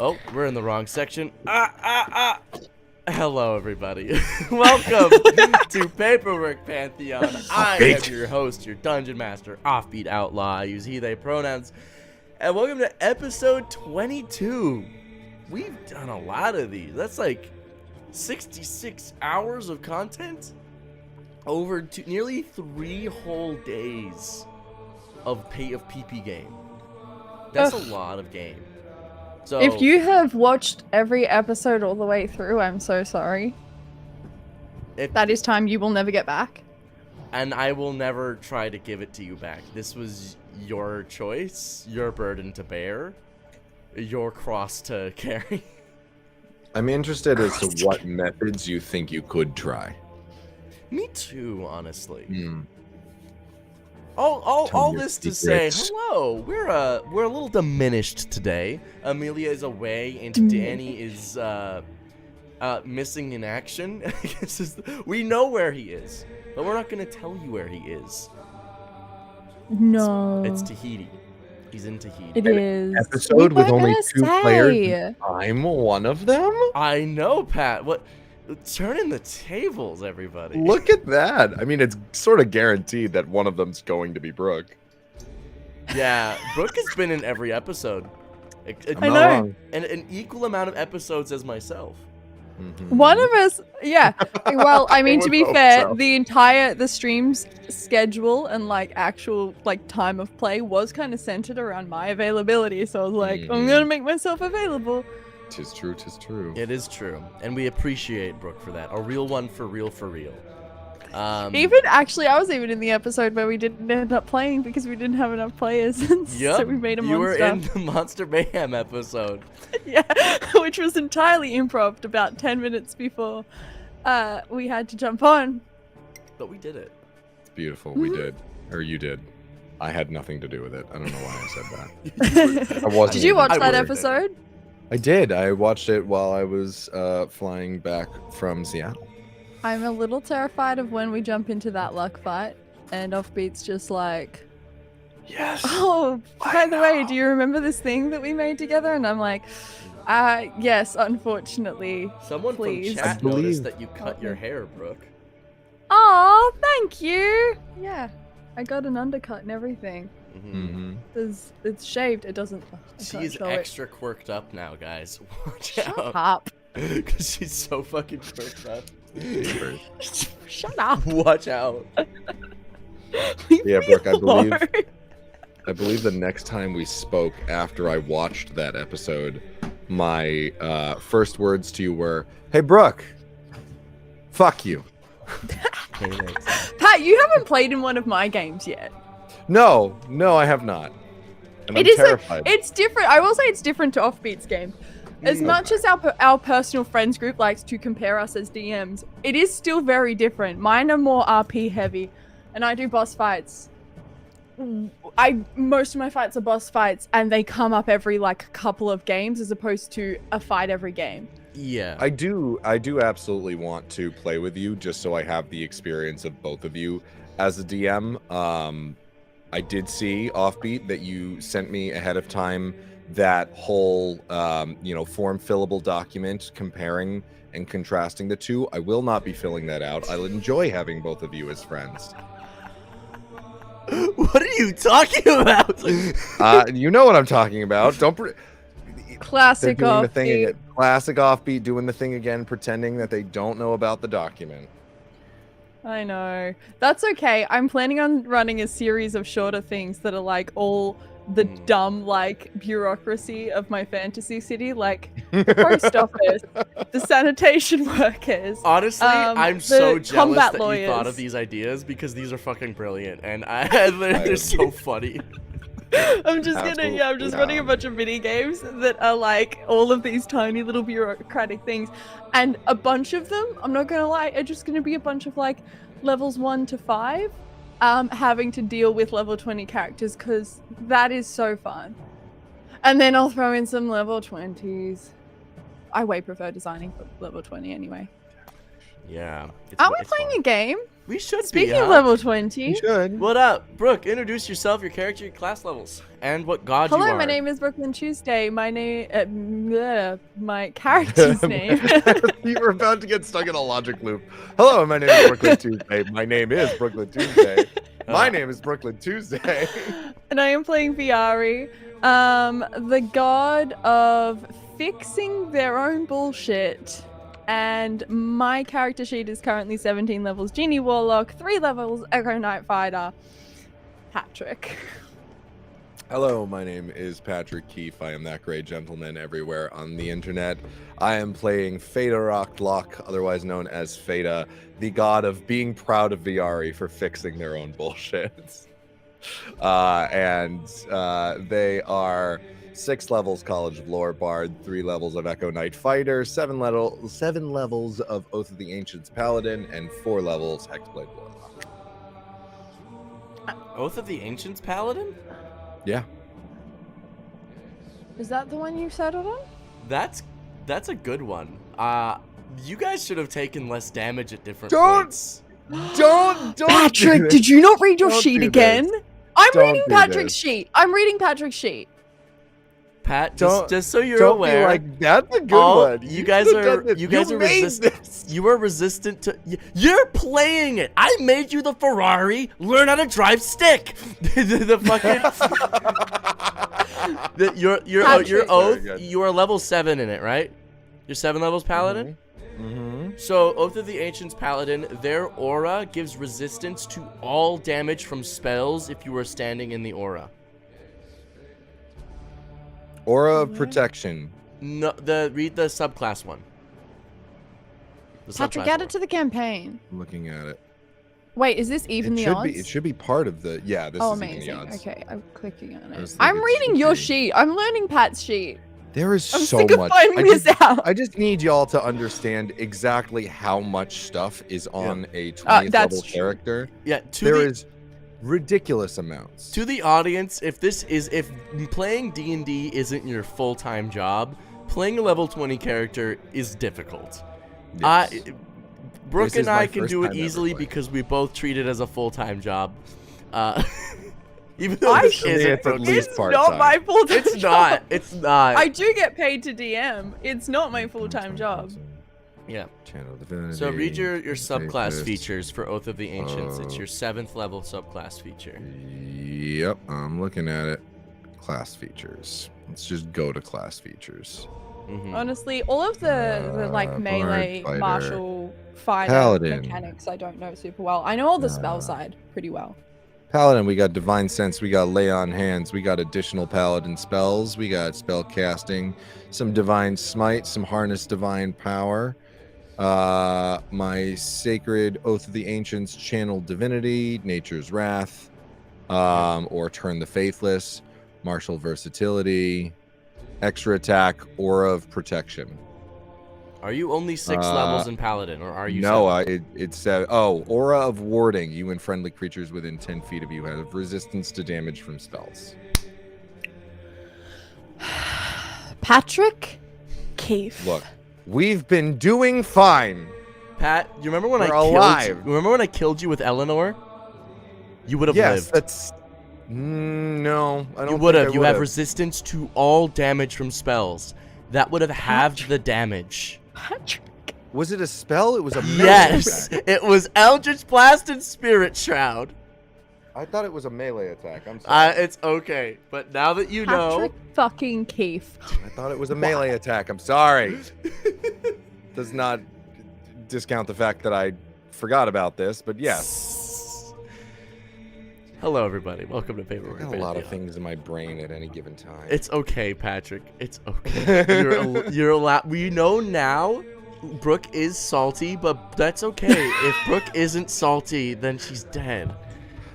Oh, we're in the wrong section. Hello, everybody. Welcome to Paperwork Pantheon. I am your host, your Dungeon Master, Offbeat Outlaw. I use he, they pronouns. And welcome to episode 22. We've done a lot of these. That's like 66 hours of content over nearly 3 whole days of PP game. That's a lot of game. So, if you have watched every episode all the way through, I'm so sorry. That is time you will never get back. And I will never try to give it to you back. This was your choice, your burden to bear, your cross to carry. I'm interested as to what methods you think you could try. Me too, honestly. Mm. All this to say, hello. We're a little diminished today. Amelia is away, and Danny is missing in action. I guess we know where he is, but we're not gonna tell you where he is. No, it's Tahiti. He's in Tahiti. It is. Episode with only 2 players. I'm one of them. I know, Pat. What? Turning the tables, everybody. Look at that. I mean, it's sort of guaranteed that one of them's going to be Brooke. Yeah, Brooke has been in every episode. I know. And an equal amount of episodes as myself. Mm-hmm. One of us, yeah. Well, I mean, to be fair, so. The stream's schedule and actual time of play was kind of centered around my availability. So I was like, I'm gonna make myself available. Tis true, tis true. It is true. And we appreciate Brooke for that. A real one for real, for real. Actually, I was even in the episode where we didn't end up playing because we didn't have enough players. So we made a monster. You were in the Monster Mayhem episode. Yeah, which was entirely improv about 10 minutes before we had to jump on. But we did it. It's beautiful. We did. Or you did. I had nothing to do with it. I don't know why I said that. I wasn't. Did you watch that episode? I did. I watched it while I was flying back from Seattle. I'm a little terrified of when we jump into that luck fight and Offbeat's just like, yes. Oh, by the way, do you remember this thing that we made together? And I'm like, yes, unfortunately. Someone please. from chat noticed that you cut your hair, Brooke. Oh, thank you. Yeah, I got an undercut and everything. Mm-hmm. It's shaved. It doesn't. She's extra quirked up now, guys. Watch Shut out. up. Because she's so fucking quirked up. Shut up. Watch out. Yeah, Brooke, I believe the next time we spoke after I watched that episode, my first words to you were, "Hey, Brooke, fuck you." Pat, you haven't played in one of my games yet. No, I have not. And I'm terrified. It's different. I will say it's different to Offbeat's game. As much as our personal friends group likes to compare us as DMs, it is still very different. Mine are more RP heavy, and I do boss fights. Most of my fights are boss fights, and they come up every couple of games as opposed to a fight every game. Yeah. I do absolutely want to play with you just so I have the experience of both of you as a DM. I did see Offbeat that you sent me ahead of time that whole form fillable document comparing and contrasting the two. I will not be filling that out. I'll enjoy having both of you as friends. What are you talking about? You know what I'm talking about. Classic Offbeat. Classic Offbeat doing the thing again, pretending that they don't know about the document. I know. That's okay. I'm planning on running a series of shorter things that are all the dumb bureaucracy of my fantasy city, the post office, the sanitation workers. Honestly, I'm so jealous that lawyers. You thought of these ideas because these are fucking brilliant and they're so funny. I'm just running a bunch of mini games that are all of these tiny little bureaucratic things, and a bunch of them, I'm not gonna lie, are just gonna be a bunch of levels 1 to 5, having to deal with level 20 characters because that is so fun. And then I'll throw in some level 20s. I way prefer designing for level 20 anyway. Yeah. Aren't we playing a game? We should Speaking be, of huh? level 20. You should. What up? Brooke, introduce yourself, your character, your class levels, and what god you Hello, are. my name is Brooklyn Tuesday. My character's name. You were about to get stuck in a logic loop. Hello, my name is Brooklyn Tuesday. My name is Brooklyn Tuesday. My name is Brooklyn Tuesday. And I am playing Viari, the god of fixing their own bullshit. And my character sheet is currently 17 levels Genie Warlock, 3 levels Echo Knight Fighter, Patrick. Hello, my name is Patrick Keefe. I am that great gentleman everywhere on the internet. I am playing Feda Rocklock, otherwise known as Feda, the god of being proud of Viari for fixing their own bullshit. They are 6 levels College of Lore Bard, 3 levels of Echo Knight Fighter, 7 levels of Oath of the Ancients Paladin, and 4 levels Hexblade Warlock. Oath of the Ancients Paladin? Yeah. Is that the one you settled on? That's a good one. You guys should have taken less damage at different Don't- points. Don't Patrick, did you not read your Don't sheet do again? this. I'm Don't reading do Patrick's this. sheet. I'm reading Patrick's sheet. Pat, Don't- just so you're Don't aware, be like, that's a good all- one. you guys could've are done this. you guys are made resistant. this. You are resistant to. You're playing it. I made you the Ferrari. Learn how to drive stick. the fucking. Your Patrick. oath. Very good. You are level 7 in it, right? You're 7 levels paladin. Mm-hmm. So Oath of the Ancients Paladin, their aura gives resistance to all damage from spells if you are standing in the aura. Aura of protection. No, read the subclass one. The Patrick, subclass add one. it to the campaign. I'm looking at it. Wait, is this even the odds? It should be part of the. Yeah, this Oh, is even amazing. the odds. Okay, I'm clicking on I it. was I'm thinking it reading should your be. sheet. I'm learning Pat's sheet. There is I'm so sick of much. finding this out. I just need y'all to understand exactly how much stuff is on a 20th that's level true. character. Yeah, There is ridiculous amounts. to the audience, if playing D&D isn't your full-time job, playing a level 20 character is difficult. Yes. Brooke This is and I my can first do it time ever easily playing. because we both treat it as a full-time job. Even though I this should- isn't It's at Brooke's- least It's part-time. not my full-time It's job. not. It's not. I do get paid to DM. It's not my full-time job. Yeah. Channel divinity. So read your subclass Safest. features for Oath of the Ancients. It's Oh. your 7th level subclass feature. Yep, I'm looking at it. Class features. Let's just go to class features. Mhm. Honestly, all of the like Bard, melee, fighter, martial, fighter paladin. mechanics I don't know super well. I know all the spell side pretty well. Paladin, we got Divine Sense, we got Lay on Hands, we got additional Paladin spells, we got spell casting, some Divine Smite, some Harness Divine Power. My Sacred Oath of the Ancients, Channel Divinity, Nature's Wrath, or Turn the Faithless, Martial Versatility, Extra Attack, Aura of Protection. Are you only 6 levels in Paladin, or are you? No, 7? it said, Aura of Warding. You and friendly creatures within 10 feet of you have resistance to damage from spells. Patrick Keefe. Look, we've been doing fine. Pat, you remember when We're I killed alive. you? Remember when I killed you with Eleanor? You would have Yes, lived. that's... no, I don't You would think have. I You have would've. resistance to all damage from spells. That would have halved the damage. Patrick. Was it a spell? It was a melee Yes, attack. it was Eldritch Blast and Spirit Shroud. I thought it was a melee attack. I'm sorry. It's okay, but now that you know, Patrick fucking Keefe. I thought it was a melee attack. I'm sorry. Does not discount the fact that I forgot about this, but yes. Hello, everybody. Welcome to I Paperwork. got a lot of Pantheon. things in my brain at any given time. It's okay, Patrick. It's okay. You're allowed. We know now. Brooke is salty, but that's okay. If Brooke isn't salty, then she's dead.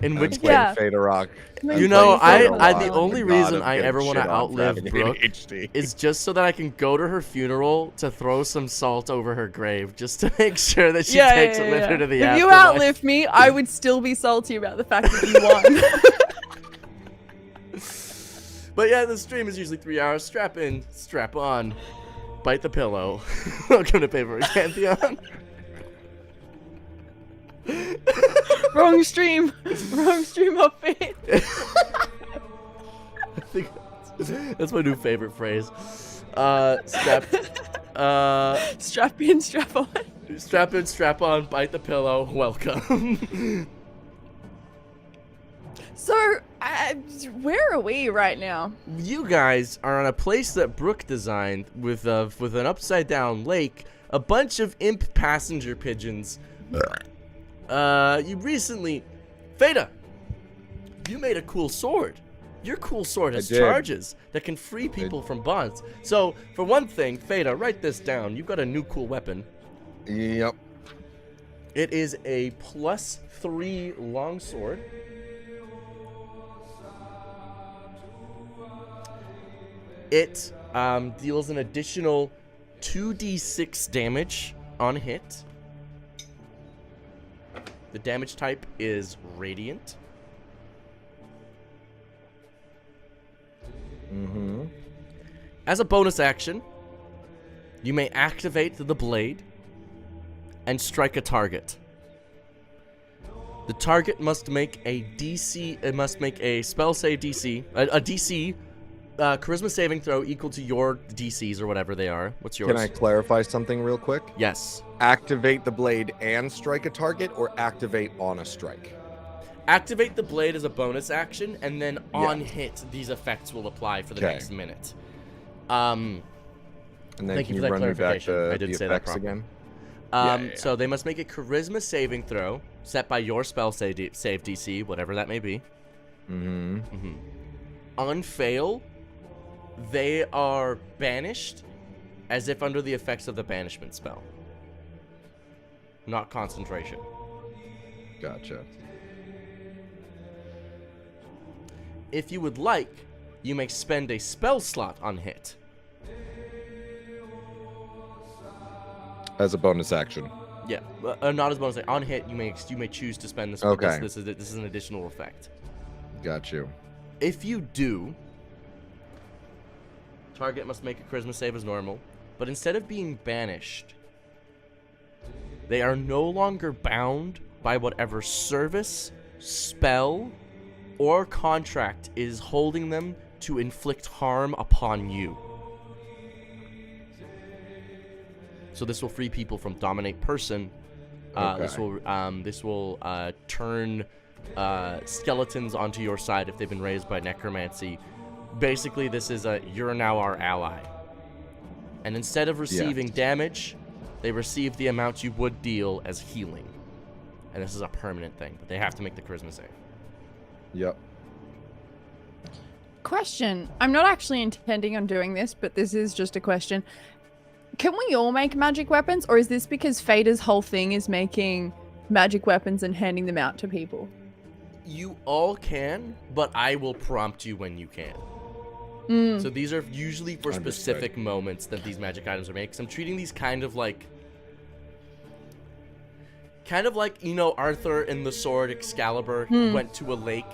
In I'm which playing Yeah. Feda Rock. You You know, playing I Feda the Rock, only the god reason of I getting ever want to shit on for outlive having Brooke ADHD. is just so that I can go to her funeral to throw some salt over her grave, just to make sure that she takes it with her to the If you afterlife. outlive me, I would still be salty about the fact that you won. But yeah, the stream is usually 3 hours. Strap in, strap on, bite the pillow. Welcome to Paperwork Pantheon. Wrong stream outfit. I think that's my new favorite phrase. Strap In, strap on. strap in, strap on, bite the pillow. Welcome. So, where are we right now? You guys are on a place that Brooke designed with an upside down lake, a bunch of imp passenger pigeons. You recently, Feta, you made a cool sword. Your cool sword has charges that can free people from bonds. So, for one thing, Feta, write this down. You've got a new cool weapon. Yep. It is a +3 longsword. It deals an additional 2d6 damage on hit. The damage type is radiant. As a bonus action, you may activate the blade and strike a target. The target must make a DC. It must make a spell save DC, a DC, charisma saving throw equal to your DCs or whatever they are. What's yours? Can I clarify something real quick? Yes. Activate the blade and strike a target, or activate on a strike? Activate the blade as a bonus action, and then on hit, these effects will apply for the next minute. And then Thank can you you for that run me back clarification. I the didn't say that effects properly. again? So they must make a charisma saving throw set by your spell save DC, whatever that may be. On fail, they are banished as if under the effects of the banishment spell. Not concentration. Gotcha. If you would like, you may spend a spell slot on hit. As a bonus action. Yeah, not as bonus. On hit, you may choose to spend this. Okay. This is an additional effect. Got you. If you do, target must make a charisma save as normal, but instead of being banished, they are no longer bound by whatever service, spell, or contract is holding them to inflict harm upon you. So this will free people from dominate person. This will turn skeletons onto your side if they've been raised by necromancy. Basically, this is you're now our ally. And instead of receiving damage, they receive the amount you would deal as healing. And this is a permanent thing, but they have to make the charisma save. Yep. Question. I'm not actually intending on doing this, but this is just a question. Can we all make magic weapons, or is this because Fada's whole thing is making magic weapons and handing them out to people? You all can, but I will prompt you when you can. So these are usually for specific moments that these magic items are made. 'Cause I'm treating these kind of like, you know, Arthur and the sword Excalibur went to a lake.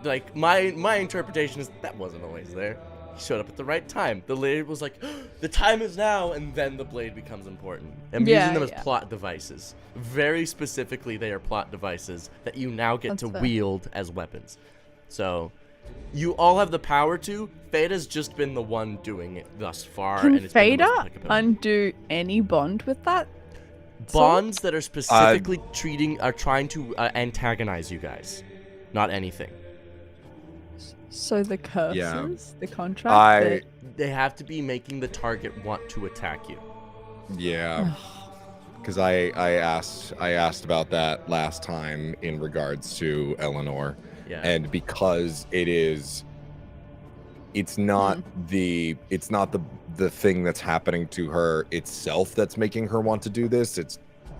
Like, my interpretation is that wasn't always there. He showed up at the right time. The lady was like, the time is now, and then the blade becomes important. I'm using them as plot devices. Very specifically, they are plot devices that you now get to wield as weapons. So, you all have the power to. Fada's just been the one doing it thus far. Can and it's been the most Fada applicable. undo any bond with that? Bonds that are specifically trying to antagonize you guys. Not anything. So the curses, the contract. They have to be making the target want to attack you. Yeah. Because I asked about that last time in regards to Eleanor. Yeah. And because it's not the thing that's happening to her itself that's making her want to do this. It's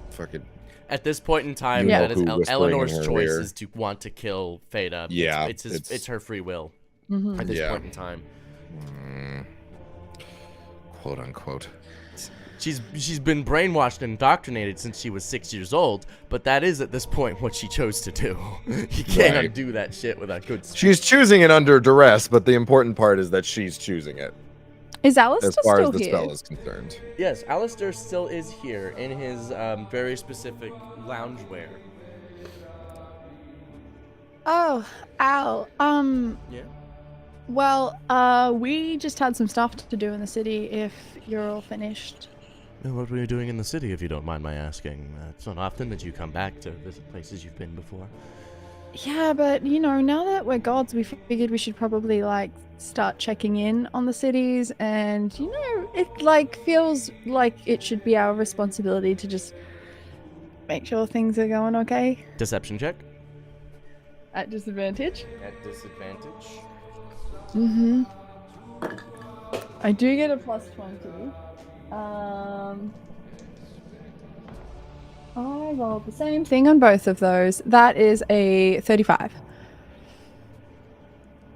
fucking. At this point in time, that is Eleanor's choice is to want to kill Fada. Yeah, it's her free will at this point in time. Quote unquote. She's been brainwashed and indoctrinated since she was 6 years old, but that is at this point what she chose to do. You can't undo that shit without good. She's choosing it under duress, but the important part is that she's choosing it. Is Alistair as far still as the here? spell is concerned. Yes, Alistair still is here in his very specific loungewear. Oh, Al. Yeah. Well, we just had some stuff to do in the city. If you're all finished. What were you doing in the city, if you don't mind my asking? It's not often that you come back to visit places you've been before. Yeah, but now that we're gods, we figured we should probably start checking in on the cities, and it feels like it should be our responsibility to just make sure things are going okay. Deception check. At disadvantage. At disadvantage. Mm-hmm. I do get a plus 20. I rolled the same thing on both of those. That is a 35.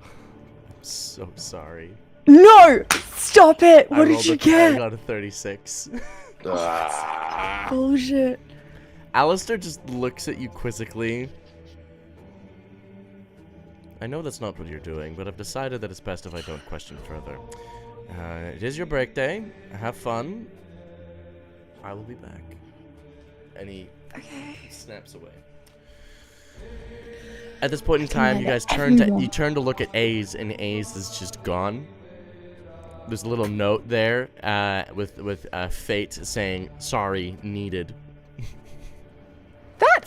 I'm so sorry. No! Stop it! What did you I get? got a 36. Bullshit. Alistair just looks at you quizzically. I know that's not what you're doing, but I've decided that it's best if I don't question further. It is your birthday. Have fun. I will be back. And he snaps away. At this point in time, you guys turn to look at A's, and A's is just gone. There's a little note there with Fate saying, "Sorry, needed."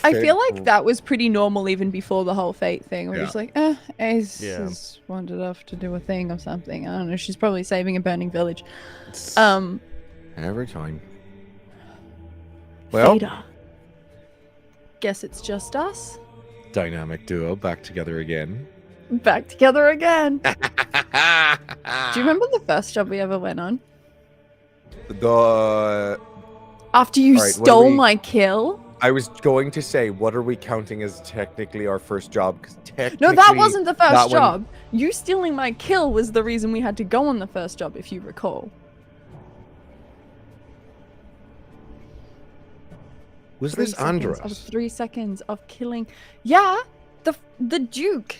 I feel like that was pretty normal even before the whole Fate thing. We're just like, Ace has wandered off to do a thing or something. I don't know. She's probably saving a burning village. Every time. Well, Vader. Guess it's just us. Dynamic duo back together again. Back together again. Do you remember the first job we ever went on? After you stole my kill? I was going to say, what are we counting as technically our first job? Because no, that wasn't the first job. You stealing my kill was the reason we had to go on the first job, if you recall. Was this Andros? Of 3 seconds of killing. Yeah, the Duke.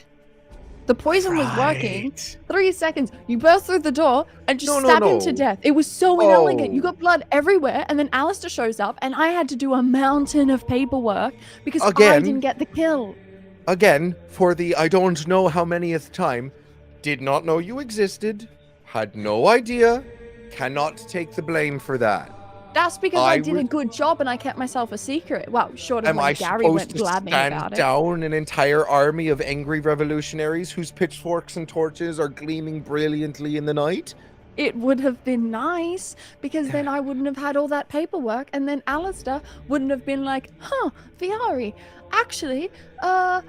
The poison was working. 3 seconds. You burst through the door and just stab him to death. It was so inelegant. You got blood everywhere, and then Alistair shows up, and I had to do a mountain of paperwork because I didn't get the kill. Again, for the I don't know how manyth time, did not know you existed, had no idea, cannot take the blame for that. That's because I did a good job and I kept myself a secret. Well, short of when Gary went blabbing about it. Am I supposed to stand down an entire army of angry revolutionaries whose pitchforks and torches are gleaming brilliantly in the night? It would have been nice, because then I wouldn't have had all that paperwork, and then Alistair wouldn't have been like, Viari, actually, I'm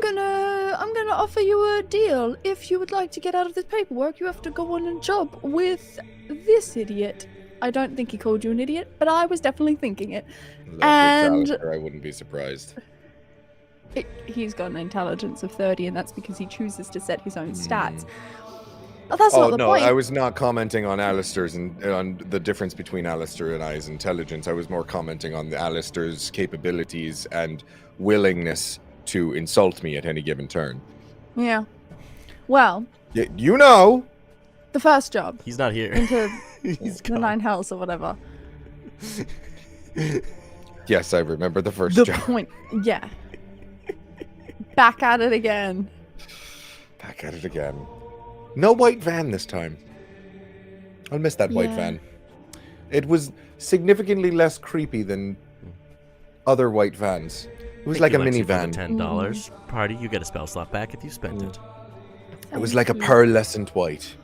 gonna offer you a deal. If you would like to get out of this paperwork, you have to go on a job with this idiot. I don't think he called you an idiot, but I was definitely thinking it. And I wouldn't be surprised. He's got an intelligence of 30, and that's because he chooses to set his own stats. But that's not the point. I was not commenting on Alistair's and on the difference between Alistair and I's intelligence. I was more commenting on Alistair's capabilities and willingness to insult me at any given turn. Yeah. Well. The first job. He's not here. Into the 9 hells or whatever. Yes, I remember the first job. The point. Yeah. Back at it again. Back at it again. No white van this time. I'll miss that white van. It was significantly less creepy than other white vans. It was like a minivan. $10. Party, you get a spell slot back if you spend it. It was like a pearlescent white.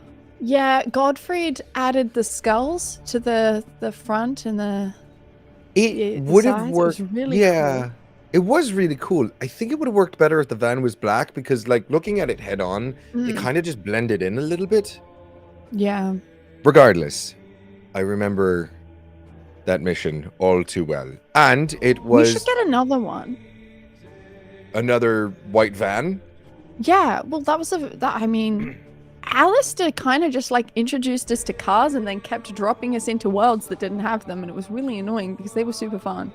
Yeah, Godfried added the skulls to the front and the would have worked. It was really cool. It was really cool. I think it would have worked better if the van was black, because looking at it head on, it kind of just blended in a little bit. Yeah. Regardless, I remember that mission all too well. And it was... We should get another one. Another white van? Yeah, well, that was Alistair kind of just introduced us to cars and then kept dropping us into worlds that didn't have them, and it was really annoying because they were super fun.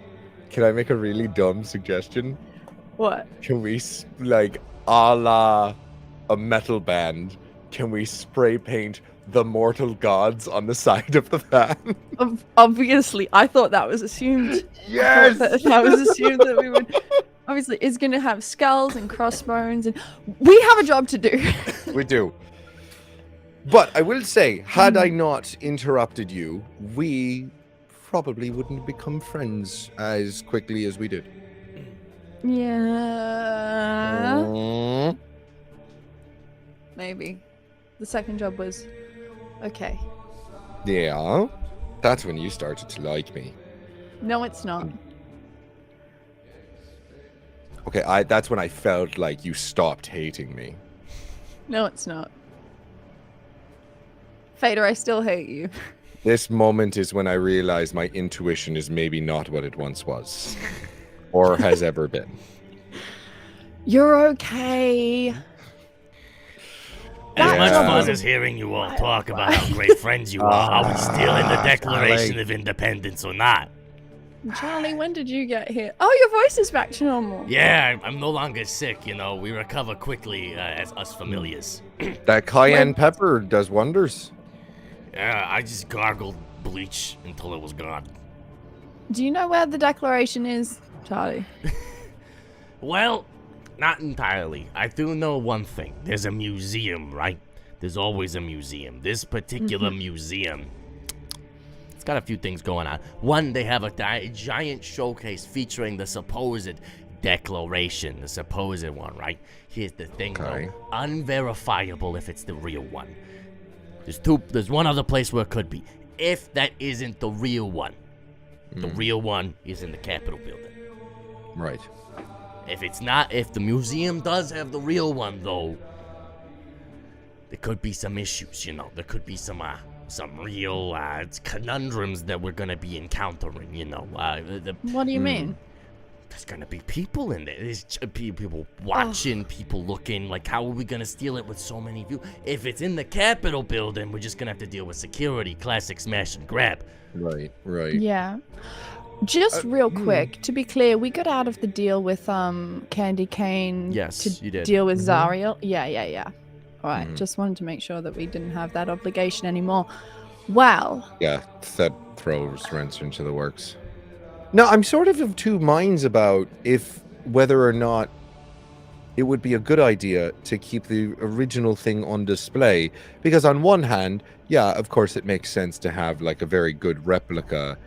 Can I make a really dumb suggestion? What? Can we, a la a metal band, can we spray paint the mortal gods on the side of the van? Obviously, I thought that was assumed. Yes! That was assumed that we would... obviously is going to have skulls and crossbones, and we have a job to do. We do. But I will say, had I not interrupted you, we probably wouldn't become friends as quickly as we did. Yeah. Maybe. The second job was okay. Yeah. That's when you started to like me. No, it's not. Okay, that's when I felt like you stopped hating me. No, it's not. Fader, I still hate you. This moment is when I realize my intuition is maybe not what it once was. Or has ever been. You're okay. As much Yeah. fun as hearing you all talk about how great friends you are we still in the Declaration of Independence or not? Charlie, when did you get here? Oh, your voice is back to normal. Yeah, I'm no longer sick, you know. We recover quickly as us familiars. That cayenne pepper does wonders. Yeah, I just gargled bleach until it was gone. Do you know where the Declaration is, Charlie? Well, not entirely. I do know one thing. There's a museum, right? There's always a museum. This particular museum, it's got a few things going on. One, they have a giant showcase featuring the supposed Declaration, the supposed one, right? Here's the thing, though. Unverifiable if it's the real one. There's one other place where it could be. If that isn't the real one, the real one is in the Capitol building. Right. If it's not, if the museum does have the real one, though, there could be some issues, you know. There could be some real conundrums that we're gonna be encountering, you know. What do you mean? There's gonna be people in there. There's people watching, people looking. Like, how are we gonna steal it with so many views? If it's in the Capitol building, we're just gonna have to deal with security. Classic smash and grab. Right. Yeah. Just real quick, to be clear, we got out of the deal with Candy Cane Yes, you did. deal with Zariel. Yeah. All right, just wanted to make sure that we didn't have that obligation anymore. Well. Yeah, that throws wrench into the works. No, I'm sort of two minds about whether or not it would be a good idea to keep the original thing on display. Because on one hand, yeah, of course it makes sense to have like a very good replica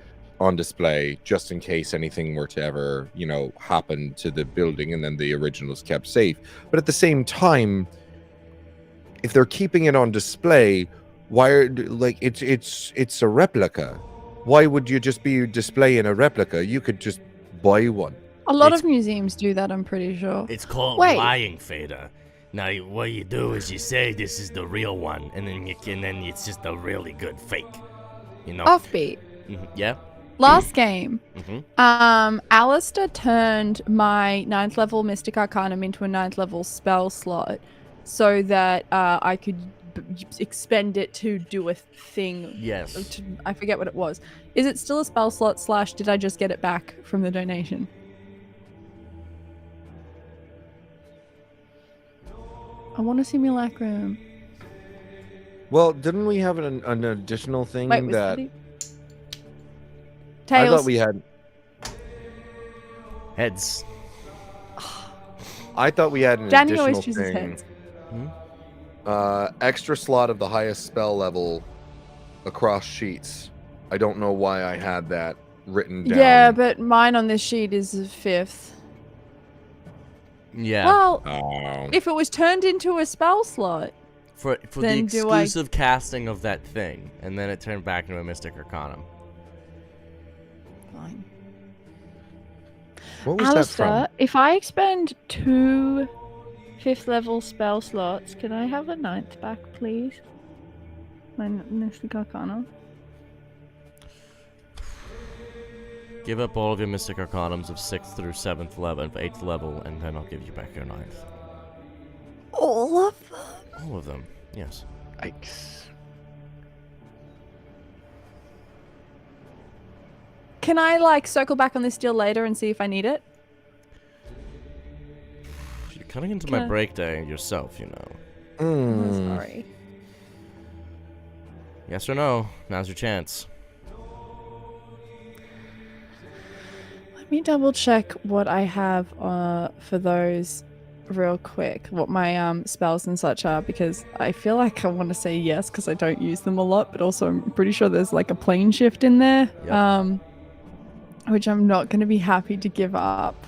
on display just in case anything were to ever, you know, happen to the building and then the original's kept safe. But at the same time, if they're keeping it on display, why are it's a replica? Why would you just be displaying a replica? You could just buy one. A lot of museums do that, I'm pretty sure. It's called lying, Fader. Now, what you do is you say this is the real one, and then it's just a really good fake. You know? Offbeat. Yeah. Last game, Alistair turned my 9th level Mystic Arcanum into a 9th level spell slot so that I could expend it to do a thing. Yes. I forget what it was. Is it still a spell slot / did I just get it back from the donation? I want to simulacrum. Well, didn't we have an additional thing Wait, that... Tails. I thought we had... Heads. I thought we had an Danny additional always chooses thing. heads. Extra slot of the highest spell level across sheets. I don't know why I had that written down. Yeah, but mine on this sheet is the 5th. Yeah. Well, if it was turned into a spell slot. For the then exclusive casting of that thing, and then it turned back into a Mystic Arcanum. Fine. What was Alistair, that from? if I expend 2 5th level spell slots, can I have the 9th back, please? My Mystic Arcanum. Give up all of your Mystic Arcanums of 6th through 7th level, 8th level, and then I'll give you back your 9th. All of them? All of them, yes. Yikes. Can I, circle back on this deal later and see if I need it? You're cutting into my break day yourself, you know. Oh, sorry. Yes or no? Now's your chance. Let Let me double check what I have for those real quick, what my spells and such are, because I feel like I want to say yes because I don't use them a lot, but also I'm pretty sure there's like a plane shift in there, Yep. which I'm not going to be happy to give up.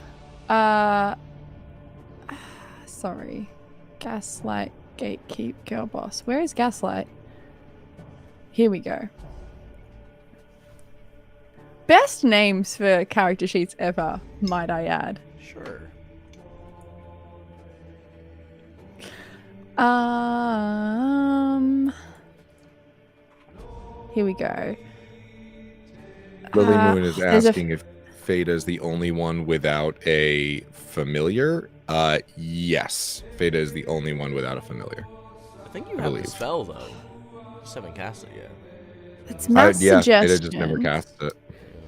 Sorry. Gaslight, Gatekeep, Girl Boss. Where is Gaslight? Here we go. Best names for character sheets ever, might I add. Sure. Here we go. Lily Moon is there's a- asking if Fada is the only one without a familiar. Yes, Fada is the only one without a familiar. I think you I have the believe. spell though. Just haven't cast it yet. It's Mass Yeah, Suggestion, Fada just never cast it.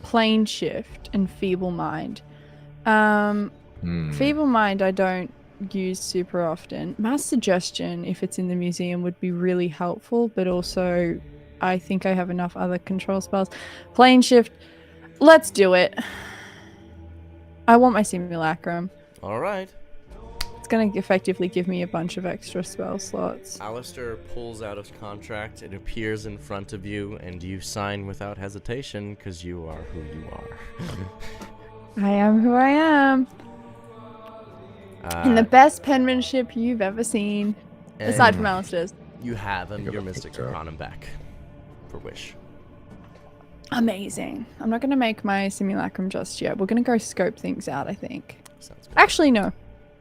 Plane Shift, and Feeble Mind. Feeble Mind I don't use super often. Mass Suggestion, if it's in the museum, would be really helpful, but also I think I have enough other control spells. Plane Shift, let's do it. I want my Simulacrum. All right. It's going to effectively give me a bunch of extra spell slots. Alistair pulls out his contract. It appears in front of you, and you sign without hesitation because you are who you are. I am who I am. In the best penmanship you've ever seen. Aside from Alistair's. You have him. Think Your of a Mystic picture. Arcanum back. For Wish. Amazing. I'm not going to make my Simulacrum just yet. We're going to go scope things out, I think. Sounds good. Actually, no.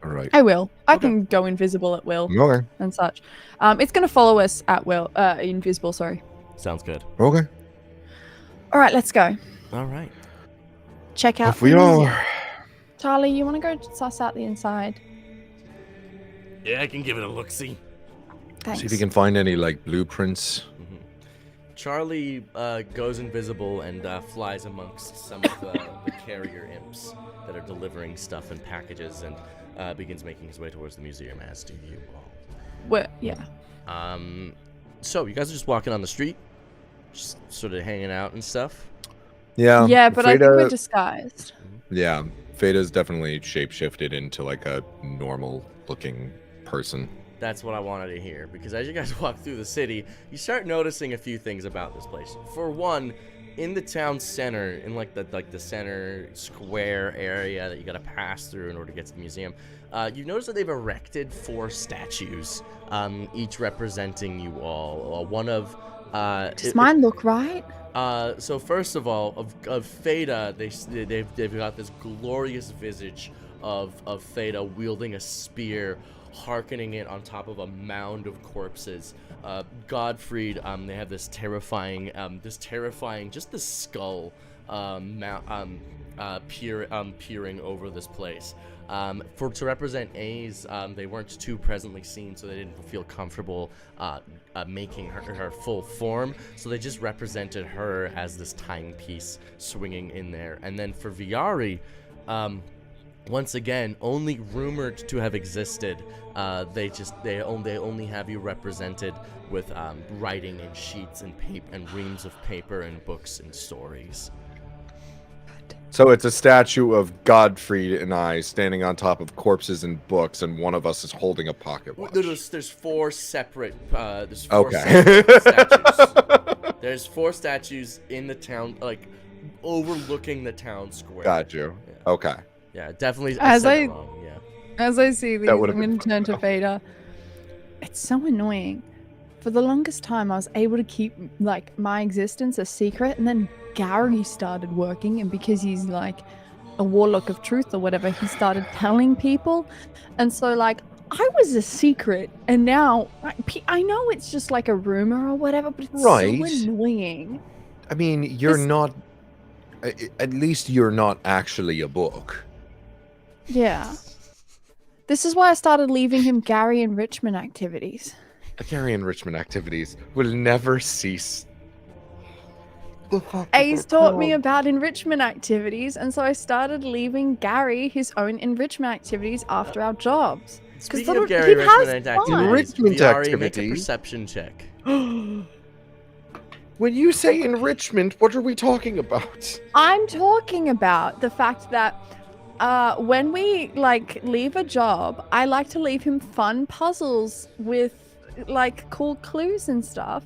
All right. I will. I Okay. can go invisible at will Okay. and such. It's going to follow us at will. Invisible, sorry. Sounds good. Okay. All right, let's go. All right. Check out Off we the museum. are. Charlie, you want to go suss out the inside? Yeah, I can give it a look-see. Thanks. See if you can find any like blueprints. Charlie goes invisible and flies amongst some of the carrier imps that are delivering stuff and packages, and begins making his way towards the museum, as do you all. Yeah. So you guys are just walking on the street, just sort of hanging out and stuff. Yeah. Yeah, but I think we're Fada- disguised. Yeah, Fada's definitely shapeshifted into like a normal-looking person. That's what I wanted to hear, because as you guys walk through the city, you start noticing a few things about this place. For one, in the town center, in like the center square area that you gotta pass through in order to get to the museum, you notice that they've erected 4 statues, each representing you all. One of Does mine look right? so first of all, of Fada, they've got this glorious visage of Fada wielding a spear, hearkening it on top of a mound of corpses. Godfried, they have this terrifying, just the skull, peering over this place. To represent A's, they weren't too presently seen, so they didn't feel comfortable making her full form, so they just represented her as this timepiece swinging in there. And then for Viari, once again, only rumored to have existed, they only have you represented with writing in sheets and reams of paper and books and stories. So it's a statue of Godfrey and I standing on top of corpses and books, and one of us is holding a pocket watch. There's 4 separate. Okay. Separate statues. There's 4 statues in the town, like overlooking the town square. Got you. Okay. Yeah, definitely. As said I- it wrong, yeah. As I see these, That I'm would've going been to turn to Fada. It's so annoying. For the longest time, I was able to keep like my existence a secret, and then Gary started working, and because he's like a warlock of truth or whatever, he started telling people, and so like I was a secret, and now I know it's just like a rumor or whatever, but it's Right. so annoying. I mean, you're This- not. At least you're not actually a book. Yeah. This is why I started leaving him Gary enrichment activities. The Gary enrichment activities will never cease. Ace taught me about enrichment activities, and so I started leaving Gary his own enrichment activities after our jobs. Speaking the- of Gary he has enrichment fun. activities, Enrichment Viari, make a activities? perception check. When you say enrichment, what are we talking about? I'm talking about the fact that when we like leave a job, I like to leave him fun puzzles with like cool clues and stuff.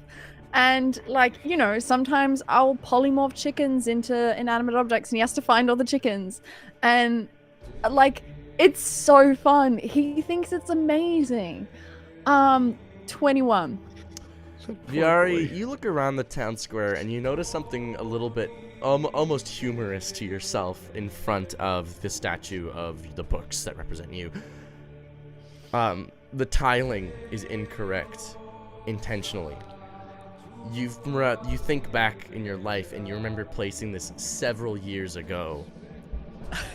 And like, you know, sometimes I'll polymorph chickens into inanimate objects and he has to find all the chickens. And like, it's so fun. He thinks it's amazing. 21. Viari, you look around the town square and you notice something a little bit almost humorous to yourself in front of the statue of the books that represent you. The tiling is incorrect intentionally. You think back in your life and you remember placing this several years ago.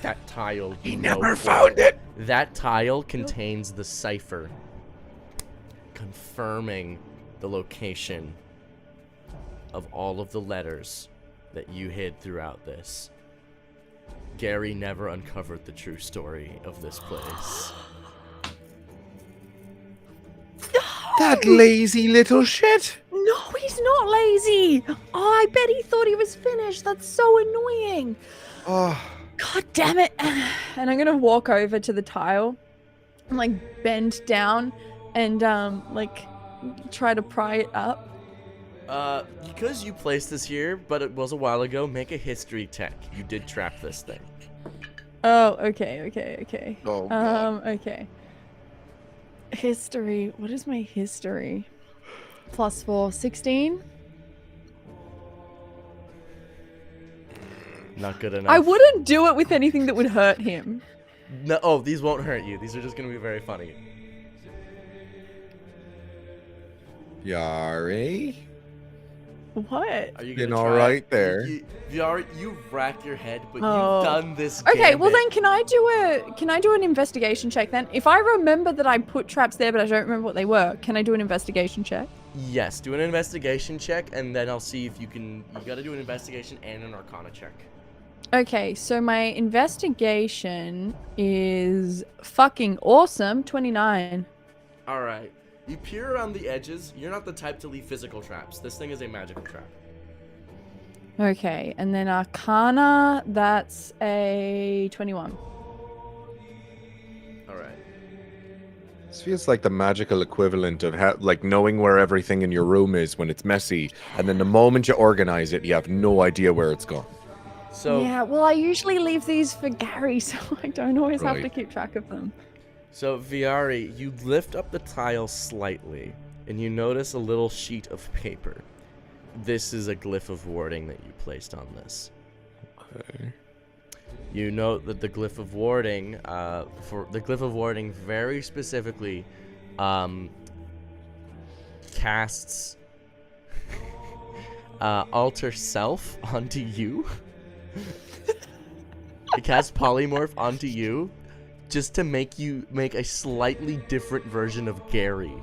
That tile. He never found it. That tile contains the cipher confirming the location of all of the letters that you hid throughout this. Gary never uncovered the true story of this place. That lazy little shit. No, he's not lazy. Oh, I bet he thought he was finished. That's so annoying. Oh, God damn it. And I'm going to walk over to the tile and like bend down and like try to pry it up. Because you placed this here, but it was a while ago, make a history check. You did trap this thing. Oh, okay. Oh, God. Okay. History. What is my history? +4, 16? Not good enough. I wouldn't do it with anything that would hurt him. No, oh, these won't hurt you. These are just gonna be very funny. Yari? What? Are you Been gonna all try right it? there. You rack your head, but Oh. you've done this. Okay, well gambit. then can I do an investigation check then? If I remember that I put traps there but I don't remember what they were, can I do an investigation check? Yes, do an investigation check, and then I'll see if you can. You gotta do an investigation and an arcana check. Okay, so my investigation is fucking awesome, 29. All right. You peer around the edges. You're not the type to leave physical traps. This thing is a magical trap. Okay, and then arcana, that's a 21. All right. This feels like the magical equivalent of like knowing where everything in your room is when it's messy, and then the moment you organize it, you have no idea where it's gone. So Yeah, well, I usually leave these for Gary, so I don't always have to Right. keep track of them. So, Viari, you lift up the tile slightly, and you notice a little sheet of paper. This is a glyph of warding that you placed on this. Okay. You note that the glyph of warding, very specifically, casts alter self onto you. It casts polymorph onto you, just to make you make a slightly different version of Gary.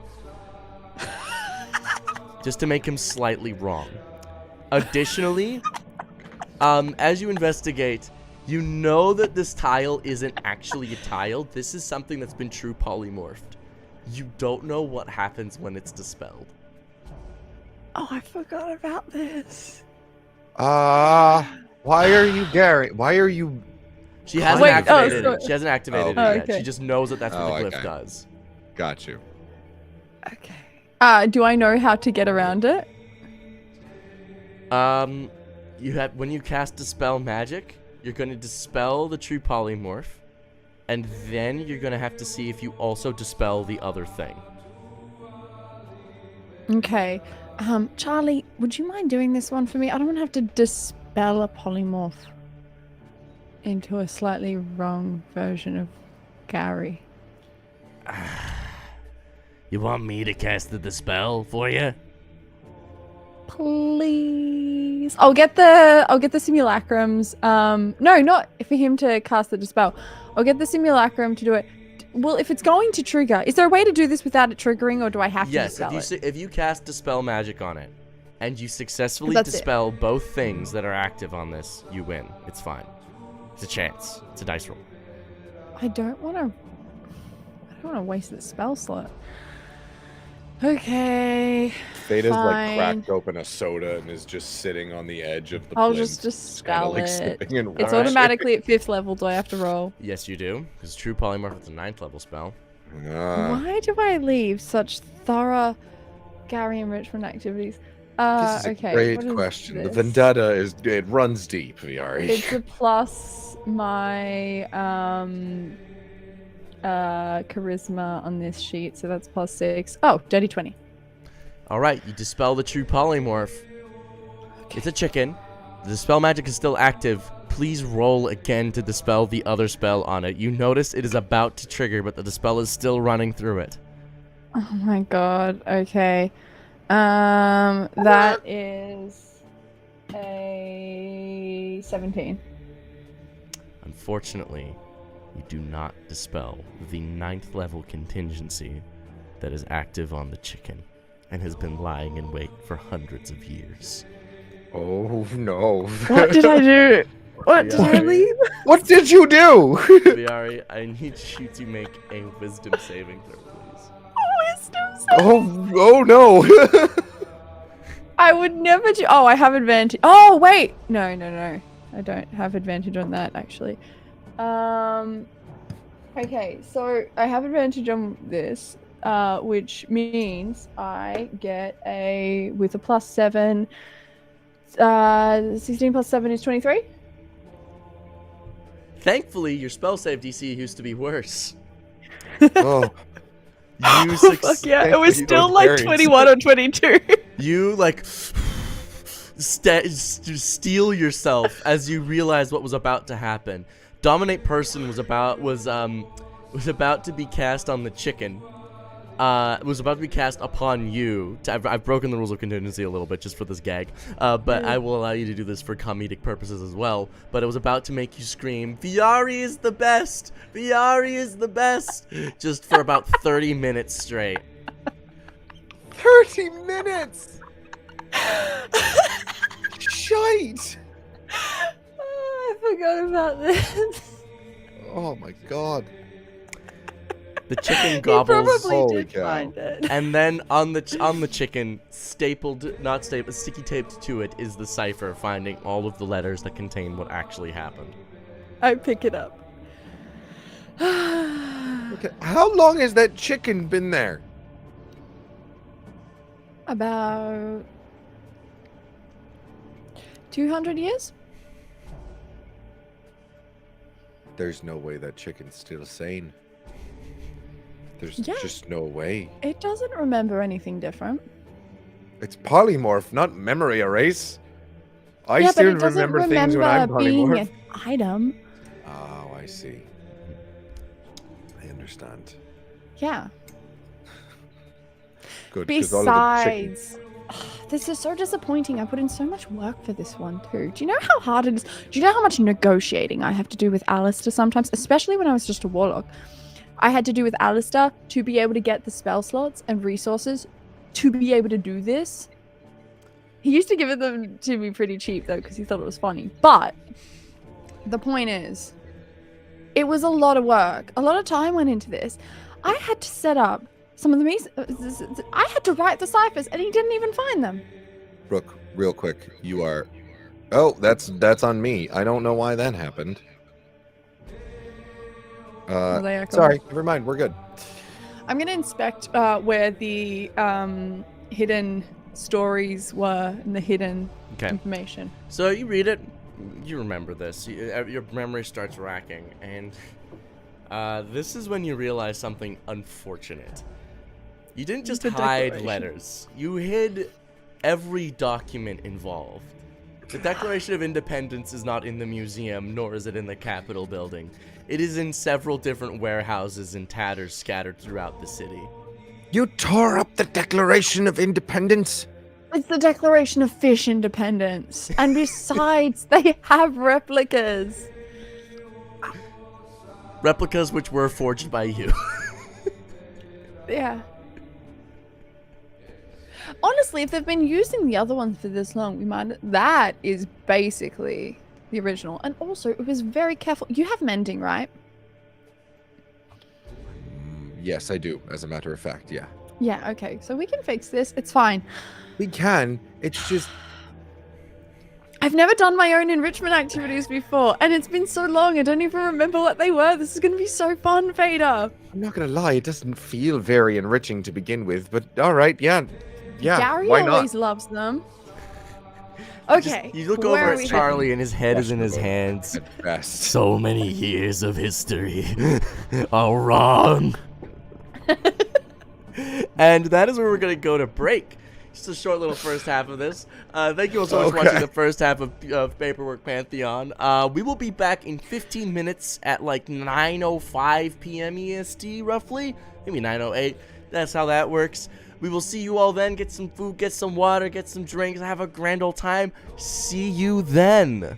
Just to make him slightly wrong. Additionally, as you investigate, you know that this tile isn't actually a tile. This is something that's been true polymorphed. You don't know what happens when it's dispelled. Oh, I forgot about this. Why are you Gary? Why are you? She hasn't Wait, activated so- it. She hasn't activated Oh, it yet. okay. She just knows that that's what Oh, the glyph okay. does. Got you. Okay. Do I know how to get around it? You have when you cast Dispel Magic, you're going to dispel the true polymorph, and then you're going to have to see if you also dispel the other thing. Okay. Charlie, would you mind doing this one for me? I don't want to have to dispel a polymorph into a slightly wrong version of Gary. You want me to cast the dispel for you? Please. I'll get the simulacrums. No, not for him to cast the dispel. I'll get the simulacrum to do it. Well, if it's going to trigger, is there a way to do this without it triggering, or do I have to Yes, dispel it? if you cast Dispel Magic on it, and you successfully That's it. dispel both things that are active on this, you win. It's fine. It's a chance. It's a dice roll. I don't want to waste the spell slot. Okay. Theta's like fine. cracked open a soda and is just sitting on the edge of the I'll plinth, just kinda dispel like it. sipping and It's Alright. automatically at 5th level. Do I have to roll? Yes, you do, because True Polymorph is a 9th level spell. Why do I leave such thorough Gary enrichment activities? This is a Okay. great what is question. The this? vendetta it runs deep, Viari. It's a plus my charisma on this sheet, so that's plus 6. Oh, dirty 20. All right, you dispel the True Polymorph. It's a chicken. The dispel magic is still active. Please roll again to dispel the other spell on it. You notice it is about to trigger, but the dispel is still running through it. Oh my god. Okay. That is a 17. Unfortunately, you do not dispel the 9th level contingency that is active on the chicken and has been lying in wait for hundreds of years. Oh no. What did I do? What did I leave? What did you do? Viari, I need you to make a wisdom saving throw, please. Wisdom. Oh no. I would never do. Oh, I have advantage. Oh, wait. No. I don't have advantage on that, actually. Okay, so I have advantage on this, which means I get with a plus 7. 16 plus 7 is 23. Thankfully, your spell save DC used to be worse. Oh. You Fuck yeah, it was still like 21 or 22. You like steal yourself as you realize what was about to happen. Dominate Person was about to be cast on the chicken. Was about to be cast upon you. I've broken the rules of contingency a little bit just for this gag, but I will allow you to do this for comedic purposes as well. But it was about to make you scream, "Viari is the best! Viari is the best!" just for about 30 minutes straight. 30 minutes. Shite. I forgot about this. Oh my god. The chicken You gobbles, probably Holy did cow. find it. and then on the chicken, sticky taped to it is the cipher, finding all of the letters that contain what actually happened. I pick it up. Okay. How long has that chicken been there? About 200 years? There's no way that chicken's still sane. There's Yeah. just no way. It doesn't remember anything different. It's polymorph, not memory erase. I yeah, still but it doesn't remember things when I'm being polymorph. an item. Oh, I see. I understand. Yeah. Good. 'Cause all of the chicken- Besides, this is so disappointing. I put in so much work for this one too. Do you know how hard it is? Do you know how much negotiating I have to do with Alistair sometimes? Especially when I was just a warlock. I had to do with Alistair to be able to get the spell slots and resources to be able to do this. He used to give them to me pretty cheap though because he thought it was funny. But the point is, it was a lot of work. A lot of time went into this. I had to set up some of the I had to write the ciphers and he didn't even find them. Brooke, real quick, you are. Oh, that's on me. I don't know why that happened. Sorry, never mind. We're good. I'm gonna inspect where the hidden stories were and the hidden information. So you read it, you remember this. Your memory starts racking, and this is when you realize something unfortunate. You didn't just The hide declaration. letters. You hid every document involved. The Declaration of Independence is not in the museum, nor is it in the Capitol building. It is in several different warehouses in tatters scattered throughout the city. You tore up the Declaration of Independence? It's the Declaration of Fish Independence. And besides, they have replicas. Replicas which were forged by you. Yeah. Honestly, if they've been using the other ones for this long, we might. That is basically the original. And also, it was very careful. You have mending, right? Yes, I do. As a matter of fact, yeah. Yeah, okay. So we can fix this. It's fine. We can. It's just I've never done my own enrichment activities before, and it's been so long, I don't even remember what they were. This is going to be so fun, Vader. I'm not gonna lie, it doesn't feel very enriching to begin with, but all right, yeah, Gary why always not? loves them. Okay. You look where over are at we Charlie and his head is in his Questionable. hands. At best. So many years of history are wrong. And that is where we're going to go to break. Just a short little first half of this. Thank you all so much for watching the first half of Paperwork Pantheon. We will be back in 15 minutes at like 9:05 p.m. EST, roughly. Maybe 9:08. That's how that works. We will see you all then. Get some food, get some water, get some drinks, have a grand old time. See you then.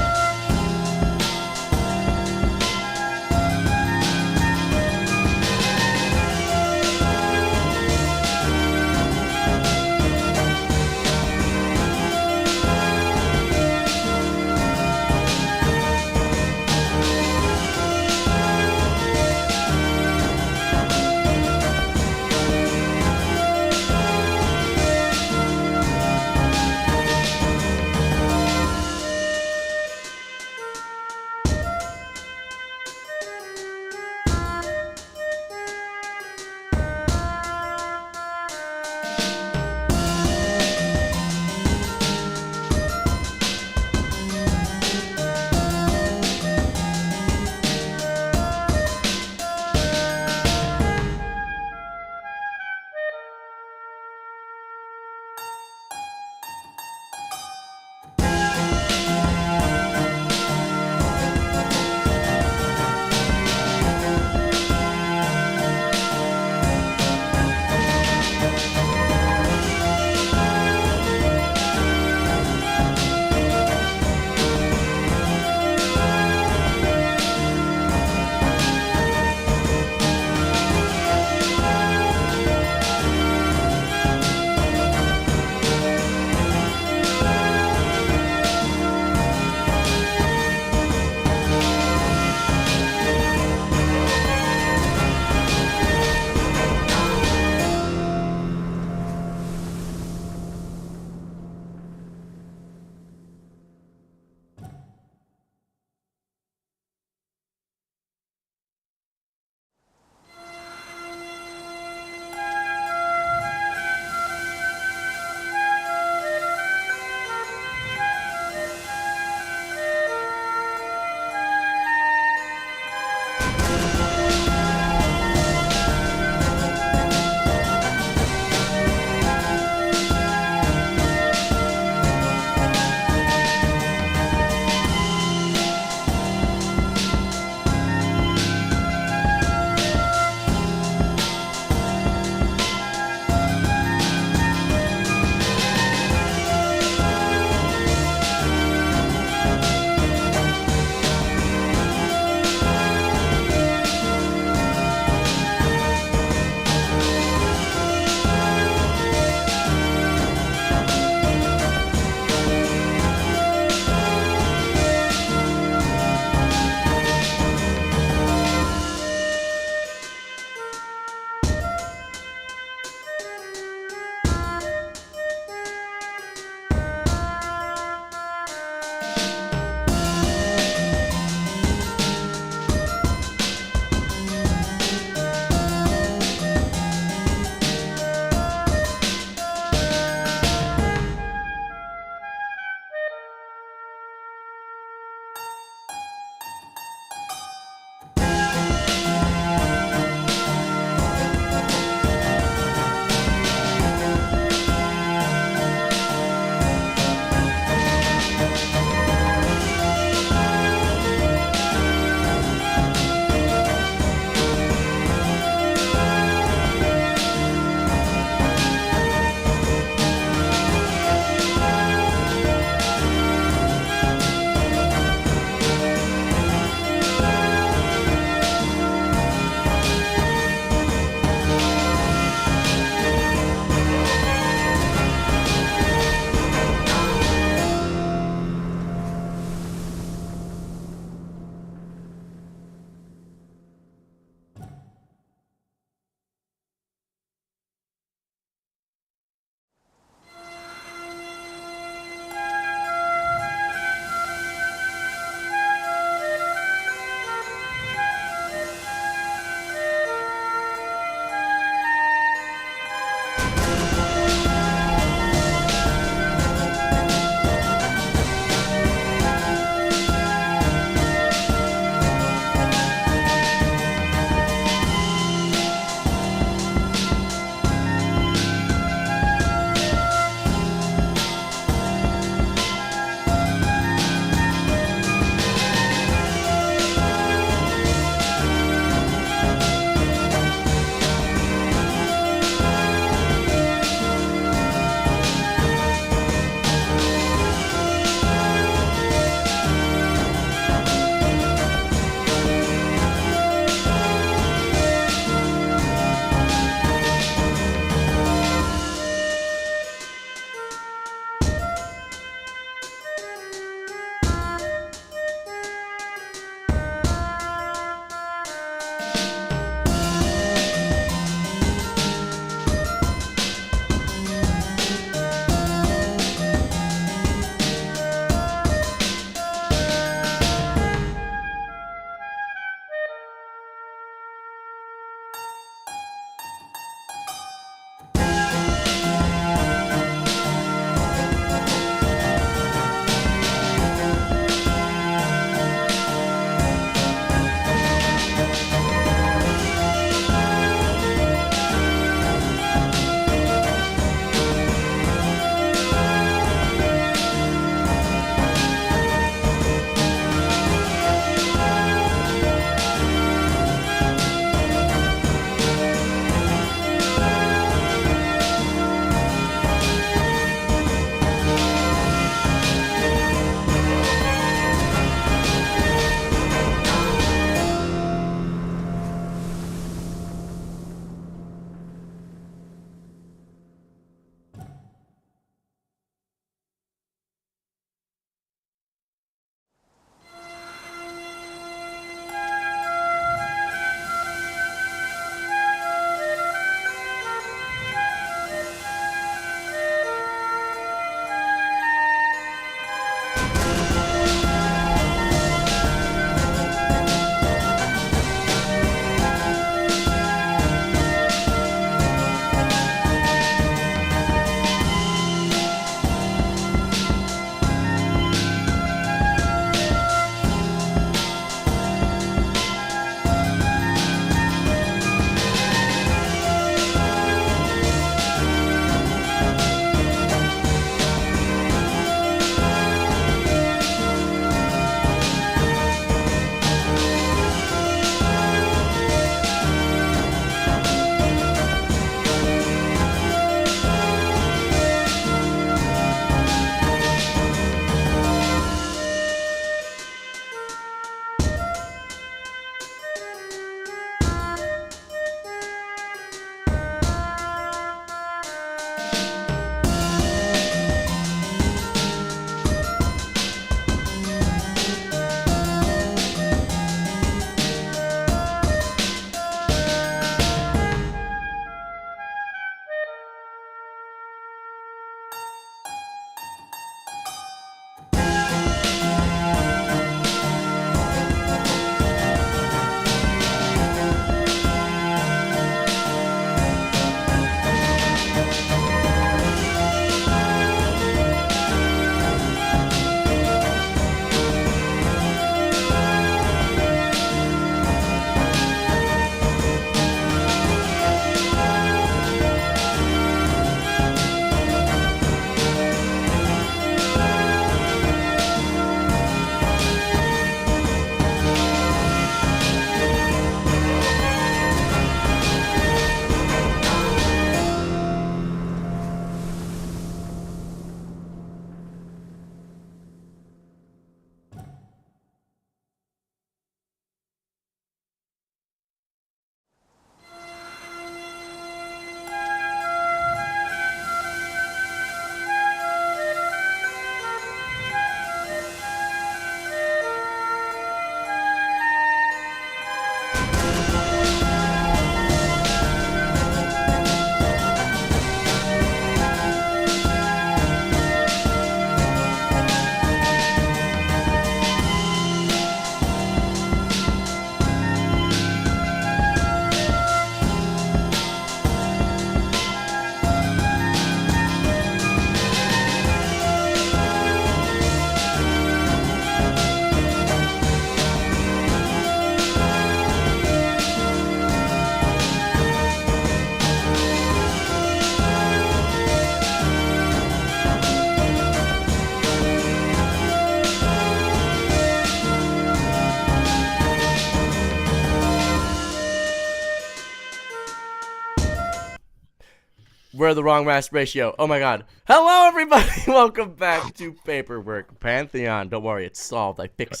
We're the wrong mass ratio. Oh my god. Hello, everybody. Welcome back to Paperwork Pantheon. Don't worry, it's solved. I fixed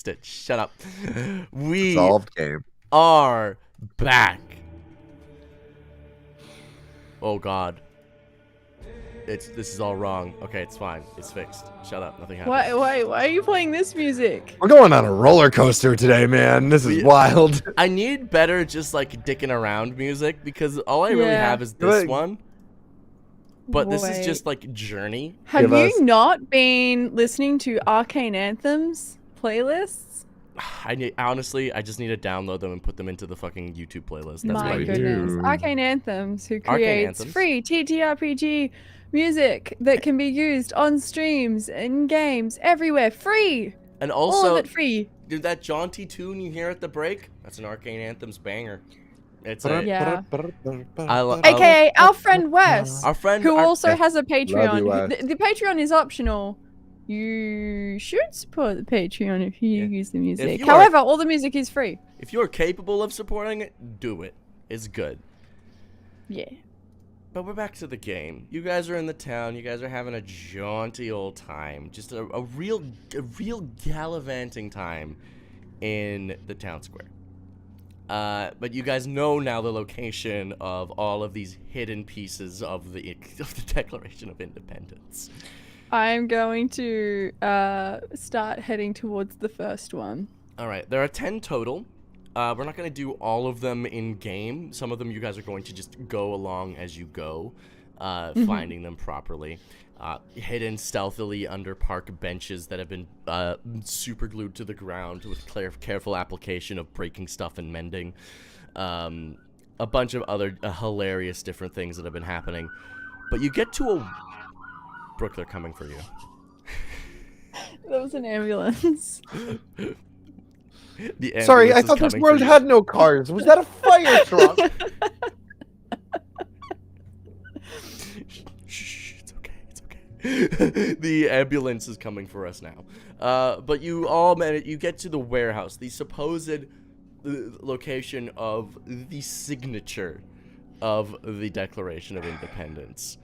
it. Shut up. We Solved game. are back. Oh god. This is all wrong. Okay, it's fine. It's fixed. Shut up. Nothing happened. Why are you playing this music? We're going on a roller coaster today, man. This is wild. I need better just like dicking around music because all I really have is this one. But this is just like Journey. Have you not been listening to Arcane Anthems playlists? Honestly, I just need to download them and put them into the fucking YouTube playlist. That's My what I goodness. do. Arcane Anthems, who Arcane creates Anthems. free TTRPG music that can be used on streams, in games, everywhere. Free! And All also, of it free. dude, that jaunty tune you hear at the break, that's an Arcane Anthems banger. It's a, Yeah. I AKA our friend Wes, our friend who also has a Love you, Patreon. Wes. The Patreon is optional. You should support the Patreon if you use the music. you However, all the music is free. if you're capable of supporting it, do it. It's good. Yeah. But we're back to the game. You guys are in the town. You guys are having a jaunty old time. Just a real gallivanting time in the town square. But you guys know now the location of all of these hidden pieces of the Declaration of Independence. I'm going to start heading towards the first one. All right, there are 10 total. We're not going to do all of them in game. Some of them you guys are going to just go along as you go, finding them properly. Hidden stealthily under park benches that have been super glued to the ground with careful application of breaking stuff and mending. A bunch of other hilarious different things that have been happening. But you get to a... Brooke, they're coming for you. That was an ambulance. Sorry, I thought this world had no cars. Was that a fire truck? Shh, it's okay. The ambulance is coming for us now. But you all you get to the warehouse, the supposed location of the signature of the Declaration of Independence.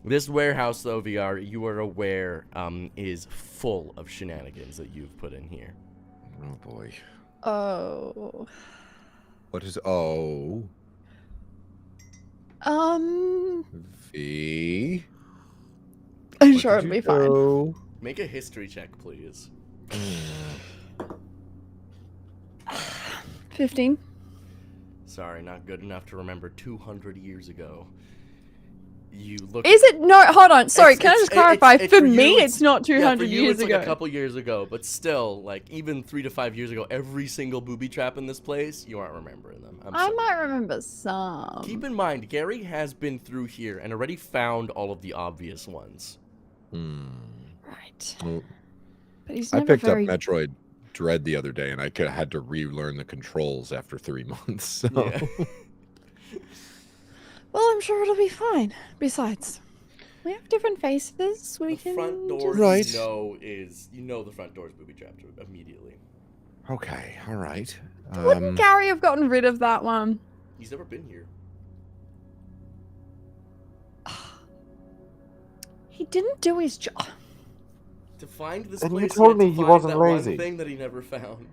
This warehouse, though, VR, you are aware, is full of shenanigans that you've put in here. Oh boy. Oh. What is V? I'm sure it'll be fine. Make a history check, please. 15. Sorry, not good enough to remember 200 years ago. You look. Is it? No, hold on. Sorry, can I just clarify? It's For you, me, it's not 200 for you, years it's ago. like a couple years ago, but still, like even 3 to 5 years ago, every single booby trap in this place, you aren't remembering them. I might remember some. Keep in mind, Gary has been through here and already found all of the obvious ones. Right. Well, But he's I never picked very... up Metroid Dread the other day, and I had to relearn the controls after 3 months. So. Yeah. Well, I'm sure it'll be fine. Besides, we have different faces. We The can front door, Right. you know the front door is booby trapped immediately. Okay, all right. Wouldn't Gary have gotten rid of that one? He's never been here. He didn't do his job. To find this And you place, told had to me he find wasn't that lazy. One thing that he never found.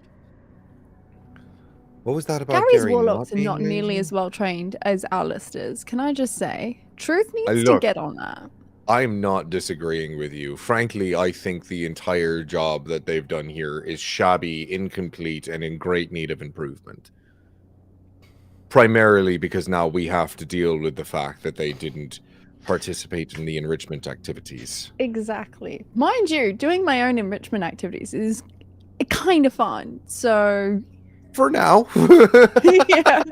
What was that about Gary's Gary warlocks not are being not nearly lazy? as well trained as our listers. Can I just say? Truth needs Look, to get on that. I'm not disagreeing with you. Frankly, I think the entire job that they've done here is shabby, incomplete, and in great need of improvement. Primarily because now we have to deal with the fact that they didn't participate in the enrichment activities. Exactly. Mind you, doing my own enrichment activities is kind of fun. So, For now. yeah.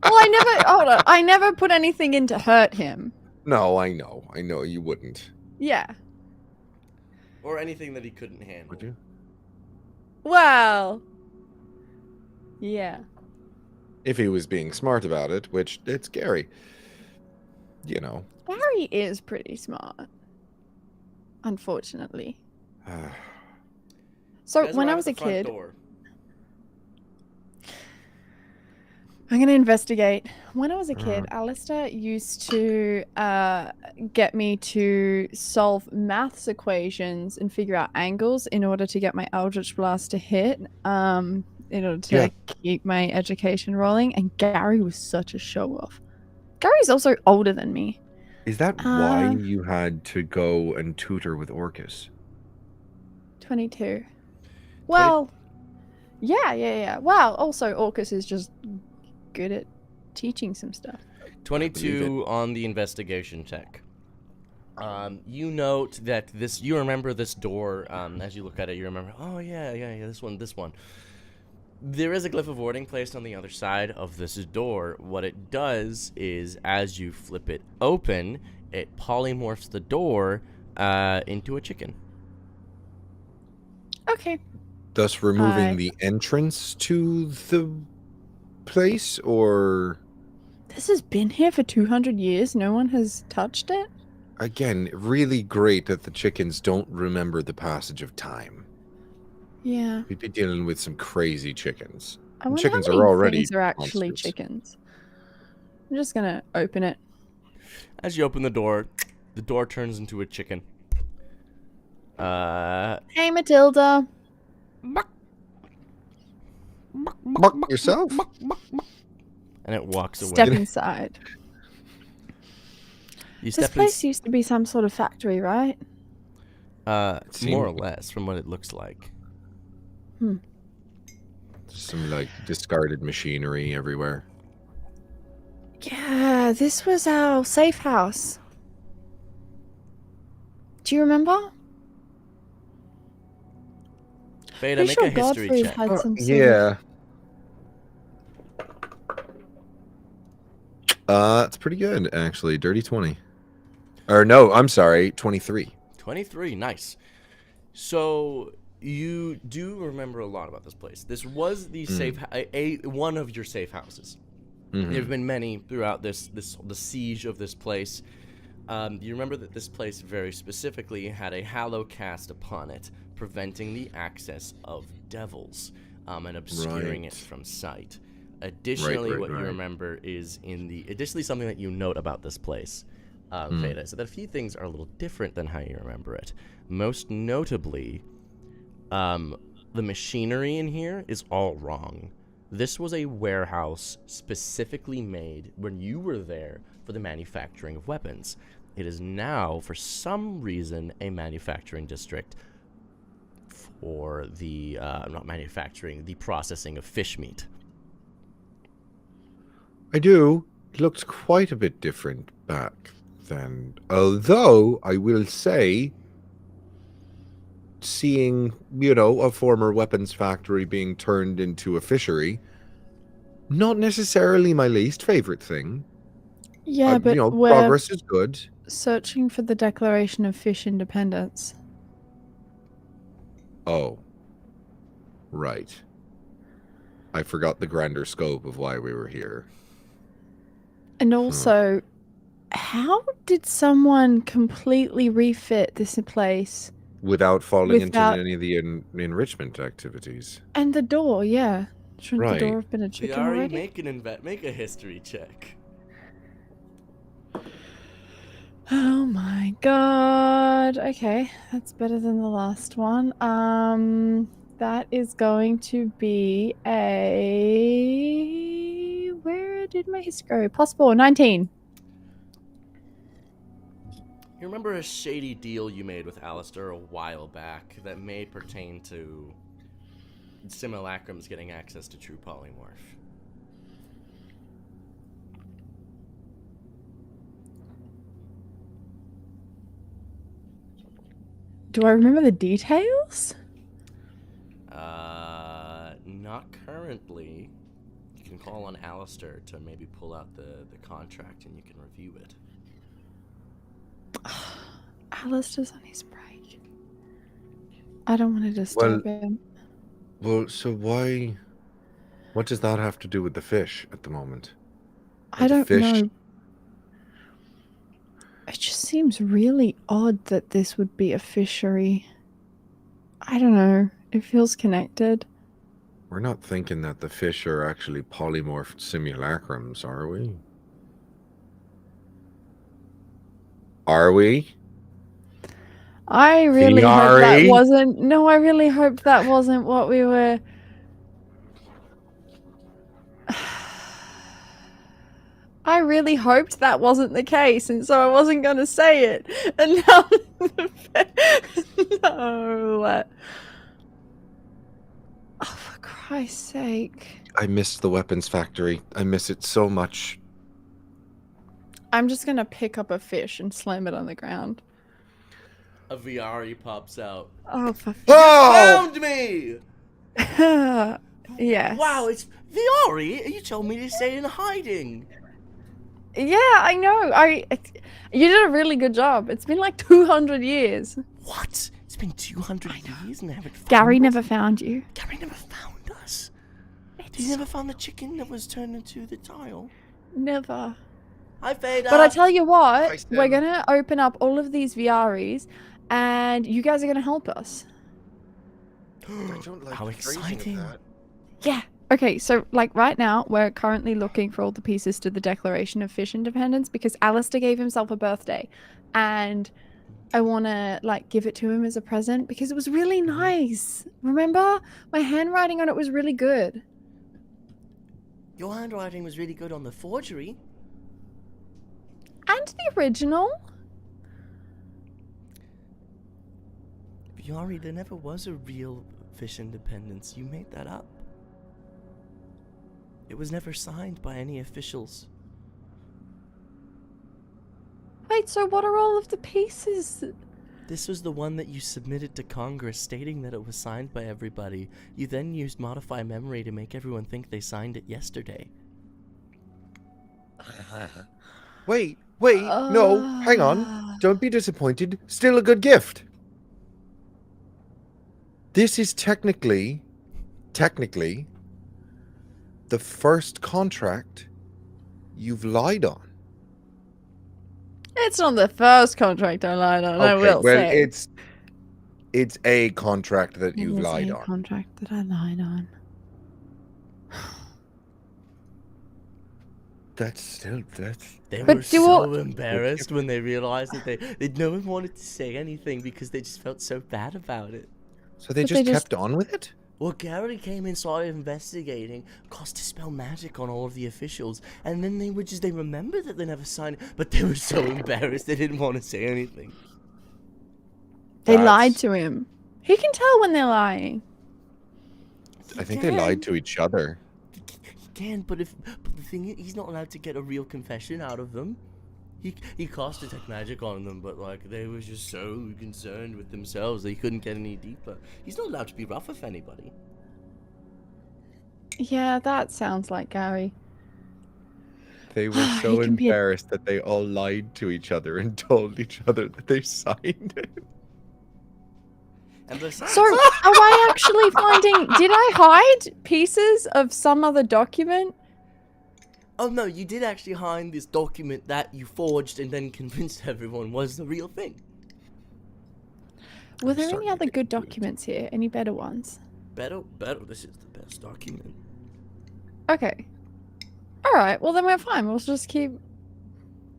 Well, hold on. I never put anything in to hurt him. No, I know. I know you wouldn't. Yeah. Or anything that he couldn't handle. Would you? Well. Yeah. If he was being smart about it, which it's Gary. You know. Gary is pretty smart. Unfortunately. So You guys when I arrive was at a the front kid, door. I'm gonna investigate. When I was a kid, Alistair used to get me to solve maths equations and figure out angles in order to get my Eldritch Blast to hit. In order to keep my education rolling. And Gary was such a show off. Gary's also older than me. Is that why you had to go and tutor with Orcus? 22. Well, yeah. Well, also Orcus is just good at teaching some stuff. 22 on the investigation check. You note that you remember this door, as you look at it, you remember, oh yeah, this one. There is a glyph of warding placed on the other side of this door. What it does is, as you flip it open, it polymorphs the door into a chicken. Okay. Thus removing the entrance to the place, or... This has been here for 200 years. No one has touched it? Again, really great that the chickens don't remember the passage of time. Yeah. We'd be dealing with some crazy chickens. I wonder Chickens how many are already things are actually monsters. chickens. I'm just gonna open it. As you open the door turns into a chicken. Hey, Matilda. Buck yourself. And it walks away. Step inside. You This step place used to be some sort of factory, right? more or less, from what it looks like. Some like discarded machinery everywhere. Yeah, this was our safe house. Do you remember? Veda, make a history check. Had some sort Yeah. It's pretty good, actually. Dirty 20. Or no, I'm sorry, 23. 23, nice. So you do remember a lot about this place. This was the one of your safe houses. There have been many throughout the siege of this place. You remember that this place very specifically had a hallow cast upon it, preventing the access of devils and obscuring it from sight. Additionally, what you remember is additionally something that you note about this place, Veda, is that a few things are a little different than how you remember it. Most notably, the machinery in here is all wrong. This was a warehouse specifically made when you were there for the manufacturing of weapons. It is now, for some reason, a manufacturing district for the, the processing of fish meat. I do. It looked quite a bit different back then. Although, I will say, seeing, a former weapons factory being turned into a fishery, not necessarily my least favorite thing. Yeah, but we're progress is good. searching for the Declaration of Fish Independence. Oh. Right. I forgot the grander scope of why we were here. And also, how did someone completely refit this place? Without falling into any of the enrichment activities. And the door, yeah. Shouldn't the door have been a chicken already? Make a history check. Oh my god. Okay, that's better than the last one. That is going to be a... Where did my history go? Possible 19. You remember a shady deal you made with Alistair a while back that may pertain to simulacrums getting access to true polymorph? Do I remember the details? Not currently. You can call on Alistair to maybe pull out the contract and you can review it. Alistair's on his break. I don't want to disturb him. Well, so why... What does that have to do with the fish at the moment? I don't know. It just seems really odd that this would be a fishery. I don't know. It feels connected. We're not thinking that the fish are actually polymorphed simulacrums, are we? Are we? I really hope that Fiari? wasn't. No, I really hope that wasn't what we were. I really hoped that wasn't the case, and so I wasn't going to say it. And now, no. Oh, for Christ's sake! I miss the weapons factory. I miss it so much. I'm just gonna pick up a fish and slam it on the ground. A Viari pops out. Oh, for Found me! yes. Wow, it's Viari! You told me to stay in hiding. Yeah, I know. You did a really good job. It's been like 200 years. What? It's been 200 years and I haven't found Gary us? never found you. Gary never found us. He never found the chicken that was turned into the tile. Never. Hi, Fada. But I tell you what, Hi, Sam. we're gonna open up all of these VREs, and you guys are gonna help us. I don't like How the phrasing of exciting. that. Yeah. Okay, so like right now, we're currently looking for all the pieces to the Declaration of Fish Independence because Alistair gave himself a birthday, and I want to like give it to him as a present because it was really nice. Remember? My handwriting on it was really good. Your handwriting was really good on the forgery. And the original. Viari, there never was a real fish independence. You made that up. It was never signed by any officials. Wait, so what are all of the pieces? This was the one that you submitted to Congress stating that it was signed by everybody. You then used Modify Memory to make everyone think they signed it yesterday. Wait, no, hang on. Don't be disappointed. Still a good gift. This is technically, the first contract you've lied on. It's not the first contract I lied on, I will well, say. it's a contract that It you've is lied a on. contract that I lied on. They But were do so all- embarrassed when they realized that no one wanted to say anything because they just felt so bad about it. So they But just they just- kept on with it? Well, Gary came and started investigating, caused to spell magic on all of the officials, and then they remembered that they never signed it, but they were so embarrassed they didn't want to say anything. They lied That's- to him. He can tell when they're lying. I think they lied to each other. He can, but the thing is, he's not allowed to get a real confession out of them. He cast detect magic on them, but like they were just so concerned with themselves they couldn't get any deeper. He's not allowed to be rough with anybody. Yeah, that sounds like Gary. They were He so can be a- embarrassed that they all lied to each other and told each other that they signed it. And besides, So, are I actually finding... Did I hide pieces of some other document? oh no, you did actually hide this document that you forged and then convinced everyone was the real thing. Were I'm there any starting to other get good into it. documents here? Any better ones? Better, this is the best document. Okay. Alright, well then we're fine. We'll just keep...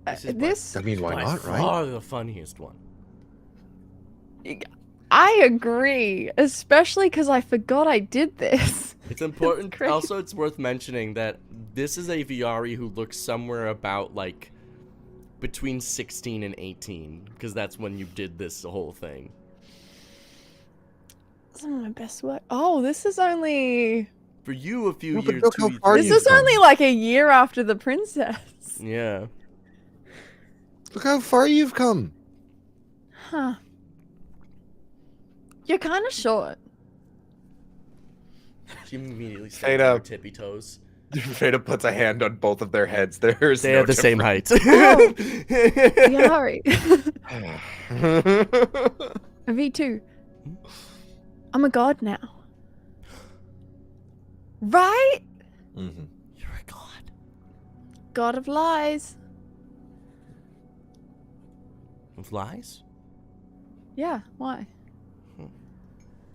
This is this... I mean, why by not, right? far the funniest one. I agree. Especially because I forgot I did this. It's important. crazy. Also, it's worth mentioning that this is a Viari who looks somewhere about like between 16 and 18, because that's when you did this whole thing. Some of my best work. Oh, this is only... For you, a few Well, but years. look how 2 far This you've is come. only like a year after the princess. Yeah. Look how far you've come. Huh. You're kind of short. She immediately Fade started her out. tippy toes. Freda puts a hand on both of their heads. There's They no have the same height. Oh. Yari. difference. V2. I'm a god now. Right? Mhm. You're a god. God of lies. With lies? Yeah, why?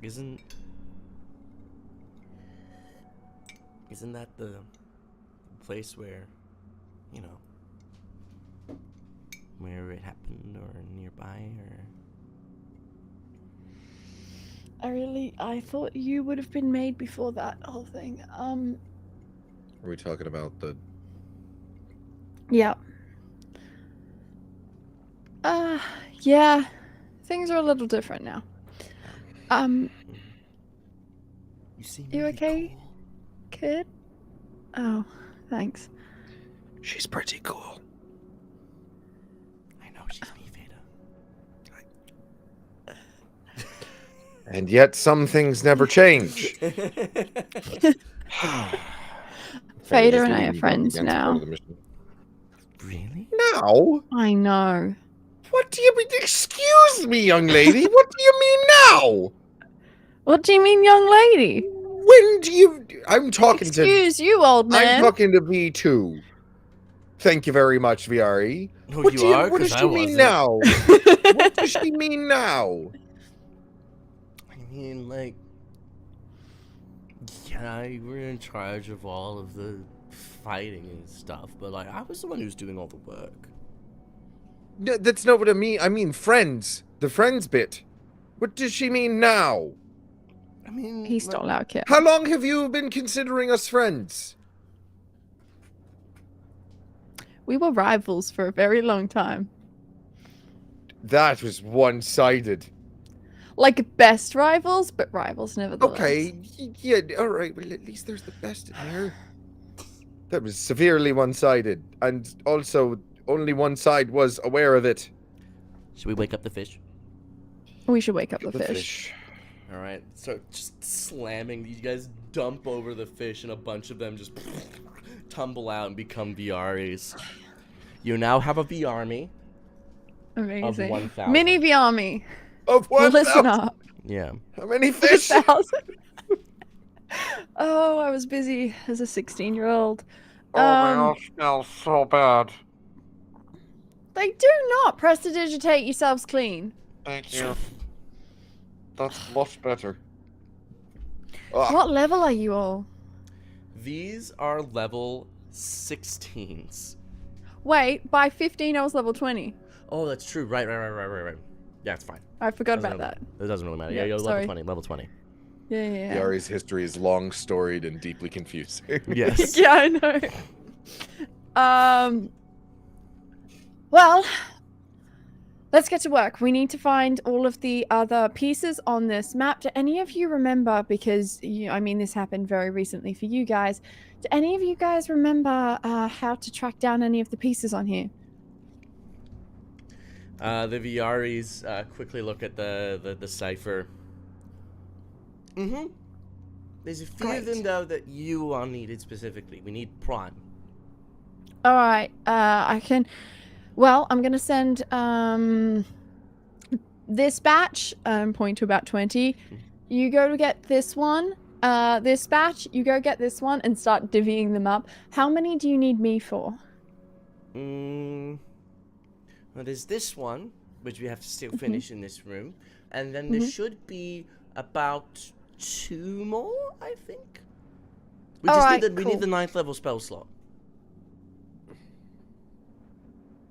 Isn't... Isn't that the place where, you know, where it happened or nearby or... I thought you would have been made before that whole thing. Are we talking about the... Yeah. Yeah. Things are a little different now. You seem You really okay? cool. Kid? Oh, thanks. She's pretty cool. I know she's me, Veda. And yet some things never change. Vader and I are friends now. Really? Now? I know. What do you mean? Excuse me, young lady. What do you mean now? What do you mean, young lady? When do you... I'm talking Excuse you, old man. I'm talking to V2. Thank you very much, VRE. No, What you does are, she 'cause I mean wasn't. now? What does she mean now? I mean, like... Yeah, you were in charge of all of the fighting and stuff, but, like, I was the one who was doing all the work. No, that's not what I mean. I mean friends. The friends bit. What does she mean now? I mean... He stole our kid. How long have you been considering us friends? We were rivals for a very long time. That was one-sided. Like best rivals, but rivals nevertheless. Okay, yeah, alright, well at least there's the best in here. That was severely one-sided, and also only one side was aware of it. Should we wake up the fish? We should wake up the fish. Alright, so just slamming. You guys dump over the fish, and a bunch of them just tumble out and become VRs. You now have a V-army. Amazing. 1,000. Mini V army. Of Well, what? listen up. Yeah. How many fish? 1,000. Oh, I was busy as a 16-year-old. Oh my gosh, smells so bad. They do not prestidigitate yourselves clean. Thank you. That's much better. Ugh. What level are you all? These are level 16s. Wait, by 15 I was level 20. Oh, that's true. Right. Yeah, it's fine. I forgot Doesn't about that. It doesn't really matter. Yeah, Yeah, you're sorry. level 20. Yeah. Yari's history is long storied and deeply confusing. Yes. Yeah, I know. Well, let's get to work. We need to find all of the other pieces on this map. Do any of you remember, because, I mean, this happened very recently for you guys, do any of you guys remember how to track down any of the pieces on here? The VRs quickly look at the cipher. Mm-hmm. There's a few of them, though, that you all needed specifically. We need Prime. All right. I can... Well, I'm going to send this batch, point to about 20. You go to get this one. This batch, you go get this one and start divvying them up. How many do you need me for? Well, there's this one, which we have to still finish in this room. And then there should be about 2 more, I think. We we need the 9th level spell slot.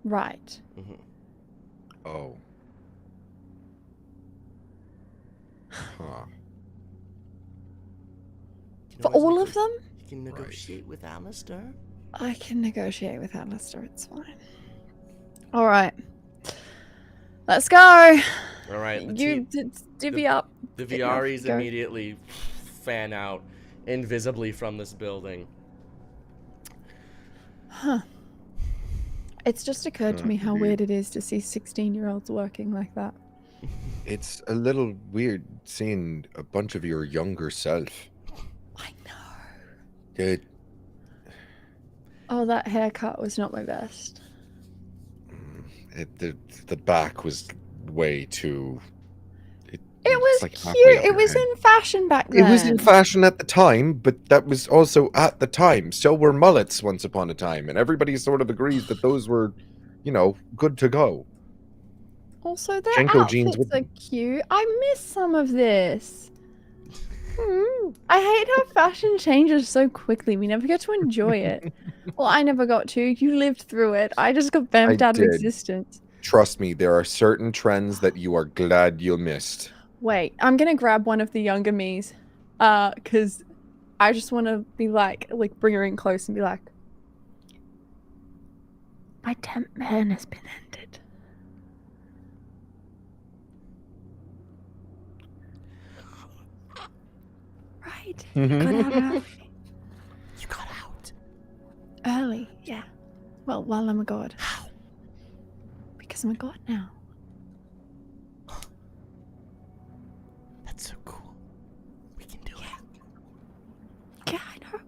Right. Oh. Huh. For all of them? You can negotiate with Alistair. I can negotiate with Alistair, it's fine. Alright. Let's go! Alright, You divvy up. the Get enough, VRs go. immediately fan out invisibly from this building. Huh. It's just occurred to me how weird it is to see 16-year-olds working like that. It's a little weird seeing a bunch of your younger self. I know. It, Oh, that haircut was not my best. the back was way too... It was like halfway cute. up It your was head. in fashion back then. It was in fashion at the time, but that was also at the time. So were mullets once upon a time, and everybody sort of agrees that those were, you know, good to go. Also, their Jenko jeans outfits with are cute. I miss some of this. I hate how fashion changes so quickly. We never get to enjoy it. Well, I never got to. You lived through it. I just got I vamped out of did. existence. Trust me, there are certain trends that you are glad you missed. Wait, I'm gonna grab one of the younger me's. Cause I just wanna be like bring her in close and be like, my temp man has been ended. Right. Got out early. You got out. Early, yeah. Well, while I'm a god. How? Because I'm a god now. That's so cool. We can do it. Yeah, I know.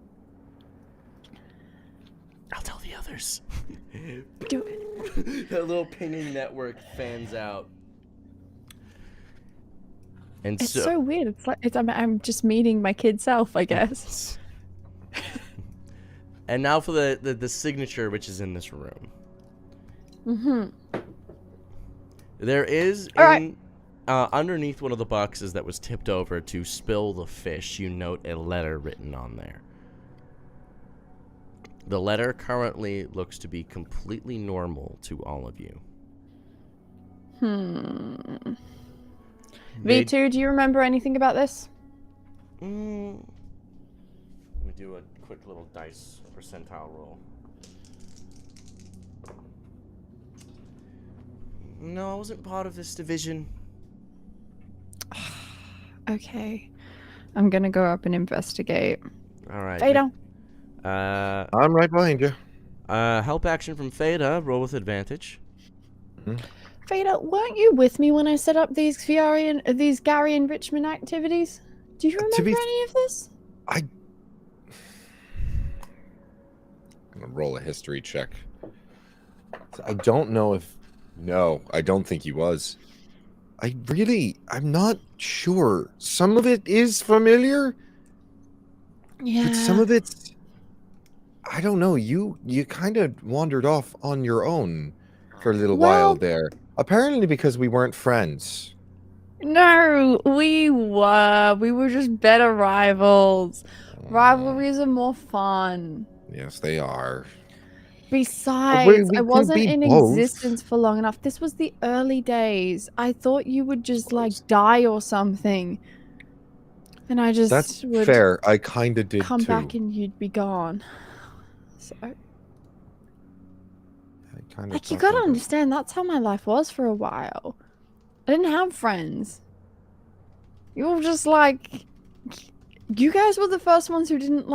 I'll tell the others. Do it. The little pinging network fans out. And It's so weird. It's like I'm just meeting my kid self, I guess. And now for the signature, which is in this room. Mm-hmm. There is All underneath one of the boxes that was tipped over to spill the fish, you note a letter written on there. The letter currently looks to be completely normal to all of you. V2, do you remember anything about this? Let me do a quick little dice percentile roll. No, I wasn't part of this division. Okay. I'm gonna go up and investigate. All right. Fada. I'm right behind you. Help action from Fada. Roll with advantage. Fada, weren't you with me when I set up these Gary enrichment activities? Do you remember any of this? I'm gonna roll a history check. I don't know if... No, I don't think he was. I'm not sure. Some of it is familiar. Yeah. But some of it's... I don't know. You kind of wandered off on your own for a little while there. Apparently because we weren't friends. No, we were. We were just better rivals. Rivalries are more fun. Yes, they are. Besides, We I can wasn't be in both. existence for long enough. This was the early days. I thought you would just die or something. And I just That's would fair. I kind of did come too. back and you'd be gone. So, you gotta understand, that's how my life was for a while. I didn't have friends. You were just you guys were the first ones who didn't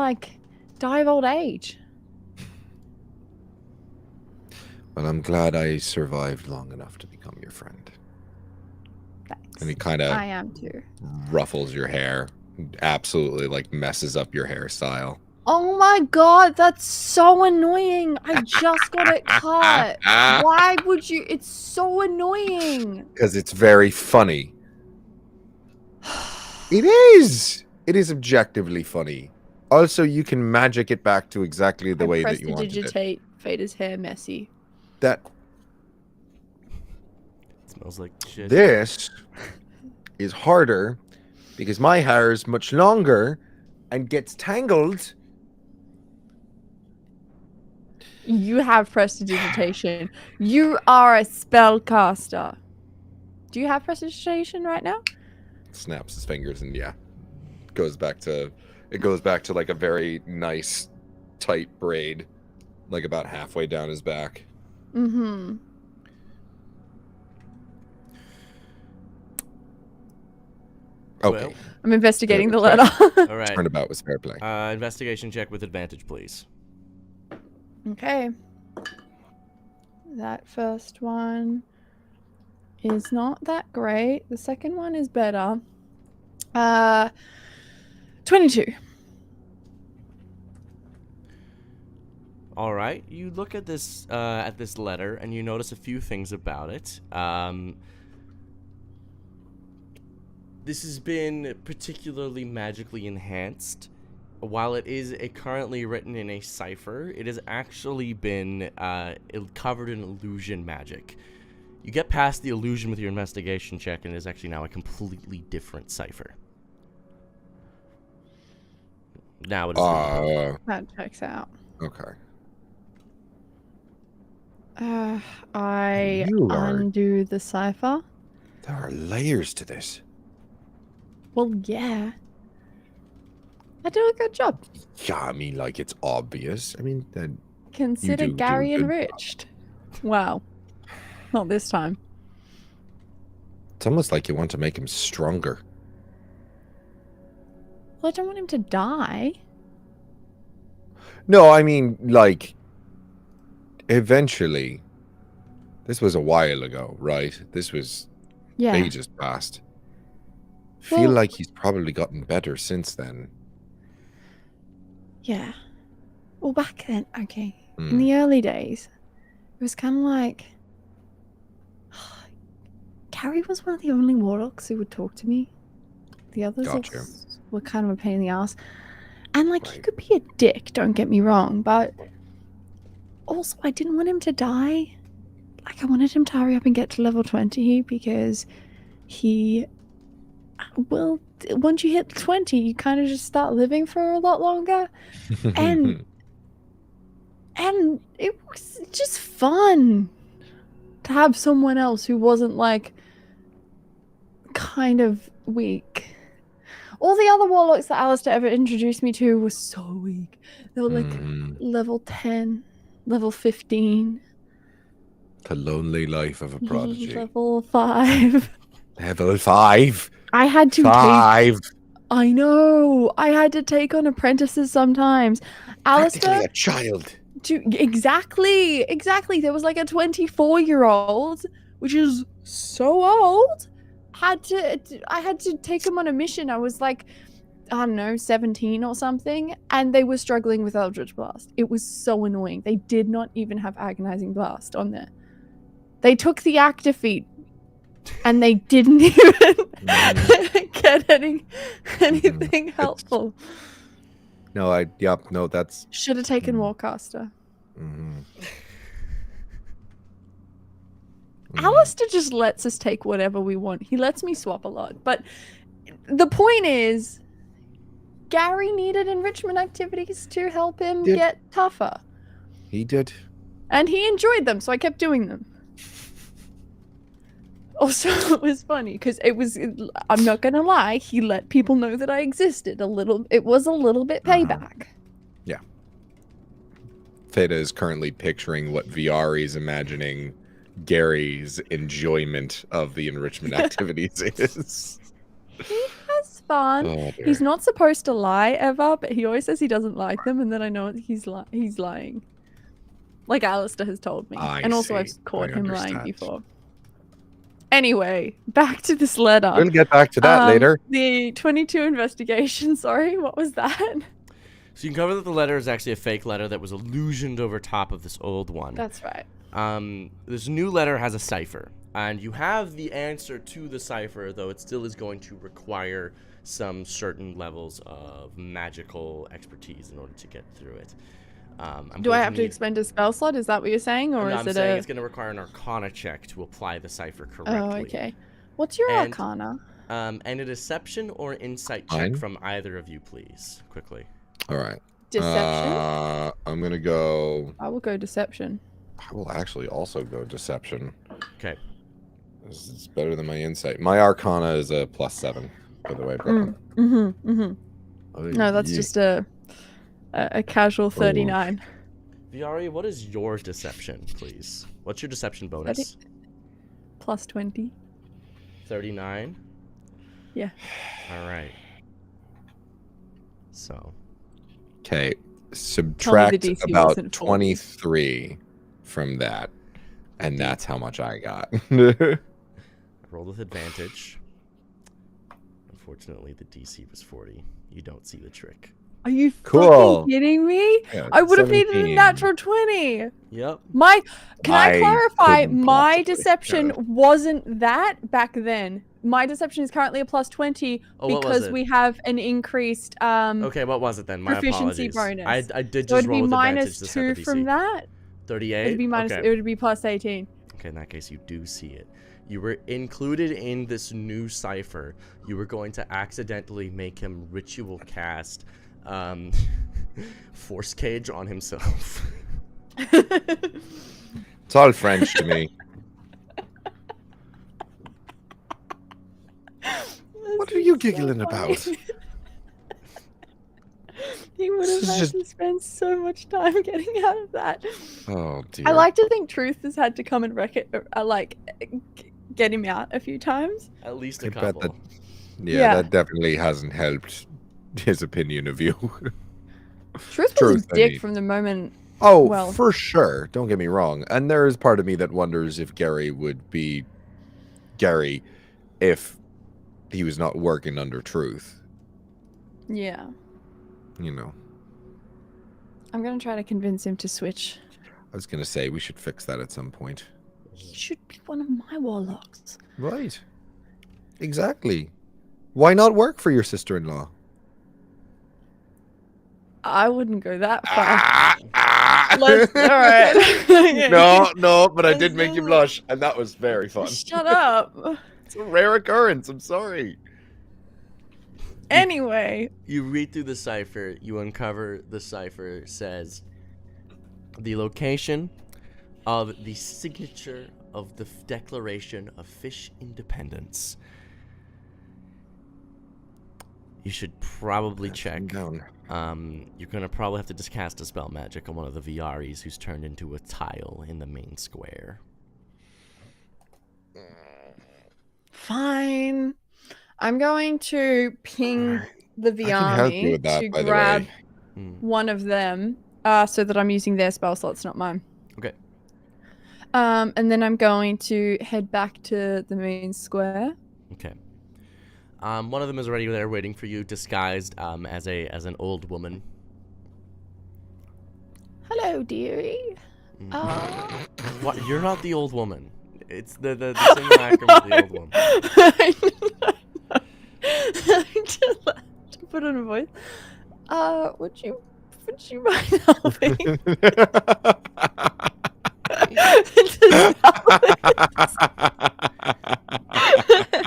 die of old age. Well, I'm glad I survived long enough to become your friend. Thanks. And he kind of I am too. ruffles your hair. Absolutely, messes up your hairstyle. Oh my god, that's so annoying. I just got it cut. Why would you? It's so annoying. Because it's very funny. It is! It is objectively funny. Also, you can magic it back to exactly the way that you wanted it. Prestidigitate Fada's hair messy. That... It smells like shit. This is harder because my hair is much longer and gets tangled. You have prestidigitation. You are a spellcaster. Do you have prestidigitation right now? Snaps his fingers and it goes back to a very nice tight braid, about halfway down his back. Mm-hmm. Okay. Well, I'm investigating the letter. all right. Turnabout was fair play. Investigation check with advantage, please. Okay. That first one is not that great. The second one is better. 22. All right. You look at this letter and you notice a few things about it. This has been particularly magically enhanced. While it is currently written in a cipher, it has actually been covered in illusion magic. You get past the illusion with your investigation check, and it is actually now a completely different cipher. Now it is reloaded. That checks out. Okay. I You are- undo the cipher. There are layers to this. Well, yeah. I do a good job. Yeah, I mean, like, it's obvious. I mean, then Consider do a Gary good enriched. Wow. Not this time. it's almost like you want to make him stronger. Well, I don't want him to die. No, I mean, like, eventually. This was a while ago, right? This was Yeah. ages past. Feel Well- like he's probably gotten better since then. Yeah. Well, back then, okay. In Hmm. the early days, it was kind of like. Gary was one of the only warlocks who would talk to me. The others Gotcha. were kind of a pain in the ass. And, like, you Right. could be a dick, don't get me wrong, but also, I didn't want him to die. Like, I wanted him to hurry up and get to level 20 because he. Well, once you hit 20, you kind of just start living for a lot longer. And it was just fun to have someone else who wasn't like kind of weak. All the other warlocks that Alistair ever introduced me to were so weak. They were like level 10, level 15, The lonely life of a prodigy. level 5. Level 5. I had to take 5. I know. I had to take on apprentices sometimes. Practically Alistair a child. Exactly. There was like a 24-year-old, which is so old. I had to take him on a mission. I was like, I don't know, 17 or something, and they were struggling with Eldritch Blast. It was so annoying. They did not even have Agonizing Blast on there. They took the active feat, and they didn't even get anything helpful. No, that's. Should have taken Warcaster. Mhm. Alistair just lets us take whatever we want. He lets me swap a lot. But the point is, Gary needed enrichment activities to help him Did. get tougher. He did. And he enjoyed them, so I kept doing them. Also, it was funny, because I'm not going to lie, he let people know that I existed a little. It was a little bit payback. Yeah. Theta is currently picturing what VR is imagining Gary's enjoyment of the enrichment activities is. He has fun. Oh, dear. He's not supposed to lie ever, but he always says he doesn't like them, and then I know he's lying. Like Alistair has told me. And also I've caught him lying before. Anyway, back to this letter. We'll get back to that later. The 22 investigation, sorry, what was that? So you can cover that the letter is actually a fake letter that was illusioned over top of this old one. That's right. This new letter has a cipher, and you have the answer to the cipher, though it still is going to require some certain levels of magical expertise in order to get through it. Do I have to expend a spell slot? Is that what you're saying, or No, is I'm it saying it's going to require an Arcana check to apply the cipher correctly. Oh, okay. What's your And- Arcana? And a deception or insight check Mine? from either of you, please, quickly. All right. Deception? I'm going to go. I will go deception. I will actually also go deception. Okay. This is better than my insight. My Arcana is a +7, by the way, Brooklyn. No, that's just a casual 39. Viari, what is your deception, please? What's your deception bonus? Plus 20. 39? Yeah. All right. So. Okay. Subtract DC about wasn't 40. 23 from that, and that's how much I got. I rolled with advantage. Unfortunately, the DC was 40. You don't see the trick. Are you Cool. fucking kidding me? Yeah, I would have needed a 17. natural 20. Yep. Can I clarify? couldn't My possibly. deception Yeah. wasn't that back then. My deception is currently a plus 20 Oh, what was because it? we have an increased Okay, what was it then? My proficiency apologies. bonus. I did So just it'd roll be with advantage minus to set 2 the DC. from that. 38? It'd be minus. Okay. It would be plus 18. Okay, in that case, you do see it. You were included in this new cipher. You were going to accidentally make him ritual cast force cage on himself. It's all French to me. What are you giggling about? He would have had to spend so much time getting out of that. Oh dear. I like to think Truth has had to come and get him out a few times. At least I a bet couple. that, Yeah. that definitely hasn't helped his opinion of you. Truth was a dick from the moment. Oh, well, for sure. Don't get me wrong. And there is part of me that wonders if Gary would be Gary if he was not working under Truth. yeah. You know. I'm gonna try to convince him to switch. I was going to say, we should fix that at some point. He should be one of my warlocks. Right. Exactly. Why not work for your sister-in-law? I wouldn't go that far. Alright. No, but I did make you blush, and that was very fun. Shut up. It's a rare occurrence, I'm sorry. Anyway. You read through the cipher, you uncover the cipher says the location of the signature of the Declaration of Fish Independence. You should probably check. Down. You're gonna probably have to just cast a spell magic on one of the Viaris who's turned into a tile in the main square. Fine. I'm going to ping the help you with Viami that, to by the grab way. one of them so that I'm using their spell slots, not mine. Okay. And then I'm going to head back to the main square. Okay. One of them is already there waiting for you, disguised as an old woman. Hello, dearie. What? You're not the old woman. It's the simulacrum of the old woman. To put on a voice. Would you mind helping?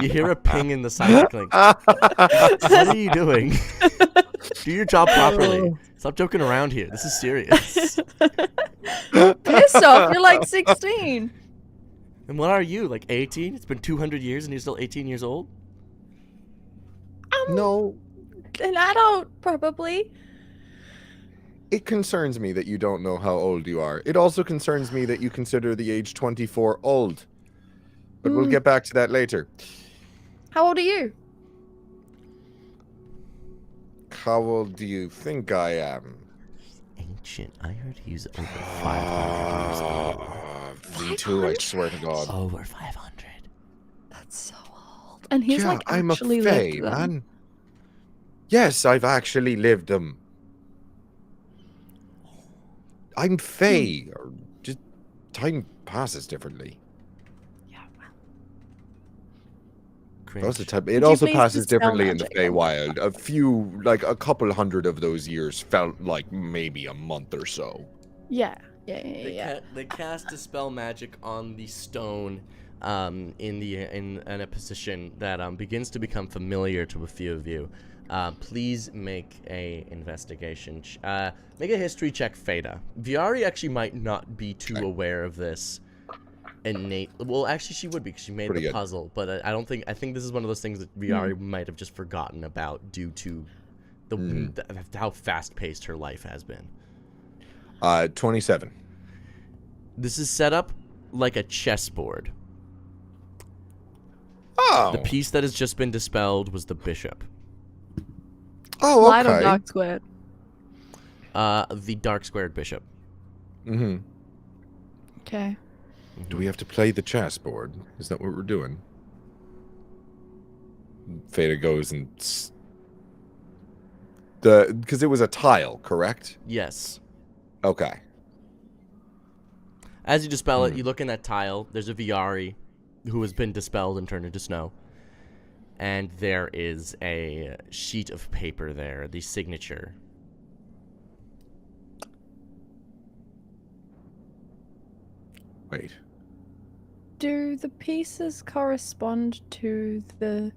You hear a ping in the silent clink. What are you doing? Do your job properly. Stop joking around here. This is serious. Piss off, you're like 16. And what are you, like 18? It's been 200 years and you're still 18 years old? No. An adult, probably. It concerns me that you don't know how old you are. It also concerns me that you consider the age 24 old. But we'll get back to that later. How old are you? How old do you think I am? Ancient. I heard he's over 500 years old. Me too, I swear to God. Over 500. That's so old. And he's like I'm a actually fae, lived them. man. Yes, I've actually lived them. I'm fae. Or just time passes differently. Yeah, well. It you also please passes dispel differently in the magic? Feywild. A couple hundred of those years felt like maybe a month or so. Yeah. They cast Dispel Magic on the stone in a position that begins to become familiar to a few of you. Please make a investigation. Make a history check, Feda. Viari actually might not be too aware of this innate. Well, actually, she would be because she made the puzzle. But I don't think. I think this is one of those things that Viari might have just forgotten about due to how fast-paced her life has been. 27. This is set up like a chessboard. Oh. The piece that has just been dispelled was the bishop. Oh, okay. Light or dark squared? The dark squared bishop. Mm-hmm. Okay. Do we have to play the chessboard? Is that what we're doing? Feda goes and because it was a tile, correct? Yes. Okay. As you dispel it, you look in that tile. There's a Viari who has been dispelled and turned into snow. And there is a sheet of paper there, the signature. Wait. Do the pieces correspond to the...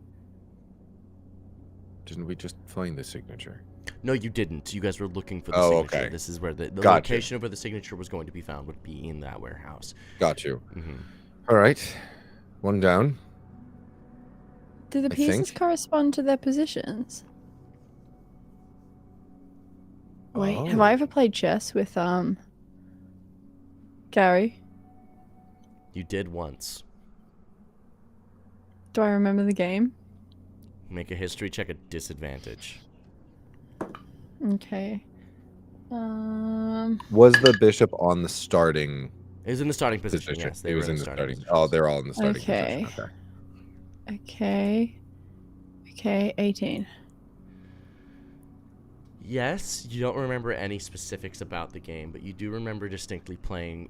Didn't we just find the signature? No, you didn't. You guys were looking for the Oh, signature. okay. This is where the Gotcha. location of where the signature was going to be found would be in that warehouse. Got you. Mm-hmm. All right. One down. Do the I pieces think. correspond to their positions? Wait, have Oh. I ever played chess with Gary? You did once. Do I remember the game? Make a history check at disadvantage. Okay. Was the bishop on the starting It was in the starting position. position? Yes, It was in the starting. position. Oh, they're all in the starting Okay. position. Okay. Okay, 18. Yes, you don't remember any specifics about the game, but you do remember distinctly playing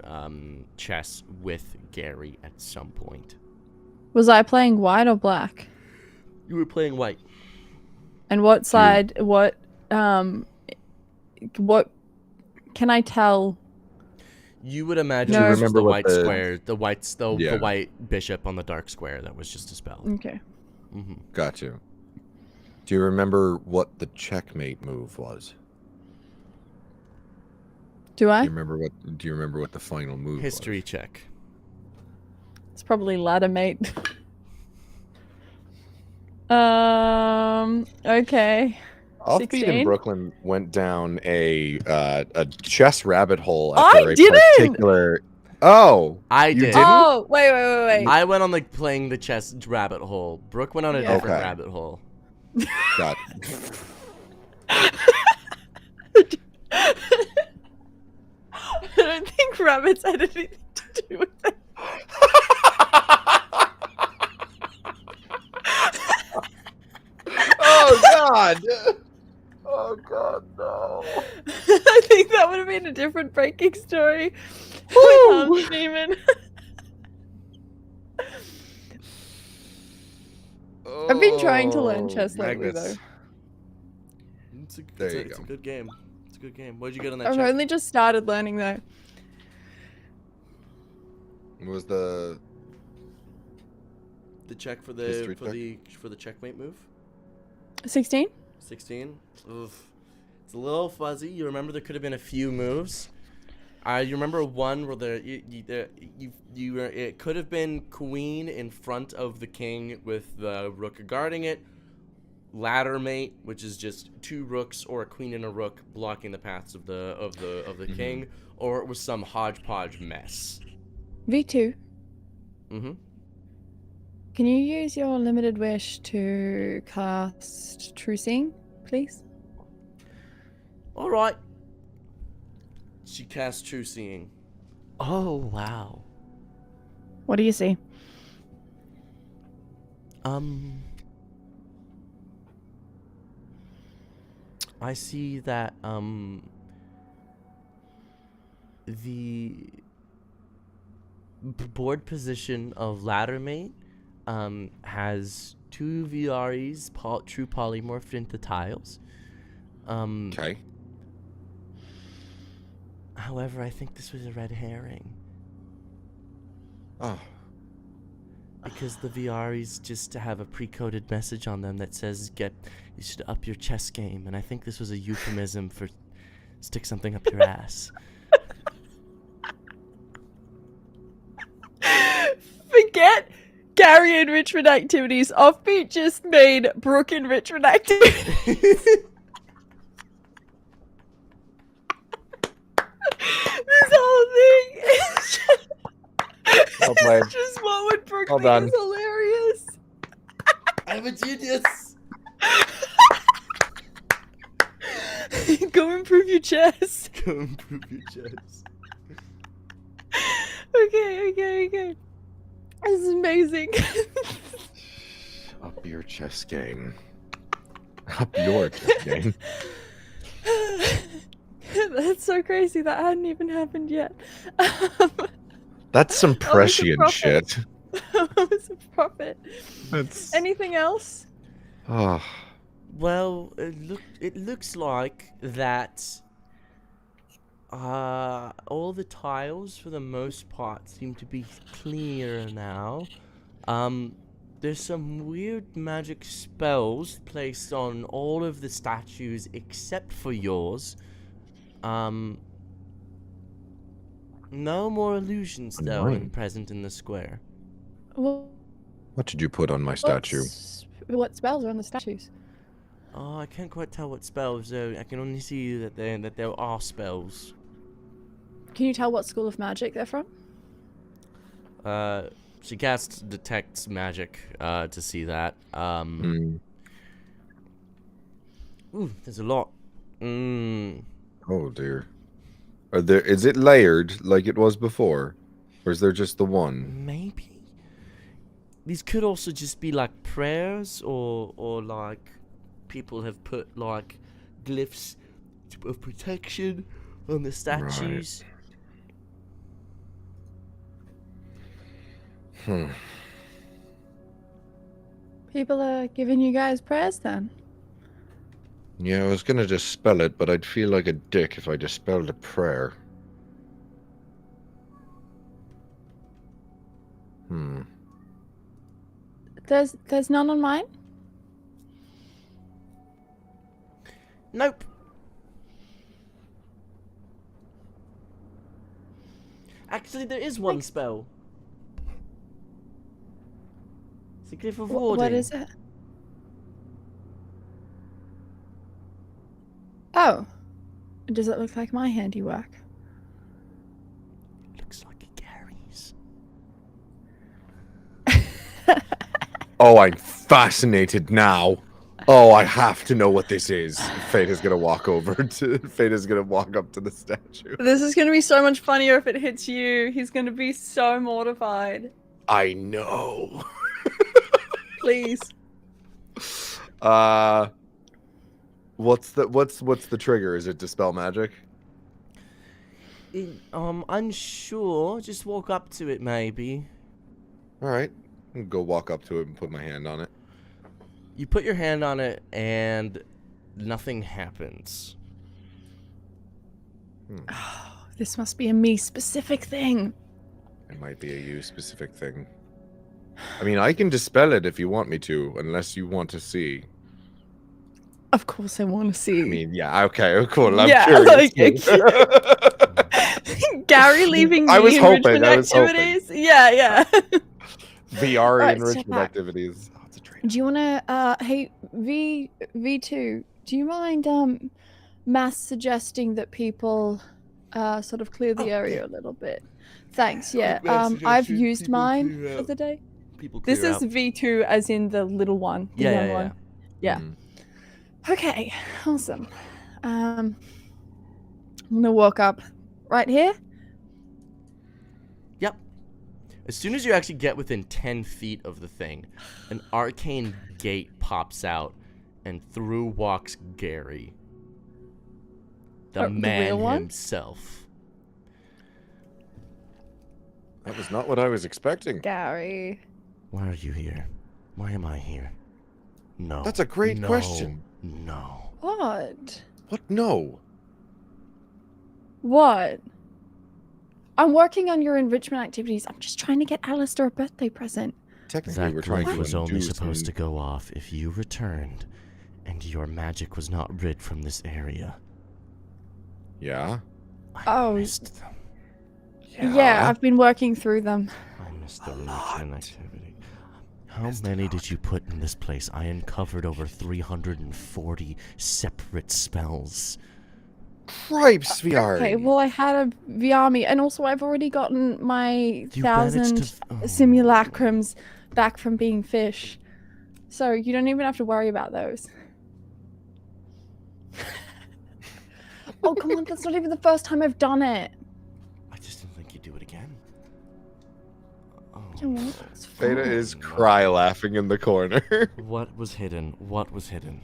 chess with Gary at some point. Was I playing white or black? You were playing white. And what side, what can I tell? You would imagine No. this was Remember the what white the- square, the Yeah. white bishop on the dark square that was just dispelled. Okay. Mm-hmm. Got you. Do you remember what the checkmate move was? Do I? Do you remember what the final move History was? check. It's probably ladder mate. Okay. Offbeat 16? in Brooklyn went down a chess rabbit hole I after a didn't! particular. Oh, I you did. didn't? Oh, wait. I went on playing the chess rabbit hole. Brooke went on a Yeah. different Okay. rabbit hole. Got I don't think rabbits had anything to do with it. Oh God! Oh God, no! I think that would have been a different breaking story with Hans Demon. I've been trying to learn chess lately, though. It's There you it's go. a good game. It's a good game. What did you get on that I've check? only just started learning, though. What was the check for History the checkmate move? 16? 16. Oof. It's a little fuzzy. You remember there could have been a few moves. You remember one where it could have been queen in front of the king with the rook guarding it. Ladder mate, which is just two rooks or a queen and a rook blocking the paths of the king, or it was some hodgepodge mess. V2. Mm-hmm. Can you use your limited wish to cast True Seeing, please? All right. She casts True Seeing. Oh wow. What do you see? I see that the board position of Laddermate has two VREs true polymorphed into tiles. okay? However, I think this was a red herring Oh, because the VREs just have a pre-coded message on them that says you should up your chess game, and I think this was a euphemism for stick something up your ass. Forget Gary enrichment activities. Offbeat just made Brooke enrichment activities. This whole thing is well played. just what would Brooke Well think done. is hilarious. I'm a genius. Go improve your chess. Go improve your chess. Okay. This is amazing. Up your chess game. Up your chess game. That's so crazy. That hadn't even happened yet. That's some a prescient prophet. shit. I was a prophet. That's. Anything else? Oh. Well, it looks like that all the tiles for the most part seem to be clear now. there's some weird magic spells placed on all of the statues except for yours. No more illusions though Mine. present in the square. Well, What did you put on my statue? what spells are on the statues? Oh, I can't quite tell what spells though. I can only see that there are spells. Can you tell what school of magic they're from? She casts detects magic to see that. Hmm. Ooh, there's a lot. Oh dear. Is it layered like it was before? Or is there just the one? Maybe. These could also just be like prayers or like people have put like glyphs of protection on the statues. Hmm. People are giving you guys prayers then? Yeah, I was gonna dispel it, but I'd feel like a dick if I dispelled a prayer. Hmm. There's none on mine? Nope. Actually, there is one spell. It's a glyph of warding. What is it? Oh. Does it look like my handiwork? Looks like Gary's. Oh, I'm fascinated now. Oh, I have to know what this is. Fata's gonna walk over to. Fata's gonna walk up to the statue. This is gonna be so much funnier if it hits you. He's gonna be so mortified. I know. Please. What's the trigger? Is it dispel magic? Unsure. Just walk up to it, maybe. All right, I'll go walk up to it and put my hand on it. You put your hand on it, and nothing happens. Oh, this must be a me-specific thing. It might be a you-specific thing. I mean, I can dispel it if you want me to, unless you want to see. Of course I want to see. I mean, yeah, okay, cool. I'm Yeah, curious. Gary leaving the I was hoping, enrichment I was hoping. activities. Yeah. VR Right, enrichment so- activities. Oh, it's a trade. Do you want to, hey, V2, do you mind, mass suggesting that people, sort of clear the area a little bit? Thanks, yeah. I've used mine for the day. People This clear is out. V2 as in the little one. The young one. Yeah. Mm. Okay, awesome. I'm gonna walk up right here. Yep. As soon as you actually get within 10 feet of the thing, an arcane gate pops out, and through walks Gary. The The man real one? himself. That was not what I was expecting. Gary. Why are you here? Why am I here? No. That's a great question. No. What? What? No. What? I'm working on your enrichment activities. I'm just trying to get Alistair a birthday present. Technically, That we're trying glyph to was only induce supposed to him. go off if you returned, and your magic was not rid from this area. Yeah. I missed them. Yeah, I've been working through them. I missed the enrichment activity. How many did you put in this place? I uncovered over 340 separate spells. Cripes, VR. Okay, well, I had a VR and also I've already gotten my You 1,000 managed to- oh. simulacrums back from being fish. So you don't even have to worry about those. Oh, come on, that's not even the first time I've done it. I just didn't think you'd do it again. Oh, You know what? It's Theta fine. is cry laughing in the corner. What was hidden? What was hidden?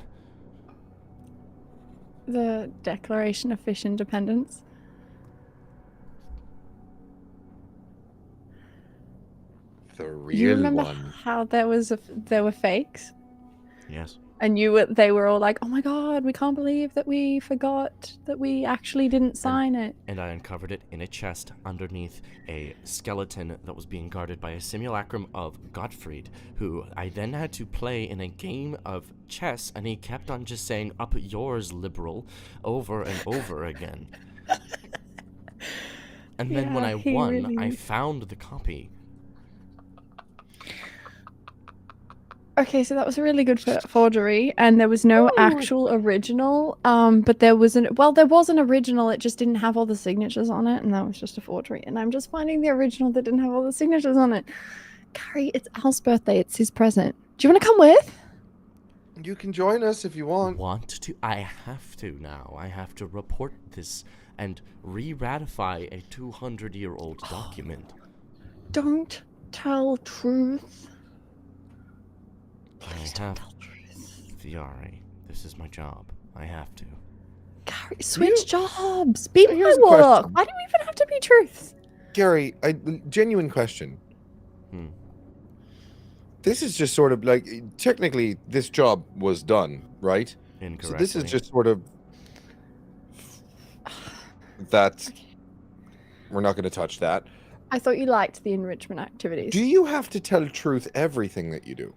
The Declaration of Fish Independence. The You real remember one. how there were fakes? Yes. And they were all like, "Oh my god, we can't believe that we forgot that we actually didn't sign it." And I uncovered it in a chest underneath a skeleton that was being guarded by a simulacrum of Gottfried, who I then had to play in a game of chess, and he kept on just saying, "Up yours, liberal," over and over again. And then when I won, I found the copy. Okay, so that was a really good forgery, and there was no actual original. But there was there was an original. It just didn't have all the signatures on it, and that was just a forgery. And I'm just finding the original that didn't have all the signatures on it. Gary, it's Al's birthday. It's his present. Do you want to come with? You can join us if you want. Want to? I have to now. I have to report this and re-ratify a 200-year-old document. Don't tell truth. I have Viari. This is my job. I have to. Gary, switch jobs. Be my work. Why do we even have to be truth? Gary, genuine question. This is just sort of like, technically, this job was done, right? Incorrectly. So this is just sort of that. We're not going to touch that. I thought you liked the enrichment activities. Do you have to tell truth everything that you do?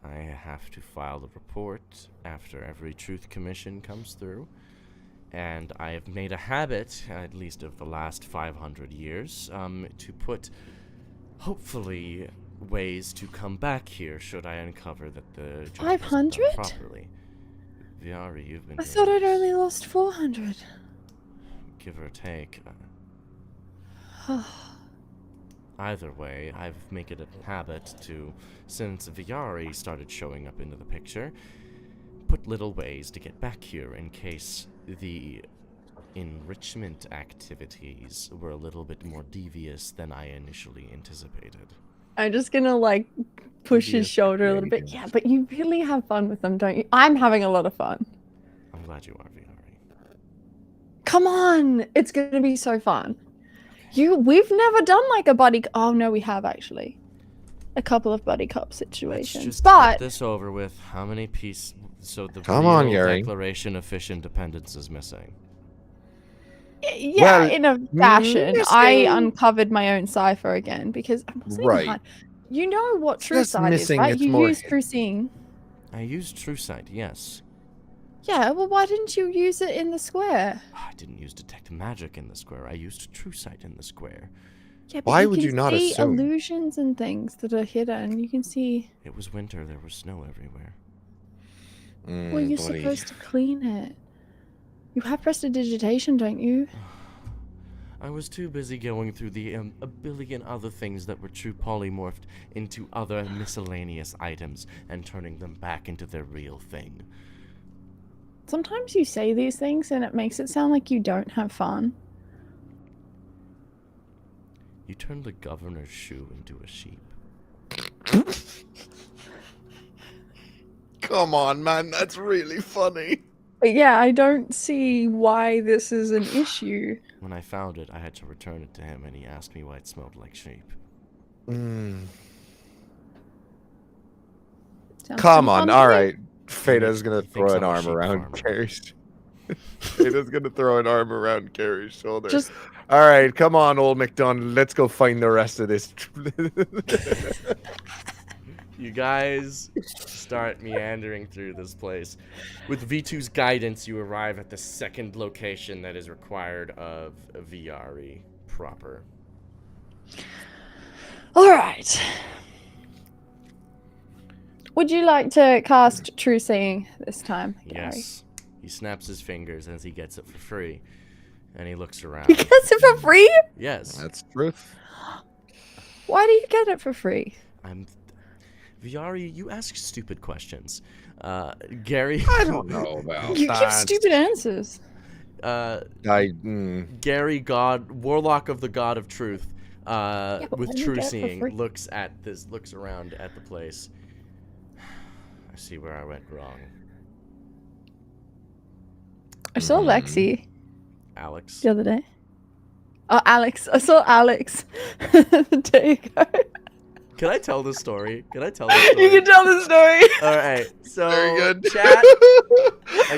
I have to file the report after every truth commission comes through, and I have made a habit, at least of the last 500 years, to put, hopefully, ways to come back here should I uncover that the job 500? was done properly. Viari, you've been. I thought I'd only lost 400. Give or take. Either way, I've made it a habit to, since Viari started showing up into the picture, put little ways to get back here in case the enrichment activities were a little bit more devious than I initially anticipated. I'm just gonna, like, push his shoulder a little bit. Yeah, but you really have fun with them, don't you? I'm having a lot of fun. I'm glad you are, Viari. Come on! It's gonna be so fun. We've never done, like, a buddy... Oh, no, we have, actually. A couple of buddy cop situations. Let's just but... get this over with. How many pieces... So the Come on, Gary. Declaration of Fish Independence is missing. Yeah, Well, in a fashion. missing- I uncovered my own cipher again, because... I wasn't even Right. hard. You know what true just sight is, missing, right? it's You more use hidden. true seeing. I used TrueSight, yes. Yeah, well, why didn't you use it in the square? I didn't use Detect Magic in the square. I used TrueSight in the square. Yeah, but Why you would can you not see assume? illusions and things that are hidden. You can see... It was winter. There was snow everywhere. Well, you're buddy. supposed to clean it. You have prestidigitation, don't you? I was too busy going through the a billion other things that were true polymorphed into other miscellaneous items and turning them back into their real thing. Sometimes you say these things and it makes it sound like you don't have fun. You turned the governor's shoe into a sheep. Come on, man. That's really funny. But yeah, I don't see why this is an issue. When I found it, I had to return it to him, and he asked me why it smelled like sheep. Sounds Come pretty on. fun All to me. right. Fada's going He to thinks throw an I'm a arm sheep around farmer. Carrie's... Fada's going to throw an arm around Carrie's shoulder. Just All right, come on, old McDonald. Let's go find the rest of this. You guys start meandering through this place. With V2's guidance, you arrive at the second location that is required of Viari proper. all right. Would you like to cast True Seeing this time, Gary? Yes. He snaps his fingers as he gets it for free. And he looks around. He gets it for free? Yes. That's truth. Why do you get it for free? Viari, you ask stupid questions. Gary. I don't know about You that. give stupid answers. Gary, Warlock of the God of Truth, but with why do you True get it for Seeing, free? looks around at the place. I see where I went wrong. I saw Lexi Alex. the other day. Oh, Alex. I saw Alex the day ago. Can I tell the story? Can I tell the story? You can tell the story. All right. So, Very good. chat.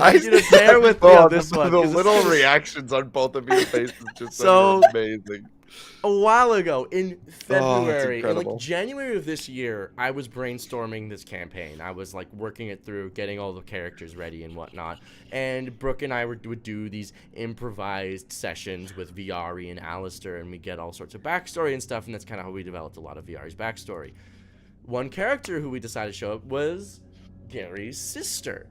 I need you to bear with me on this one. The 'cause little this is- reactions on both of your faces just So- so amazing. A while ago in February, in incredible. like January of this year, I was brainstorming this campaign. I was like working it through, getting all the characters ready and whatnot. And Brooke and I would do these improvised sessions with Viari and Alistair, and we get all sorts of backstory and stuff. And that's kind of how we developed a lot of Viari's backstory. One character who we decided to show up was Gary's sister,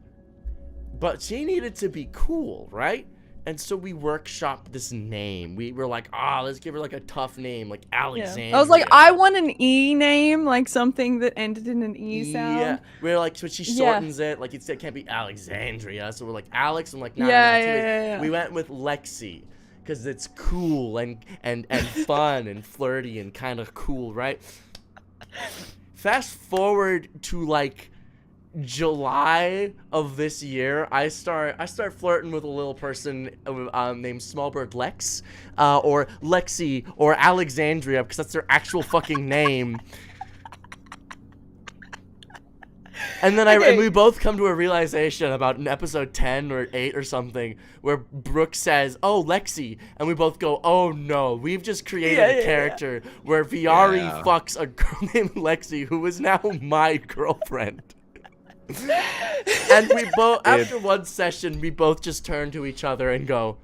but she needed to be cool, right? And so we workshopped this name. We were like, let's give her like a tough name, like Alexandria. I was like, I want an E name, like something that ended in an E sound. Yeah, we're like, so she shortens it, like it can't be Alexandria. So we're like, Alex. I'm like, nah, Yeah. We went with Lexi because it's cool and fun and flirty and kind of cool, right? Fast forward to like July of this year, I start flirting with a little person named Smallbird Lex, or Lexi, or Alexandria, because that's their actual fucking name. And then and we both come to a realization about in episode 10 or 8 or something, where Brooke says, "Oh, Lexi," and we both go, "Oh no, we've just created a character where Viari fucks a girl named Lexi, who is now my girlfriend." And we both, after one session, we both just turn to each other and go,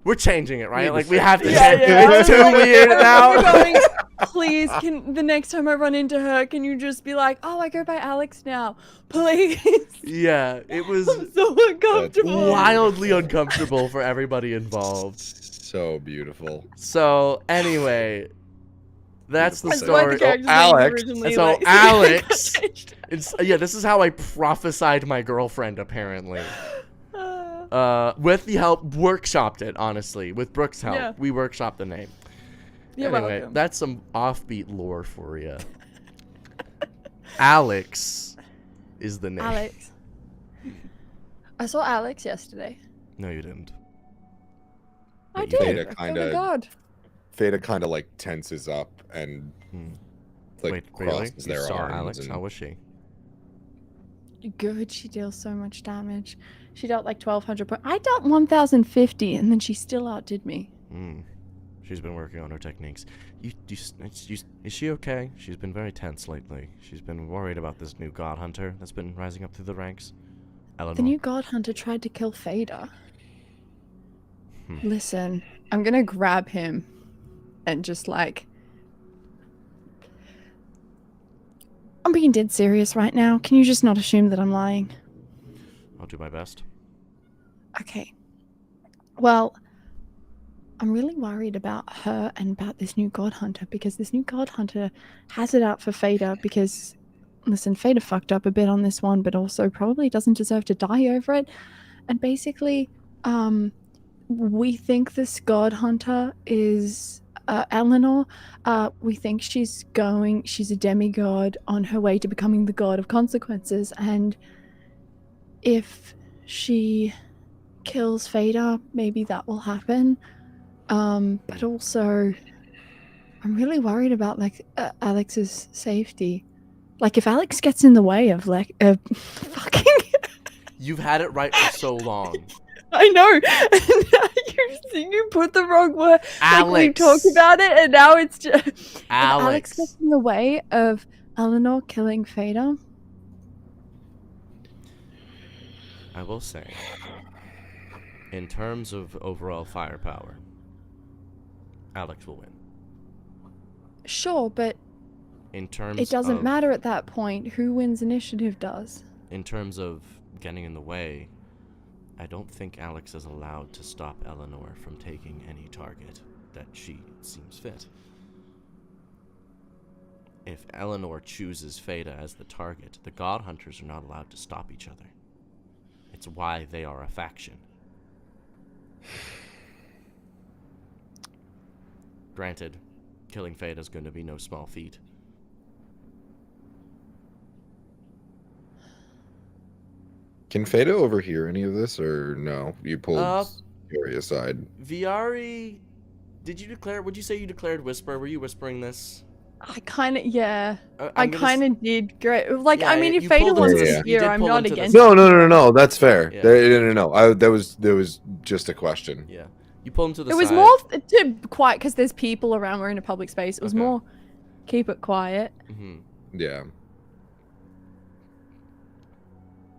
"We're changing it, right? Like we have to change it. It's too weird now." Going, please, can the next time I run into her, can you just be like, "Oh, I go by Alex now, please"? Yeah, it was I'm so uncomfortable. wildly uncomfortable for everybody involved. So beautiful. So anyway, that's the That's why story. the character's name Alex. originally, So like, Alex, changed. this is how I prophesied my girlfriend, apparently. With the help, workshopped it, honestly. With Brooke's help, we workshopped the name. You're Anyway, welcome. that's some offbeat lore for you. Alex is the name. Alex. I saw Alex yesterday. No, you didn't. I you did. did. Feta Oh my god. Feta kind of like tenses up and like Wait, really? crosses You their saw arms. Alex? and- How was she? Good. She deals so much damage. She dealt like 1,200 points. I dealt 1,050, and then she still outdid me. She's been working on her techniques. Is she okay? She's been very tense lately. She's been worried about this new god hunter that's been rising up through the ranks. Eleanor. The new god hunter tried to kill Fada. Listen, I'm gonna grab him and just like... I'm being dead serious right now. Can you just not assume that I'm lying? I'll do my best. Okay. Well, I'm really worried about her and about this new god hunter, because this new god hunter has it out for Fada because, listen, Fada fucked up a bit on this one, but also probably doesn't deserve to die over it. And basically, we think this god hunter is Eleanor. We think she's a demigod on her way to becoming the god of consequences, and if she kills Fada, maybe that will happen. But also, I'm really worried about like Alex's safety. Like, if Alex gets in the way of like fucking. You've had it right for so long. I know. you put the wrong word. Alex. Like, we talked about it, and now it's just. If Alex. Alex gets in the way of Eleanor killing Fada. I will say, in terms of overall firepower, Alex will win. Sure, but In terms it doesn't of, matter at that point. Who wins initiative does. In terms of getting in the way, I don't think Alex is allowed to stop Eleanor from taking any target that she seems fit. If Eleanor chooses Fada as the target, the God Hunters are not allowed to stop each other. It's why they are a faction. Granted, killing Fada is going to be no small feat. Can Feta overhear any of this, or no? You pulled Fury aside. Viari, would you say you declared Whisper? Were you whispering this? I kind of, yeah. I'm I gonna kind of did great. Like, Yeah, I mean, if you Fader pulled wants into to the- you steer, did I'm pull not into the against side. No. That's fair. Yeah. No. There was just a question. Yeah. You pull him to the It was side. more to quiet because there's people around. We're in a public space. It was Okay. more keep it quiet. Mm-hmm. Yeah.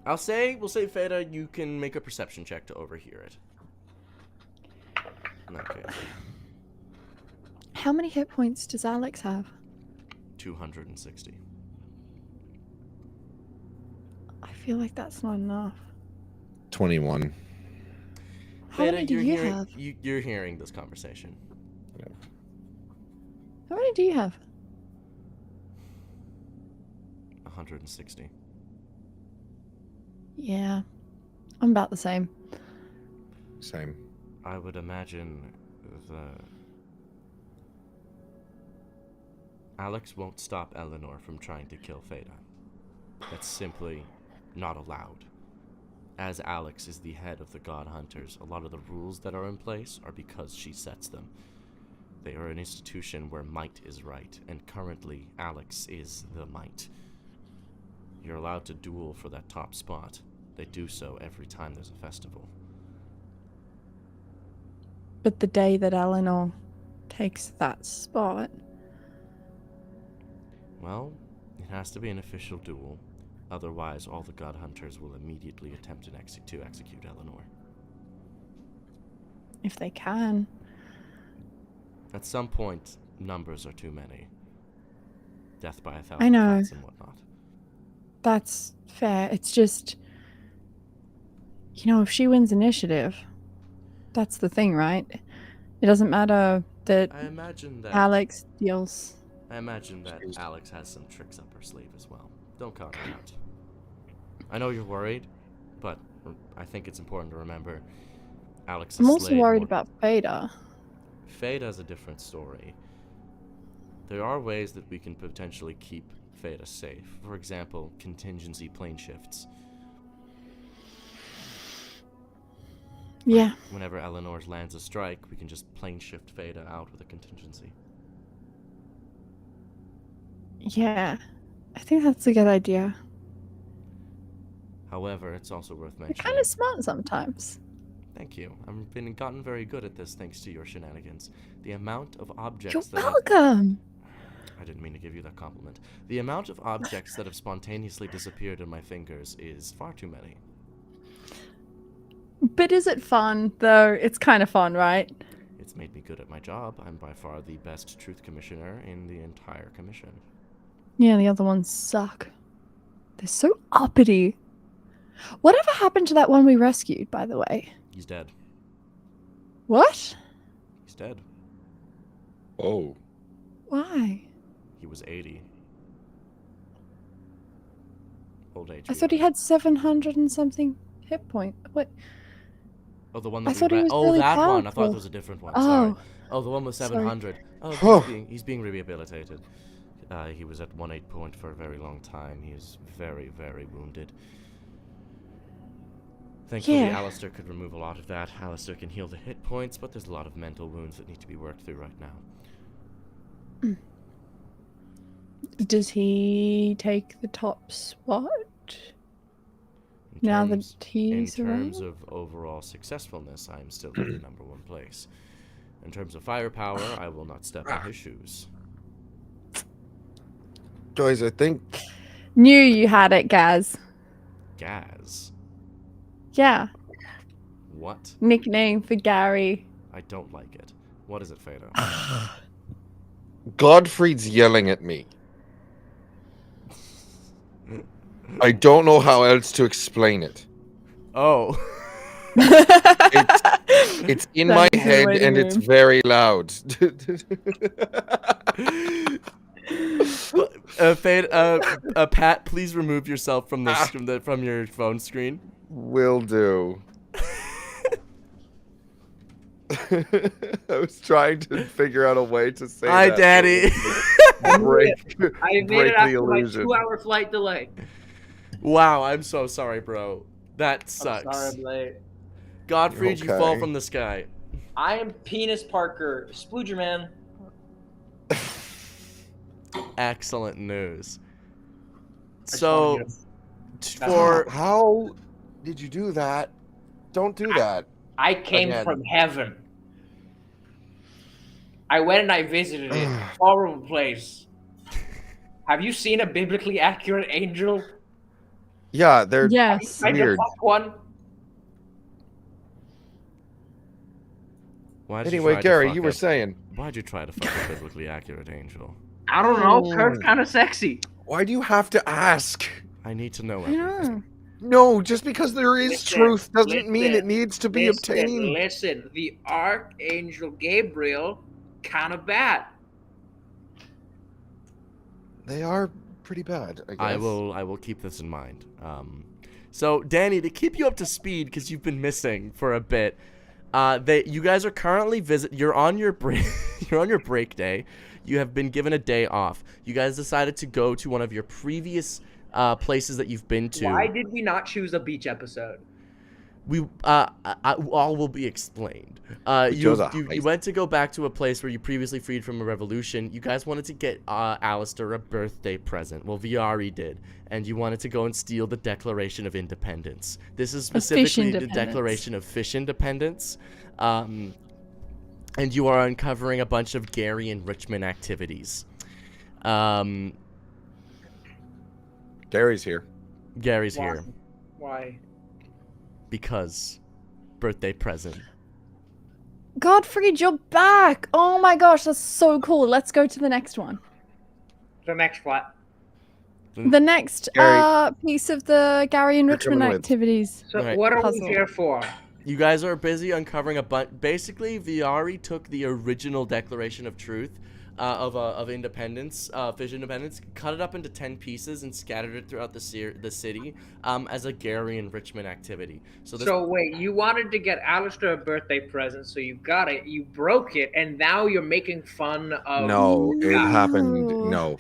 We'll say Feta, you can make a perception check to overhear it. Okay. How many hit points does Alex have? 260. I feel like that's not enough. 21. How many do you have? You're hearing this conversation. How many do you have? 160. Yeah, I'm about the same. Same. I would imagine Alex won't stop Eleanor from trying to kill Feta. That's simply not allowed. As Alex is the head of the God Hunters, a lot of the rules that are in place are because she sets them. They are an institution where might is right, and currently Alex is the might. You're allowed to duel for that top spot. They do so every time there's a festival. But the day that Eleanor takes that spot... Well, it has to be an official duel. Otherwise, all the God Hunters will immediately attempt to execute Eleanor. If they can. At some point, numbers are too many. Death by 1,000 I know. cuts and whatnot. That's fair. It's just... You know, if she wins initiative, that's the thing, right? It doesn't matter that I imagine that Alex deals... I imagine that Alex has some tricks up her sleeve as well. Don't count her out. I know you're worried, but I think it's important to remember Alex is I'm also slayed worried more- about Fada. Fada's a different story. There are ways that we can potentially keep Fada safe. For example, contingency plane shifts. Yeah. Whenever Eleanor lands a strike, we can just plane shift Fada out with a contingency. Yeah. I think that's a good idea. However, it's also worth You're mentioning. kind of smart sometimes. Thank you. I've gotten very good at this thanks to your shenanigans. The amount of objects You're that welcome. I didn't mean to give you that compliment. The amount of objects that have spontaneously disappeared in my fingers is far too many. But is it fun, though? It's kind of fun, right? It's made me good at my job. I'm by far the best truth commissioner in the entire commission. Yeah, the other ones suck. They're so uppity. Whatever happened to that one we rescued, by the way? He's dead. What? He's dead. Oh. Why? He was 80. Old age. I thought he had 700 and something hit point. What? Oh, the one I that thought he was Oh, really that one. I thought powerful. it was a different one. Sorry. Oh. Oh, the one with Sorry. 700. Oh, Oh. he's being rehabilitated. He was at 1-8 point for a very long time. He is very, very wounded. Thankfully, Yeah. Alistair could remove a lot of that. Alistair can heal the hit points, but there's a lot of mental wounds that need to be worked through right now. Does he take the top spot? Now that he's In terms around? of overall successfulness, I am still in the number one place. In terms of firepower, I will not step in his shoes. Guys, I think Knew you had it, Gaz. Gaz. Yeah. What? Nickname for Gary. I don't like it. What is it, Fado? Godfrey's yelling at me. I don't know how else to explain it. Oh. It's in my head and it's very loud. Pat, please remove yourself from this from your phone screen. Will do. I was trying to figure out a way to say Hi, that Daddy. break I made break it the after my illusion. 2-hour flight delay. Wow, I'm so sorry, bro. That sucks. I'm sorry I'm late. Godfrey, you Okay. fall from the sky. I am Penis Parker, Splooger Man. excellent news. just So, wanted for How did you do that? Don't do that. I came Again. from heaven. I went and I visited it. Horrible place. Have you seen a biblically accurate angel? Yeah, they're Yes. Tried to weird. fuck one? why'd you Anyway, try to Gary, fuck you were up- saying, Why'd you try to fuck a biblically accurate angel? I don't know. Kurt's kind of sexy. why do you have to ask? I need to know I everything. know. No, just because there is Listen, truth doesn't mean listen, it needs to be obtained. Listen, the Archangel Gabriel, kind of bad. They are pretty bad, I guess. I will keep this in mind. So Danny, to keep you up to speed because you've been missing for a bit, you guys are currently you're on your break. You're on your break day. You have been given a day off. You guys decided to go to one of your previous places that you've been to. Why did we not choose a beach episode? All will be explained. You chose a you went to go back to a place where you previously freed from a revolution. You guys wanted to get Alistair a birthday present. Well, Viari did. And you wanted to go and steal the Declaration of Independence. This is specifically the independence. Declaration of Fish Independence. And you are uncovering a bunch of Gary enrichment activities. Gary's here. Gary's Why? here Why? because birthday present. Godfried, you're back. Oh my gosh, that's so cool. Let's go to the next one. The next what? The next Gary. piece of the Gary enrichment coming with. activities. So Right. what are Puzzle. we here for? You guys are busy uncovering a bunch. Basically, Viari took the original Declaration of Truth of independence, fish independence, cut it up into 10 pieces and scattered it throughout the city as a Gary enrichment activity. So wait, you wanted to get Alistair a birthday present, so you got it, you broke it, and now you're making fun of... No, it No. happened. No,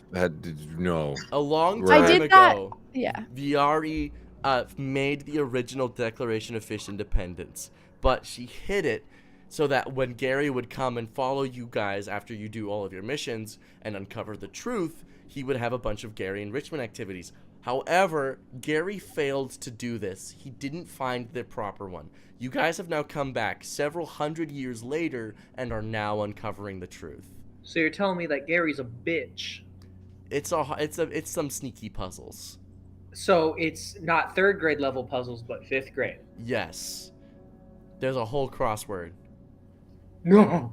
no. a long I time did that- ago, Yeah. Viari made the original Declaration of Fish Independence, but she hid it so that when Gary would come and follow you guys after you do all of your missions and uncover the truth, he would have a bunch of Gary enrichment activities. However, Gary failed to do this. He didn't find the proper one. You guys have now come back several hundred years later and are now uncovering the truth. So you're telling me that Gary's a bitch. It's some sneaky puzzles. So it's not 3rd grade level puzzles, but 5th grade. Yes. There's a whole crossword. No.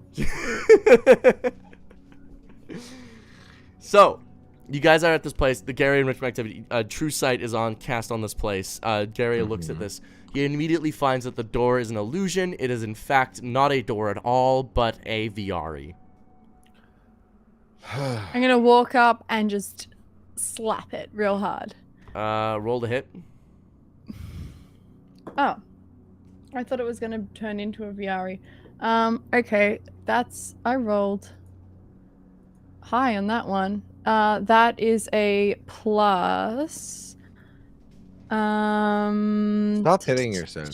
So, you guys are at this place. The Gary enrichment activity, True Sight is cast on this place. Gary looks at this. He immediately finds that the door is an illusion. It is in fact not a door at all, but a Viari. I'm gonna walk up and just slap it real hard. Roll to hit. Oh. I thought it was gonna turn into a Viari. Okay, I rolled high on that one. That is a plus. Stop hitting yourself.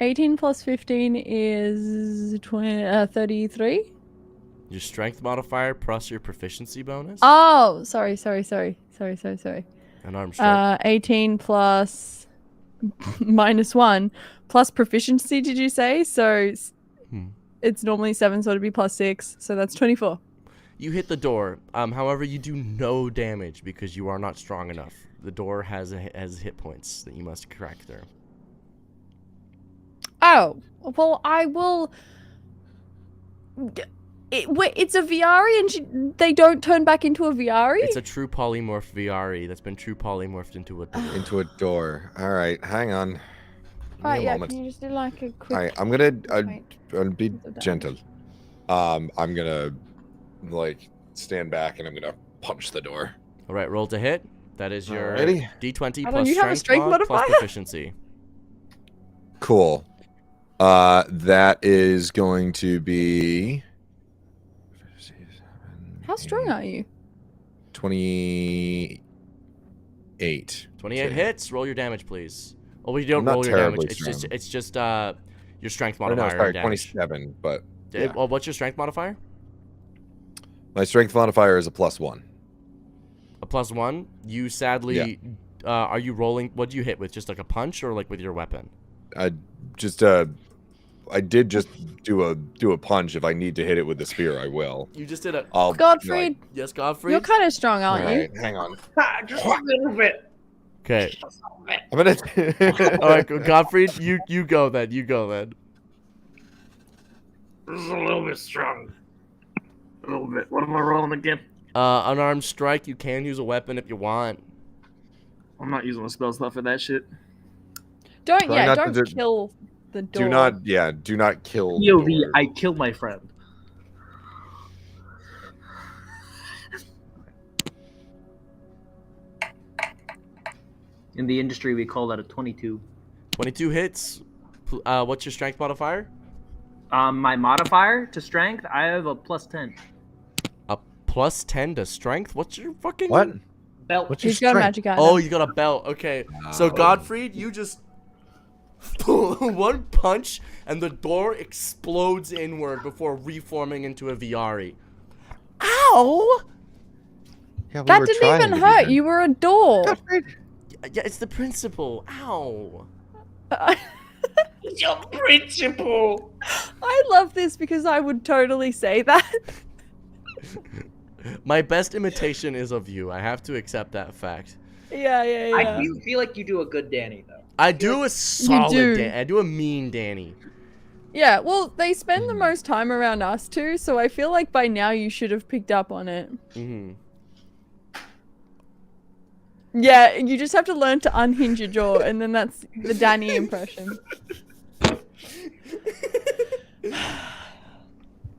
18 plus 15 is 33. Your strength modifier plus your proficiency bonus. Oh, sorry. An arm strike. 18 plus minus 1 plus proficiency, did you say? So it's normally 7, so it'd be plus 6. So that's 24. You hit the door. However, you do no damage because you are not strong enough. The door has hit points that you must crack through. Oh, well, I will... Wait, it's a Viari and they don't turn back into a Viari? It's a true polymorph Viari that's been true polymorphed into a door. Into a door. All right, hang on. Give me Right, a yeah, moment. can you just do like a quick... All right, I'm gonna Wait. I'll be Put it down. gentle. I'm gonna stand back and I'm gonna punch the door. All right, roll to hit. That is your Alrighty. D20 Alan, plus you have a strength mod plus modifier? proficiency. Cool. That is going to be How strong are you? 28. 28 Okay. hits. Roll your damage, please. Oh, well, you don't I'm not roll your damage. terribly It's just your strength Oh, no, modifier. sorry, damage. 27. But Yeah, yeah. well, what's your strength modifier? My strength modifier is a +1. A +1. You sadly, are you rolling? What do you hit with? Just like a punch or like with your weapon? I did just do a punch. If I need to hit it with the spear, I will. You just did a. Godfrey, Yes, Godfrey. you're kind of strong, aren't you? Alright, hang on. Just a little bit. Okay. I'm gonna. All right, Godfrey, you go then. You go then. This is a little bit strong. A little bit. What am I rolling again? Unarmed strike. You can use a weapon if you want. I'm not using a spell slot for that shit. Don't Try not to don't kill the door. Do not kill. the POV, door. I killed my friend. In the industry, we call that a 22. 22 hits. What's your strength modifier? My modifier to strength, I have a +10. A +10 to strength. What's your fucking What? Belt. What's your He's got a strength? magic item. Oh, you got a belt. Okay. So Oh. Godfrey, you just one punch and the door explodes inward before reforming into a Viari. Ow! Yeah, we That were didn't trying even to do hurt. that. You were a door. Yeah, it's the principal. Ow. It's your principal. I love this because I would totally say that. My best imitation is of you. I have to accept that fact. Yeah. I do feel like you do a good Danny though. I do a solid do. Danny. I do a mean Danny. Yeah, well, they spend the most time around us too, so I feel like by now you should have picked up on it. Mm-hmm. Yeah, you just have to learn to unhinge your jaw, and then that's the Danny impression.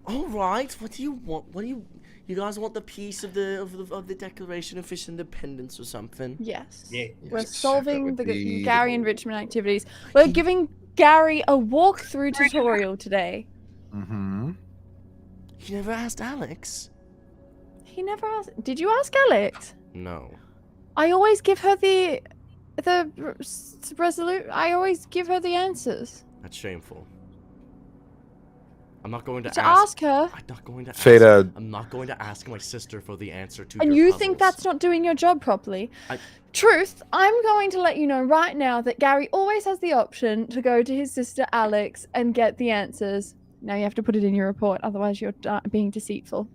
All right. What do you want? What do you guys want the piece of the Declaration of Fish Independence or something? Yes. Yeah. We're Yes, solving that the would be Gary the- enrichment activities. We're giving Gary a walkthrough tutorial today. Mm-hmm. You never asked Alex. He never asked. Did you ask Alex? No. I always give her the resolute. I always give her the answers. That's shameful. I'm not going to To ask her. I'm not going to Feta. ask. I'm not going to ask my sister for the answer to And your you think puzzles. that's not doing your job properly? I- Truth, I'm going to let you know right now that Gary always has the option to go to his sister Alex and get the answers. Now you have to put it in your report, otherwise you're being deceitful.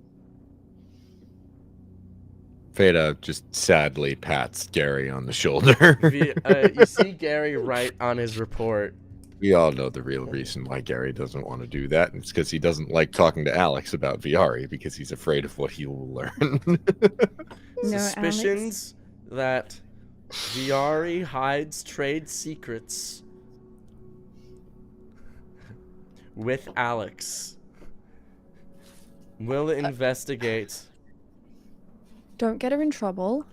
Feta just sadly pats Gary on the shoulder. You see Gary write on his report. We all know the real reason why Gary doesn't want to do that, and it's because he doesn't like talking to Alex about Viari because he's afraid of what he will learn. No, Suspicions that Viari hides trade secrets with Alex. Will investigate. Don't get her in trouble.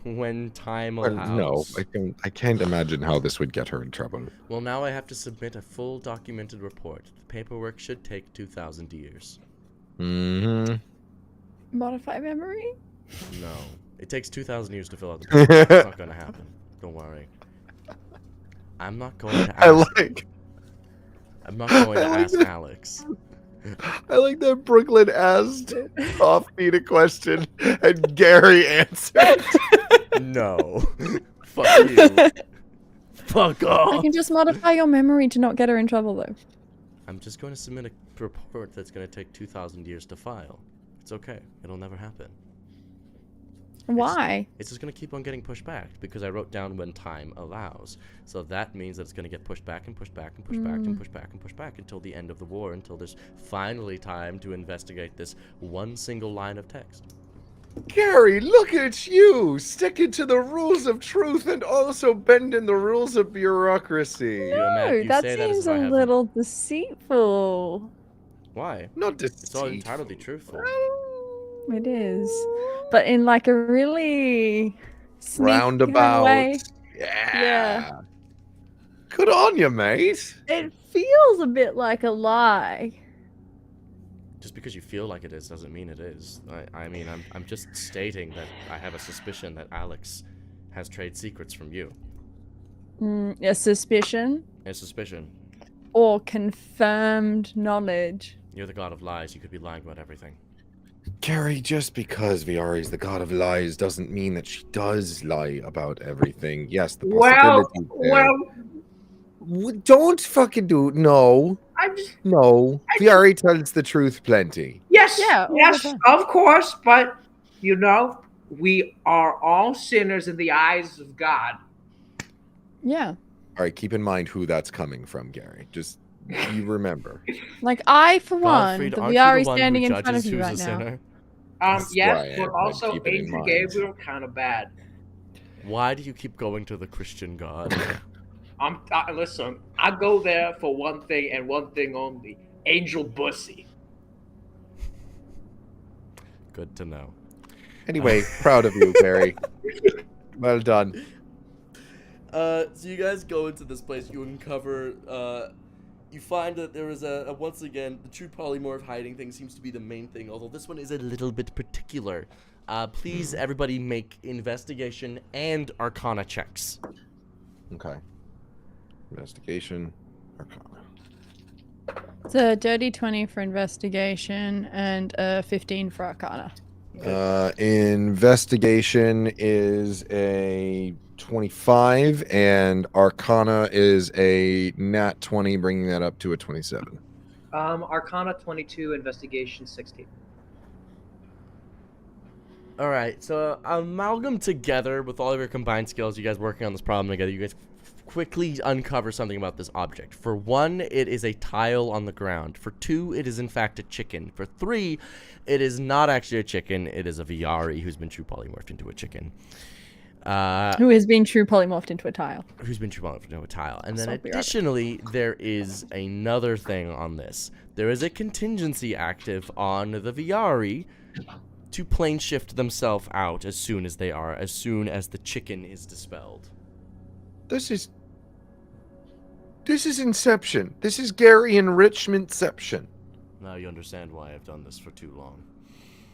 When time Well, allows. no, I can't imagine how this would get her in trouble. Well, now I have to submit a full documented report. The paperwork should take 2,000 years. Mm-hmm. Modify memory? No. It takes 2,000 years to fill out the paperwork. It's not going to happen. Don't worry. I'm not going to ask. I'm not going to ask Alex. I like that Brooklyn asked Offbeat a question and Gary answered. No. Fuck you. Fuck I off. can just modify your memory to not get her in trouble, though. I'm just going to submit a report that's going to take 2,000 years to file. It's okay. It'll never happen. Why? It's just going to keep on getting pushed back because I wrote down when time allows. So that means that it's going to get pushed back and pushed back and pushed back and pushed back and pushed back until the end of the war, until there's finally time to investigate this one single line of text. Gary, look at you, sticking to the rules of truth and also bending the rules of bureaucracy. No, that say that as seems if I a haven't. little deceitful. Why? Not It's all deceitful. entirely truthful. It is. But in like a really sneaky kind of Roundabout. way. Yeah. Good on you, mate. It feels a bit like a lie. Just because you feel like it is doesn't mean it is. I mean, I'm just stating that I have a suspicion that Alex has trade secrets from you. A suspicion A suspicion. or confirmed knowledge. You're the god of lies. You could be lying about everything. Gary, just because Viari's the god of lies doesn't mean that she does lie about everything. Yes, the possibility is there. Don't fucking do it. No. Viari tells the truth plenty. Yes, Yeah, all the yes, time. of course, but we are all sinners in the eyes of God. Yeah. All right, keep in mind who that's coming from, Gary. Just you remember. Like I, for one, Gottfried, the aren't you Viari the one standing who in front of judges you who's right a now. sinner? That's Yes, right, but but also keep it in Angel mind. Gabriel kind of bad. Why do you keep going to the Christian god? Listen, I go there for one thing and one thing only: Angel Bussy. Good to know. Anyway, proud of you, Gary. Well done. So you guys go into this place. You uncover. You find that there is once again the true polymorph hiding thing seems to be the main thing. Although this one is a little bit particular. Please, everybody, make investigation and Arcana checks. Okay. Investigation. Arcana. It's a dirty 20 for investigation and a 15 for Arcana. Investigation is a 25, and Arcana is a nat 20, bringing that up to a 27. Arcana 22, investigation 16. All right, so amalgam together with all of your combined skills, you guys working on this problem together, you guys quickly uncover something about this object. For one, it is a tile on the ground. For two, it is in fact a chicken. For three, it is not actually a chicken. It is a Viari who's been true polymorphed into a chicken. Who has been true polymorphed into a tile. Who's been true polymorphed into a tile. And then So weird. additionally, there is another thing on this. There is a contingency active on the Viari to plane shift themselves out as soon as the chicken is dispelled. This is Inception. This is Gary Enrichmentception. Now you understand why I've done this for too long.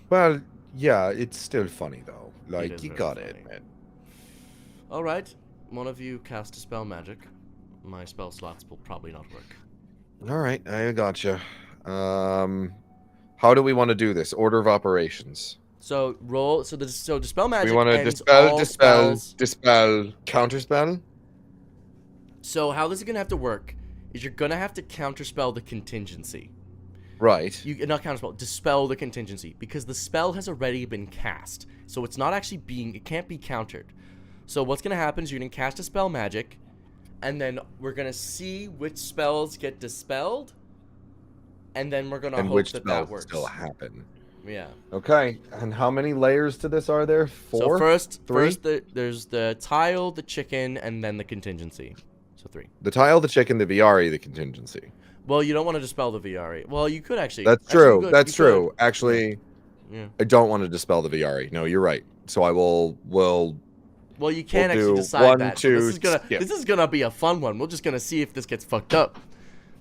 Well, yeah, it's still funny though. It Like is you very gotta funny. admit. All right, one of you cast a spell magic. My spell slots will probably not work. All right, I gotcha. How do we want to do this? Order of operations. So roll. So dispel magic. We want to ends all spells. dispel, counterspell. So how this is gonna have to work is you're gonna have to counterspell the contingency. Right. You not counterspell, dispel the contingency because the spell has already been cast. So it's not actually it can't be countered. So what's gonna happen is you're gonna cast a spell magic, and then we're gonna see which spells get dispelled, and then we're gonna And hope which that spells works. still happen. Yeah. Okay. And how many layers to this are there? 4? So first Three? there's the tile, the chicken, and then the contingency. So 3. The tile, the chicken, the Viari, the contingency. Well, you don't want to dispel the Viari. Well, you could actually. That's Actually, true. you could. That's You true. could. Actually, Yeah. I don't want to dispel the Viari. No, you're right. So I will. Well, you can We'll actually do decide 1, that. 2, This skip. is gonna be a fun one. We're just gonna see if this gets fucked up.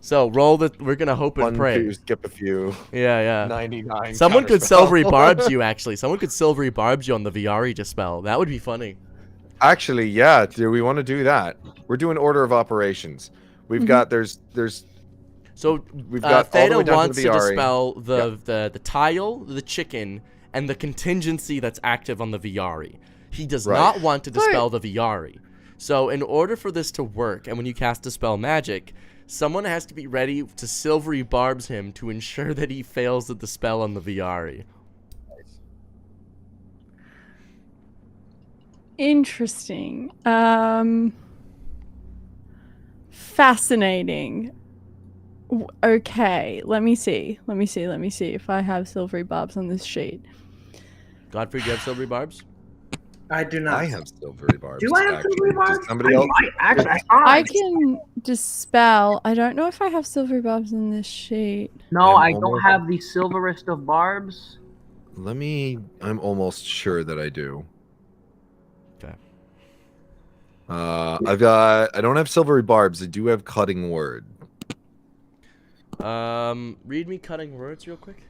So roll the. We're gonna hope and 1, pray. 2, skip a few. Yeah. 99. Someone could counterspell. silvery barbs you. Actually, someone could silvery barbs you on the Viari dispel. That would be funny. Actually, yeah. Do we want to do that? We're doing order of operations. We've got there's So We've got all the Theta way down to wants the to Viari. dispel the tile, the chicken, and the contingency that's active on the Viari. He does Right. not want to dispel the Viari. So in order for this to work, and when you cast Dispel Magic, someone has to be ready to silvery barbs him to ensure that he fails the dispel on the Viari. Interesting. Fascinating. Okay, let me see if I have silvery barbs on this sheet. Godfrey, do you have silvery barbs? I do not. I have silvery barbs. Do I have actually. silvery barbs? Does somebody I else? might, actually. I can dispel. I don't know if I have silvery barbs on this sheet. No, I'm I don't almost- have the silverest of barbs. I'm almost sure that I do. Okay. I don't have silvery barbs. I do have cutting word. Read me cutting words real quick.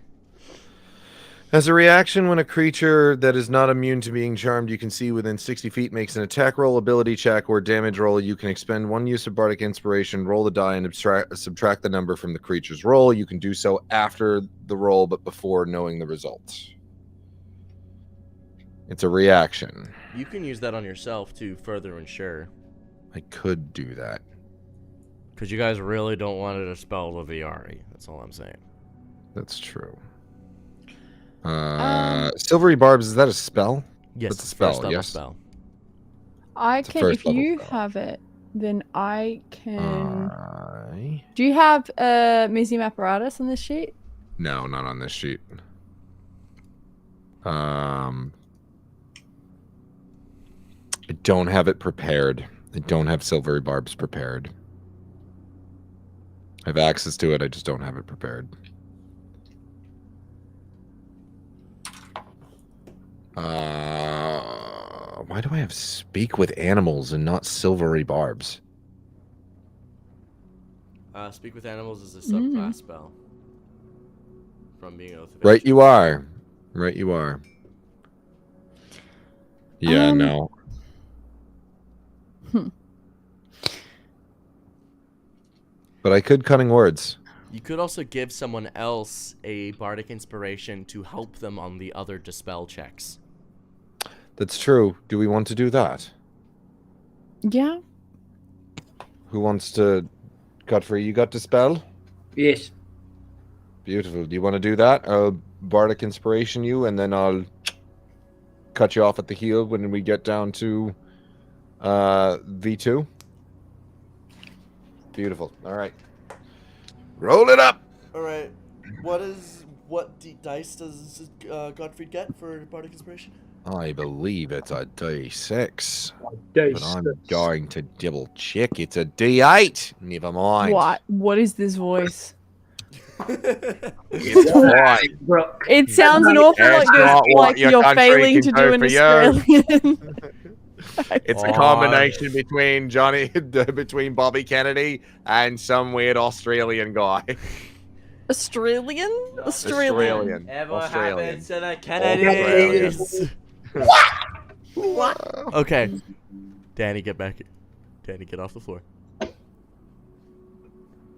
As a reaction, when a creature that is not immune to being charmed you can see within 60 feet makes an attack roll, ability check, or damage roll, you can expend 1 use of Bardic Inspiration, roll the die, and subtract the number from the creature's roll. You can do so after the roll, but before knowing the results. It's a reaction. You can use that on yourself to further ensure. I could do that. Because you guys really don't want to dispel the VRE. That's all I'm saying. That's true. Silvery Barbs, is that a spell? Yes, That's a spell, first level yes. spell. I It's a can, first if level you spell. have it, then I can. I... Do you have museum apparatus on this sheet? No, not on this sheet. I don't have it prepared. I don't have Silvery Barbs prepared. I have access to it, I just don't have it prepared. Why do I have Speak with Animals and not Silvery Barbs? Speak with Animals is a subclass spell. From being able to... Right you are. Right you are. Yeah, no. But I could Cunning Words. You could also give someone else a Bardic Inspiration to help them on the other Dispel checks. That's true. Do we want to do that? Yeah. Who wants to... Godfrey, you got Dispel? Yes. Beautiful. Do you want to do that? I'll Bardic Inspiration you, and then I'll cut you off at the heel when we get down to V2. Beautiful. All right. Roll it up! Alright. What dice does Godfrey get for Bardic Inspiration? I believe it's a D6. Dice. But I'm going to double check. It's a D8. Never mind. What is this voice? It's fine. Brooke. It sounds an awful That's lot not what like your you're country failing can to do do an for you. Australian. It's a combination between between Bobby Kennedy and some weird Australian guy. Australian? Australian. Happens to the Kennedys? Okay. Danny, get back. Danny, get off the floor.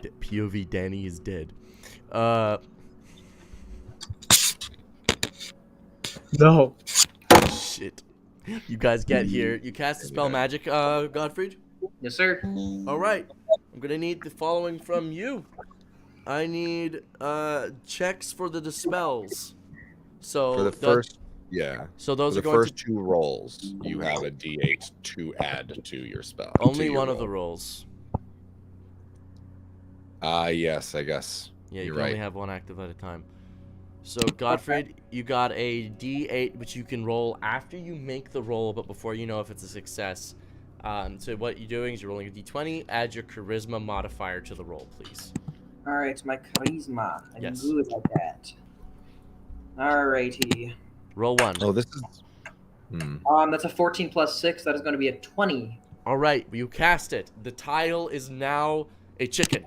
POV Danny is dead. No. Shit. You guys get here. You cast the spell magic, Godfrey? Yes, sir. Alright. I'm gonna need the following from you. I need checks for the dispels. So For the first, yeah. So those For are the going first to 2 rolls, you have a D8 to add to your spell. only one of the rolls. Yes, I guess. Yeah, you You're can only right. have one active at a time. So Godfrey, you got a D8, which you can roll after you make the roll, but before you know if it's a success. So what you're doing is you're rolling a D20. Add your charisma modifier to the roll, please. Alright, it's my charisma. I'm Yes. good at that. Alrighty. Roll 1. Oh, this is... That's a 14 plus 6. That is going to be a 20. All right, you cast it. The tile is now a chicken.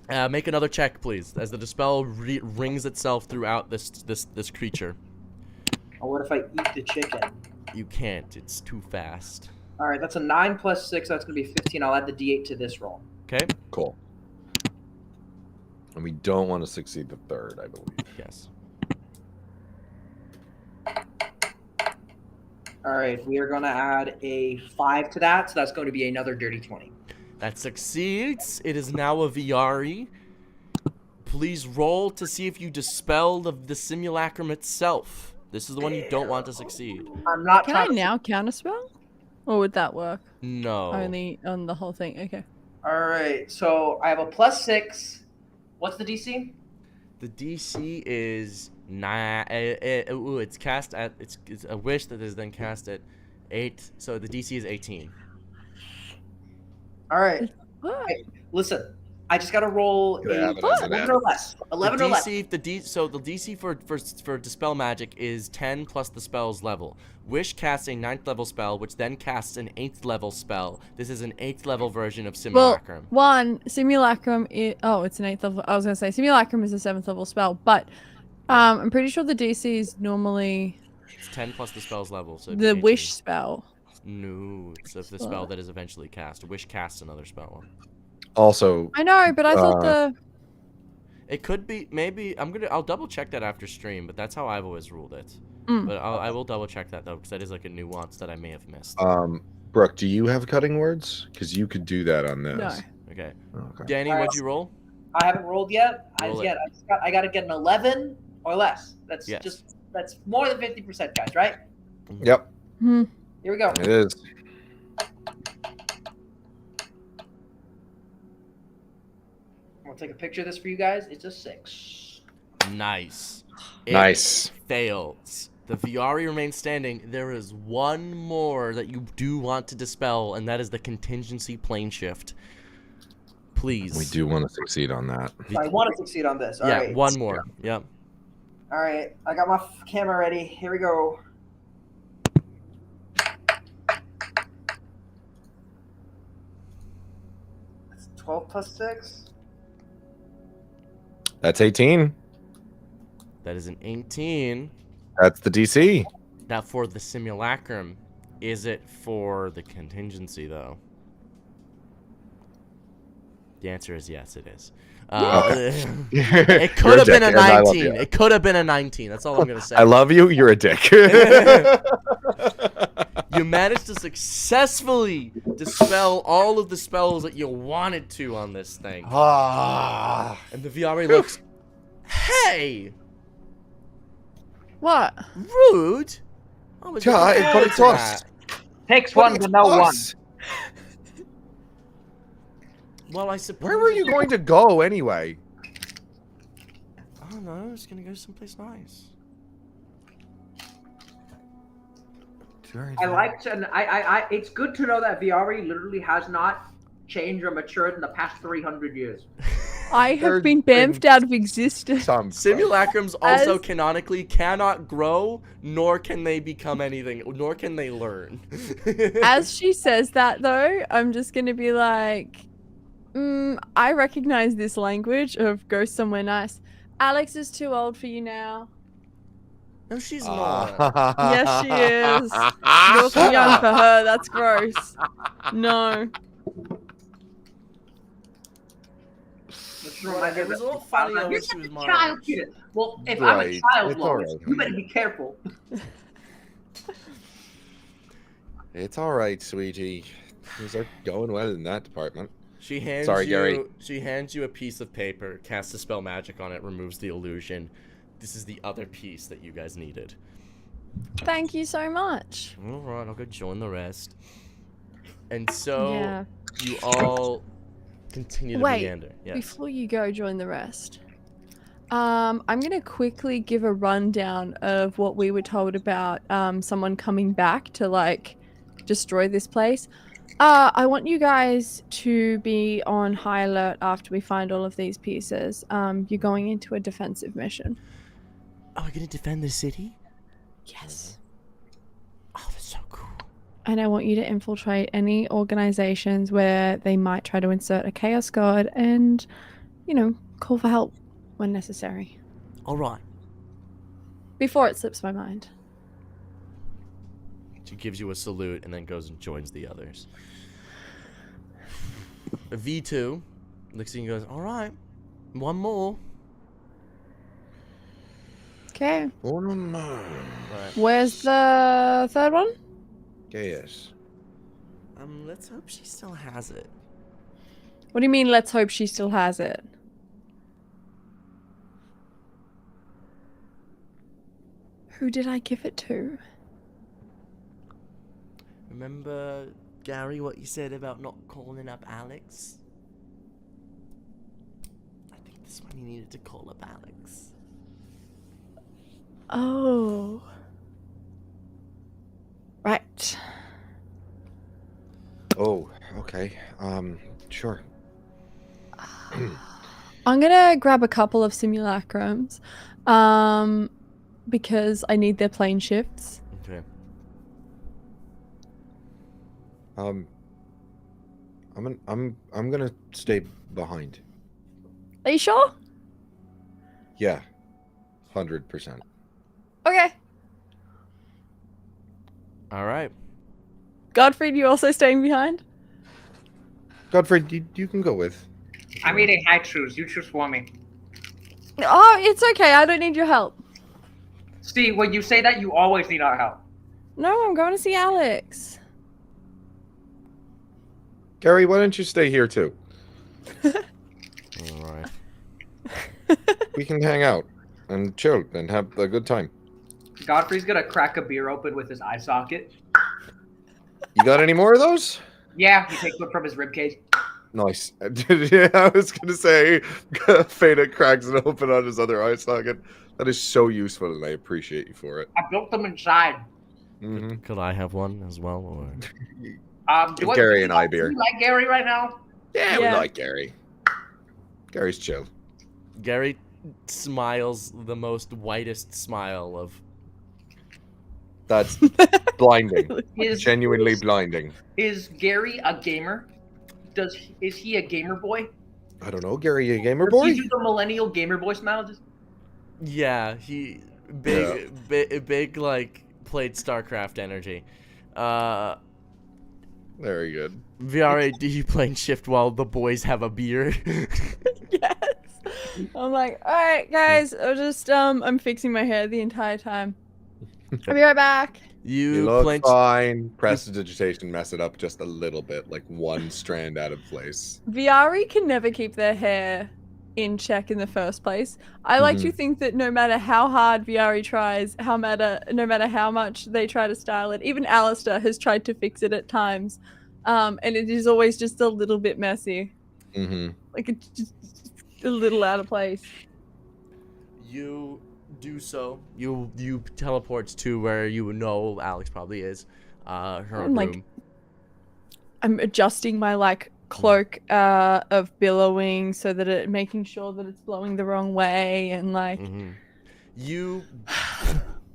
Make another check, please, as the dispel rings itself throughout this creature. Or what if I eat the chicken? You can't. It's too fast. Alright, that's a 9 plus 6. That's going to be 15. I'll add the d8 to this roll. Okay. Cool. And we don't want to succeed the third, I believe. Yes. Alright, we are going to add a 5 to that. So that's going to be another dirty 20. That succeeds. It is now a VRE. Please roll to see if you dispel the simulacrum itself. This is the one you don't want to succeed. I'm not Can I trying now counterspell? Or would that work? No. Only on the whole thing. Okay. Alright, so I have a plus 6. What's the DC? The DC is 9. It's cast at. It's a wish that is then cast at 8. So the DC is 18. Alright, What? listen. I just got to roll Could I a have it as an 11 or less. 11 or less. So the DC for dispel magic is 10 plus the spell's level. Wish casts a 9th level spell, which then casts an 8th level spell. This is an 8th level version of Simulacrum. Simulacrum is... Oh, it's an 8th level... I was going to say, Simulacrum is a 7th level spell, but I'm pretty sure the DC is normally It's 10 plus the spell's level, so it'd the be 18. wish spell. No, it's of the spell that is eventually cast. Wish casts another spell. Also, I know, but I thought the It could be, maybe, I'll double check that after stream, but that's how I've always ruled it. Mm. But I will double check that though, because that is like a nuance that I may have missed. Brooke, do you have cutting words? Because you could do that on this. no. Okay. Okay. Danny, Alright. what'd you roll? I haven't rolled yet. Roll it. I got to get an 11 or less. That's Yes. that's more than 50%, guys. Right? Yep, Hmm. Here we go. it is. I'll take a picture of this for you guys. It's a 6. Nice. It Nice. fails. The Viari remains standing. There is one more that you do want to dispel, and that is the contingency plane shift. Please. We do want to succeed on that. So I want to succeed on this. All Yeah, right. one more. Yep. All right. I got my camera ready. Here we go. That's 12 plus 6. That's 18. That is an 18. That's the DC. That for the simulacrum. Is it for the contingency, though? The answer is yes, it is. It could have been a 19. It could have been a 19. That's all I'm going to say. I love you. You're a dick. You managed to successfully dispel all of the spells that you wanted to on this thing. Ah. And the Viari looks, hey, What? rude. I was Yeah, looking but forward it's to us. that. Takes one to know one. Well, I suppose. Where were you going to go anyway? I don't know. I was gonna go someplace nice. I like to, and I it's good to know that Viari literally has not changed or matured in the past 300 years. I have There's been been bamfed out of existence. Some Simulacrums also As- canonically cannot grow, nor can they become anything, nor can they learn. As she says that, though, I'm just gonna be like, I recognize this language of go somewhere nice. Alex is too old for you now. No, she's not. Yes, she is. You're too young for her. That's gross. No. Let's remind It was all funny You're when such she was a my child, age. Peter. Well, if I'm Right. a child, It's Lois, alright, you better honey. be careful. It's all right, sweetie. Things are going well in that department. She hands Sorry, you. Gary. She hands you a piece of paper, casts a spell magic on it, removes the illusion. This is the other piece that you guys needed. Thank you so much. All right, I'll go join the rest. And so Yeah. you all continue to Wait, meander. Yes. Before you go join the rest, I'm gonna quickly give a rundown of what we were told about someone coming back to like destroy this place. I want you guys to be on high alert after we find all of these pieces. You're going into a defensive mission. Are we gonna defend the city? Yes. Oh, that's so cool. And I want you to infiltrate any organizations where they might try to insert a chaos god and, call for help when necessary. All right. Before it slips my mind. She gives you a salute and then goes and joins the others. V2 looks at you and goes, all right, one more. Okay. Oh, no. Right. Where's the third one? Yes. Let's hope she still has it. What do you mean, let's hope she still has it? Who did I give it to? Remember, Gary, what you said about not calling up Alex? I think this one you needed to call up Alex. Oh. Right. Oh, okay. Sure. I'm gonna grab a couple of simulacrums, because I need their plane shifts. Okay. I'm gonna stay behind. Are you sure? Yeah. 100%. Okay. All right. Godfrey, you also staying behind? Godfrey, you can go with. I'm eating high chews. You choose for me. Oh, it's okay. I don't need your help. See, when you say that, you always need our help. No, I'm going to see Alex. Gary, why don't you stay here too? All right. We can hang out and chill and have a good time. Godfrey's gonna crack a beer open with his eye socket. You got any more of those? Yeah, he takes one from his ribcage. Nice. Yeah, I was gonna say, Feta cracks it open on his other eye socket. That is so useful, and I appreciate you for it. I built them inside. Mm-hmm. Could I have one as well? Or... Do Gary and I beer. Do you like Gary right now? Yeah, we Yeah. like Gary. Gary's chill. Gary smiles the most whitest smile of. That's blinding. Is Genuinely blinding. Is Gary a gamer? Is he a gamer boy? I don't know, Gary, you a gamer Does boy? he do the millennial gamer boy smile? Just... Yeah, he big like played StarCraft energy. Very good. Viare, do you playing shift while the boys have a beer? Yes. I'm like, all right, guys. I'm fixing my hair the entire time. I'll be right back. You look fine. Prestidigitation mess it up just a little bit, like one strand out of place. Viari can never keep their hair in check in the first place. I like to think that no matter how hard Viari tries, no matter how much they try to style it, even Alistair has tried to fix it at times, and it is always just a little bit messy. Like it's just a little out of place. You do so. You teleport to where you know Alex probably is. Her room. I'm adjusting my cloak of billowing so that making sure that it's blowing the wrong way and You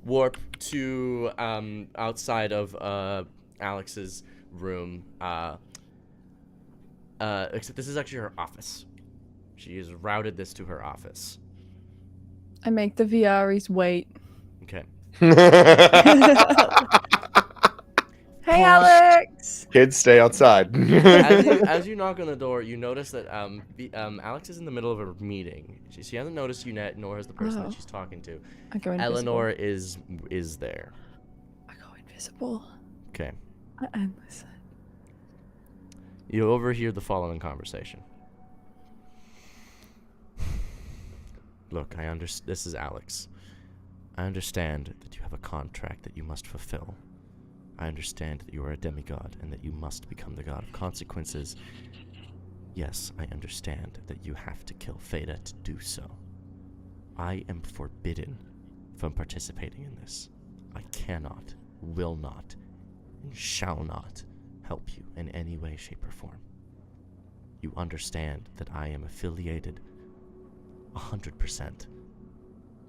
warp to outside of Alex's room. Except this is actually her office. She has routed this to her office. I make the Viaris wait. Okay. Hey, Alex! Kids, stay outside. as you knock on the door, you notice that Alex is in the middle of a meeting. She hasn't noticed you yet, nor has the person that she's talking to. I go invisible. Eleanor is there. I go invisible. Okay. And listen. You overhear the following conversation. Look, this is Alex. I understand that you have a contract that you must fulfill. I understand that you are a demigod and that you must become the god of consequences. Yes, I understand that you have to kill Feta to do so. I am forbidden from participating in this. I cannot, will not, and shall not help you in any way, shape, or form. You understand that I am affiliated 100%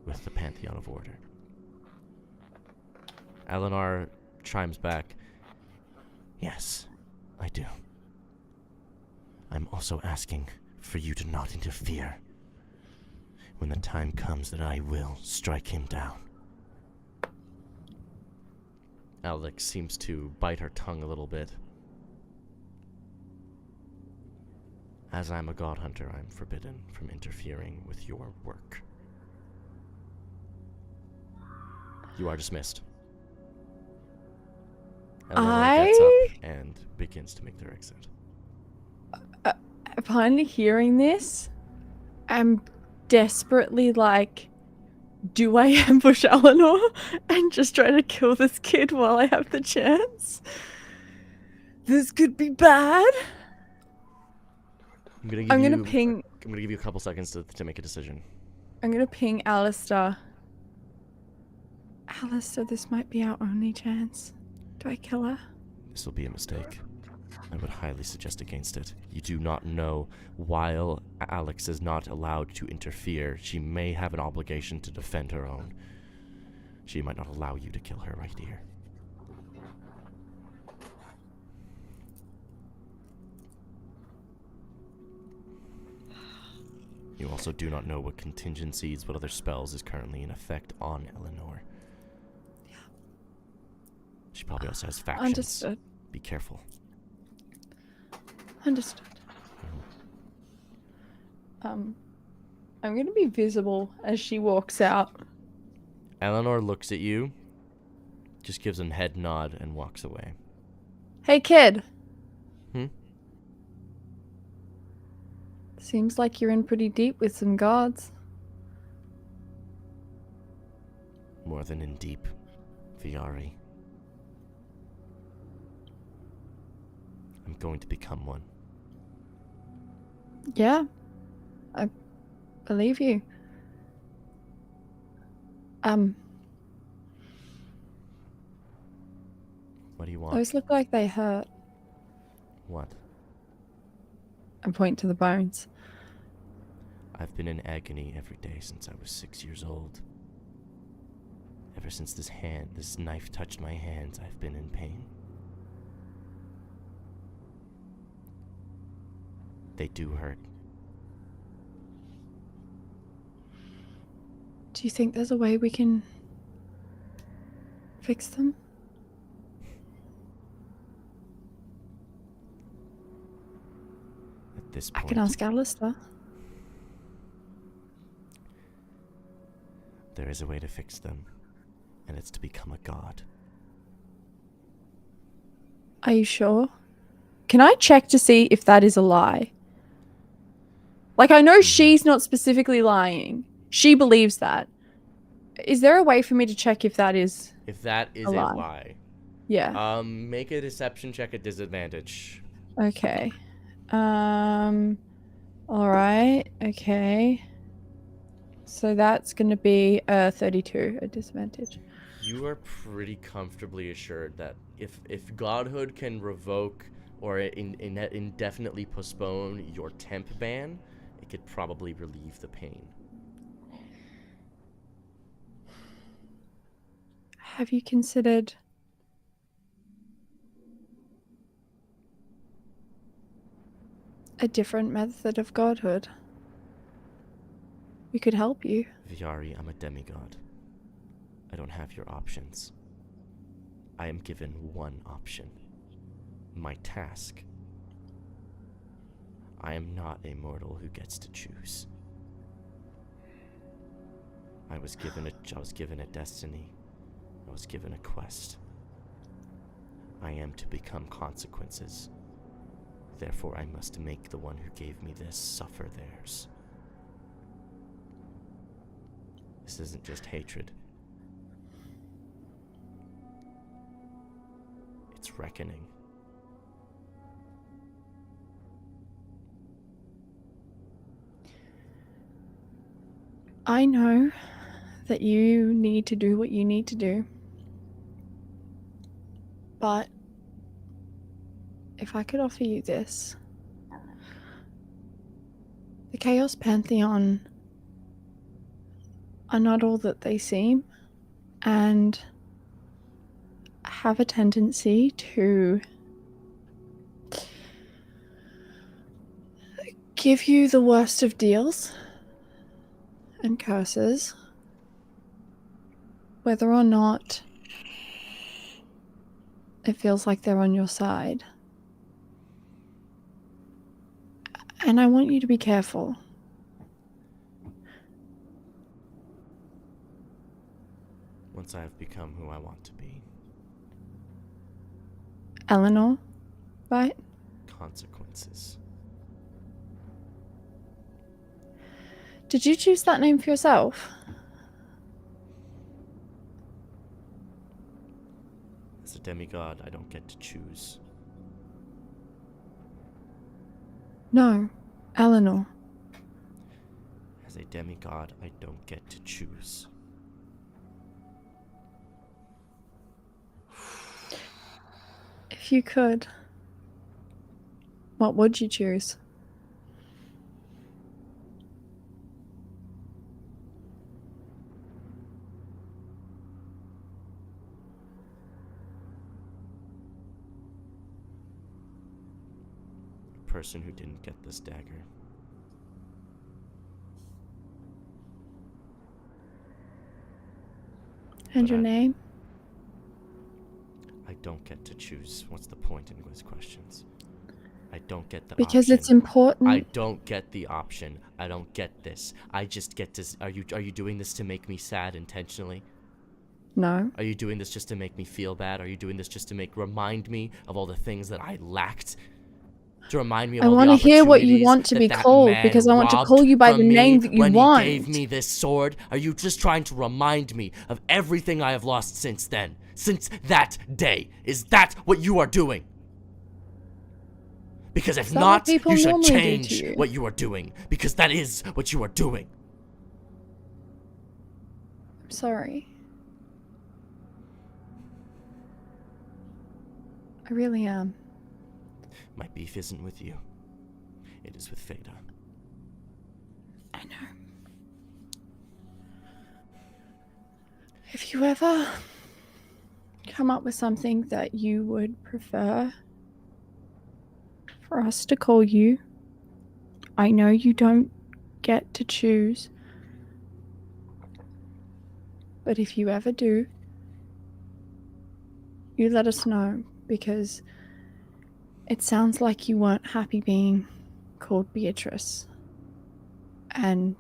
with the Pantheon of Order. Eleanor chimes back, yes, I do. I'm also asking for you to not interfere when the time comes that I will strike him down. Alex seems to bite her tongue a little bit. As I'm a god hunter, I'm forbidden from interfering with your work. You are dismissed. Eleanor gets up and begins to make their exit. Upon hearing this, I'm desperately do I ambush Eleanor and just try to kill this kid while I have the chance? This could be bad. I'm gonna give you a couple seconds to make a decision. I'm gonna ping Alistair. Alistair, this might be our only chance. Do I kill her? This will be a mistake. I would highly suggest against it. You do not know, while Alex is not allowed to interfere, she may have an obligation to defend her own. She might not allow you to kill her right here. You also do not know what contingencies, what other spells is currently in effect on Eleanor. Yeah. She probably also has factions. Understood. Be careful. Understood. I'm gonna be visible as she walks out. Eleanor looks at you, just gives a head nod, and walks away. Hey, kid. Hmm? Seems like you're in pretty deep with some gods. More than in deep, Viari. I'm going to become one. Yeah. I believe you. What do you want? Those look like they hurt. What? I point to the bones. I've been in agony every day since I was 6 years old. Ever since this knife touched my hands, I've been in pain. They do hurt. Do you think there's a way we can fix them? At this I point, can ask Alistair. there is a way to fix them, and it's to become a god. Are you sure? Can I check to see if that is a lie? Like, I know she's not specifically lying. She believes that. Is there a way for me to check if that is If that is a a lie? lie, Yeah. make a deception check at disadvantage. Okay. All right. Okay. So that's going to be 32 at disadvantage. You are pretty comfortably assured that if godhood can revoke or indefinitely postpone your temp ban, it could probably relieve the pain. Have you considered a different method of godhood? We could help you. Viari, I'm a demigod. I don't have your options. I am given one option. My task. I am not a mortal who gets to choose. I was given a destiny. I was given a quest. I am to become consequences. Therefore, I must make the one who gave me this suffer theirs. This isn't just hatred. It's reckoning. I know that you need to do what you need to do. But if I could offer you this, the Chaos Pantheon are not all that they seem and have a tendency to give you the worst of deals and curses, whether or not it feels like they're on your side. And I want you to be careful. Once I have become who I want to be. Eleanor, right? Consequences. Did you choose that name for yourself? As a demigod, I don't get to choose. No, Eleanor. As a demigod, I don't get to choose. If you could, what would you choose? A person who didn't get this dagger. And But your name? I don't get to choose. What's the point in these questions? I don't get the Because option. it's important. I don't get the option. I don't get this. I just get to. Are you doing this to make me sad intentionally? No. Are you doing this just to make me feel bad? Are you doing this just to remind me of all the things that I lacked? To remind me of I all the want to hear what you opportunities want to be that called man because I want to robbed call you by from the me name that you when want. he gave me this sword? Are you just trying to remind me of everything I have lost since then? Since that day? Is that what you are doing? Because if Is that what not, people you should normally do to change you? what you are doing. Because that is what you are doing. I'm sorry. I really am. My beef isn't with you. It is with Fada. I know. If you ever come up with something that you would prefer for us to call you, I know you don't get to choose, but if you ever do, you let us know, because it sounds like you weren't happy being called Beatrice. And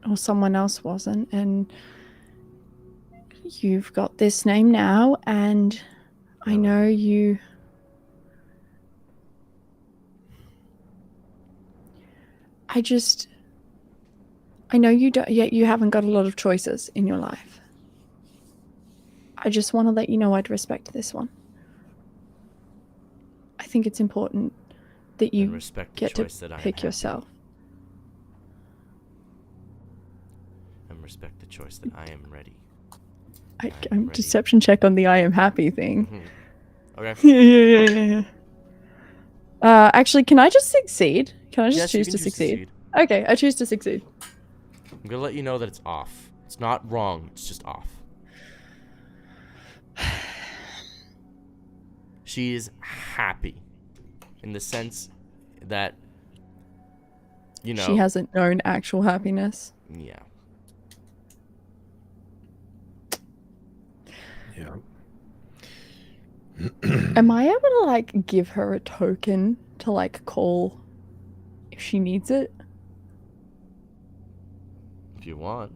or someone else wasn't, and you've got this name now, and I know you I know you don't yet you haven't got a lot of choices in your life. I just want to let you know I'd respect this one. I think it's important that you respect the get to choice that I am pick happy. yourself. And respect the choice that I am ready. I'm ready. deception check on the I am happy thing. Mm-hmm. Okay. Yeah. Actually, can I just succeed? Can I just Yes, you choose can to choose succeed? Okay, I choose to succeed. I'm gonna let you know that it's off. It's not wrong. It's just off. She is happy, in the sense that, you know. She hasn't known actual happiness. Yeah. Yeah. Am I able to, like, give her a token to, like, call if she needs it? If you want.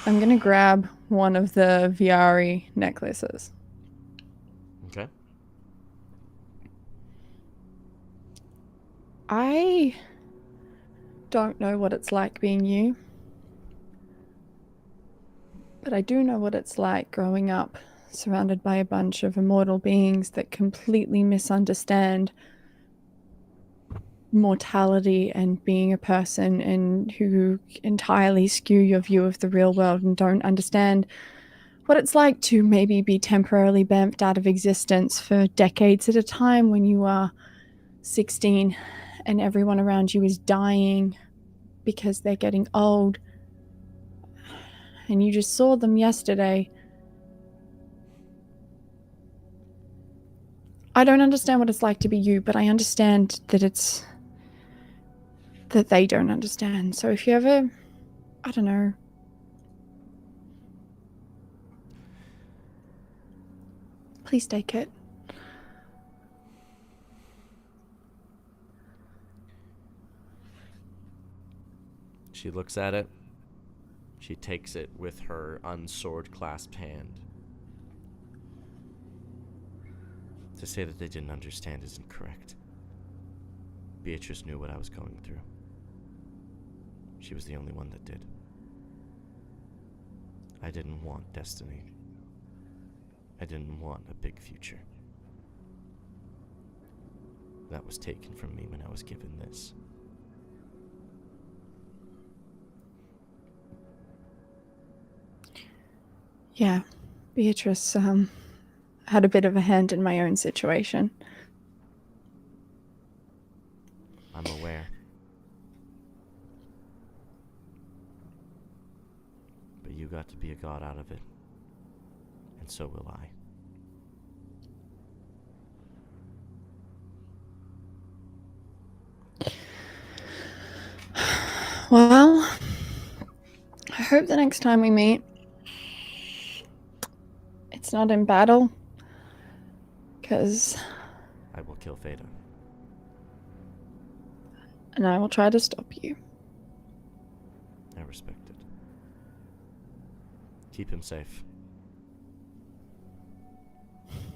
I'm gonna grab one of the Viari necklaces. Okay. I don't know what it's like being you, but I do know what it's like growing up surrounded by a bunch of immortal beings that completely misunderstand mortality and being a person, and who entirely skew your view of the real world and don't understand what it's like to maybe be temporarily bamfed out of existence for decades at a time when you are 16 and everyone around you is dying because they're getting old, and you just saw them yesterday. I don't understand what it's like to be you, but I understand that that they don't understand. So if you ever, I don't know, please take it. She looks at it. She takes it with her unsword clasped hand. To say that they didn't understand isn't correct. Beatrice knew what I was going through. She was the only one that did. I didn't want destiny. I didn't want a big future. That was taken from me when I was given this. Yeah, Beatrice had a bit of a hand in my own situation. I'm aware. But you got to be a god out of it. And so will I. Well, I hope the next time we meet, it's not in battle. Because... I will kill Veda. And I will try to stop you. I respect it. Keep him safe.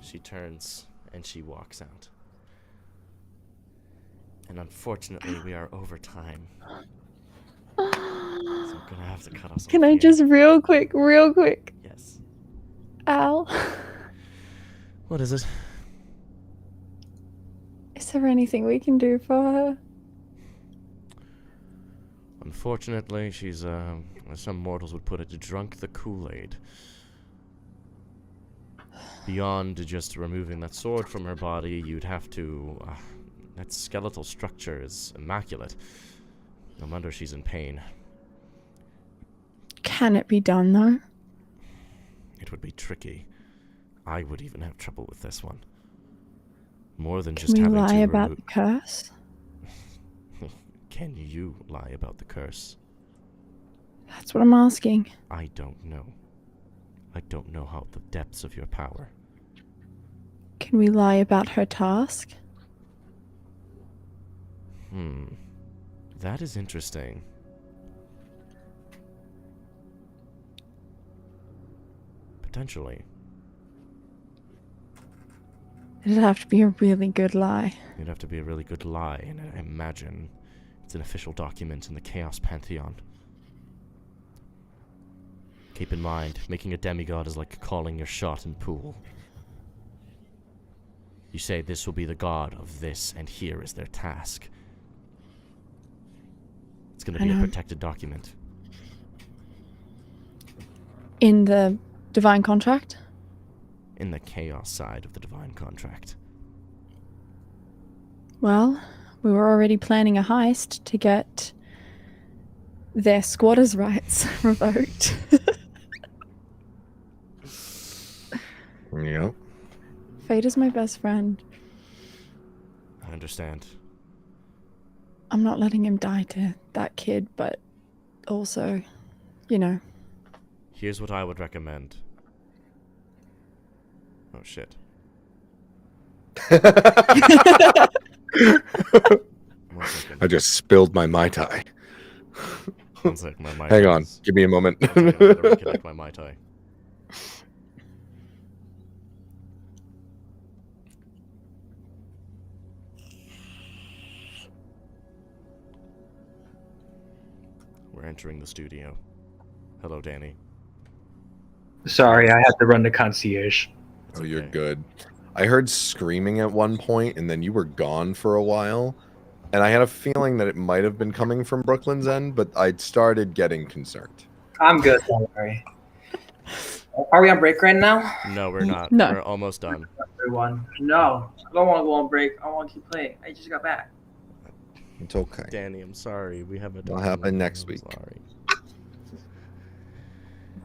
She turns and she walks out. And unfortunately, we are over time. So I'm gonna have to cut us off. Can I here. just real quick? Yes. Al, What is it? is there anything we can do for her? Unfortunately, she's, as some mortals would put it, drunk the Kool-Aid. Beyond just removing that sword from her body, you'd have to... that skeletal structure is immaculate. No wonder she's in pain. Can it be done, though? It would be tricky. I would even have trouble with this one. More than Can just we having lie to about the curse? Can you lie about the curse? That's what I'm asking. I don't know. I don't know how the depths of your power. Can we lie about her task? That is interesting. Potentially. It'd have to be a really good lie. It'd have to be a really good lie, and I imagine it's an official document in the Chaos Pantheon. Keep in mind, making a demigod is like calling your shot in pool. You say this will be the god of this, and here is their task. It's going to be a protected document. In the divine contract? In the chaos side of the divine contract. Well, we were already planning a heist to get their squatters' rights revoked. Yep. Fate is my best friend. I understand. I'm not letting him die to that kid, but also, you know. Here's what I would recommend. Oh, shit. I just spilled my Mai Tai. One sec, my Mai Hang Tai on, is- give me a moment. One second, I'm gonna reconnect my Mai Tai. We're entering the studio. Hello, Danny. Sorry, I had to run the concierge. It's Oh, you're okay. good. I heard screaming at one point, and then you were gone for a while. And I had a feeling that it might have been coming from Brooklyn's end, but I started getting concerned. I'm good. Don't worry. Are we on break right now? No, we're not. No. We're almost done. Everyone. No. I don't want to go on break. I want to keep playing. I just got back. It's okay. Danny, I'm sorry. We have a It'll happen next week. Sorry.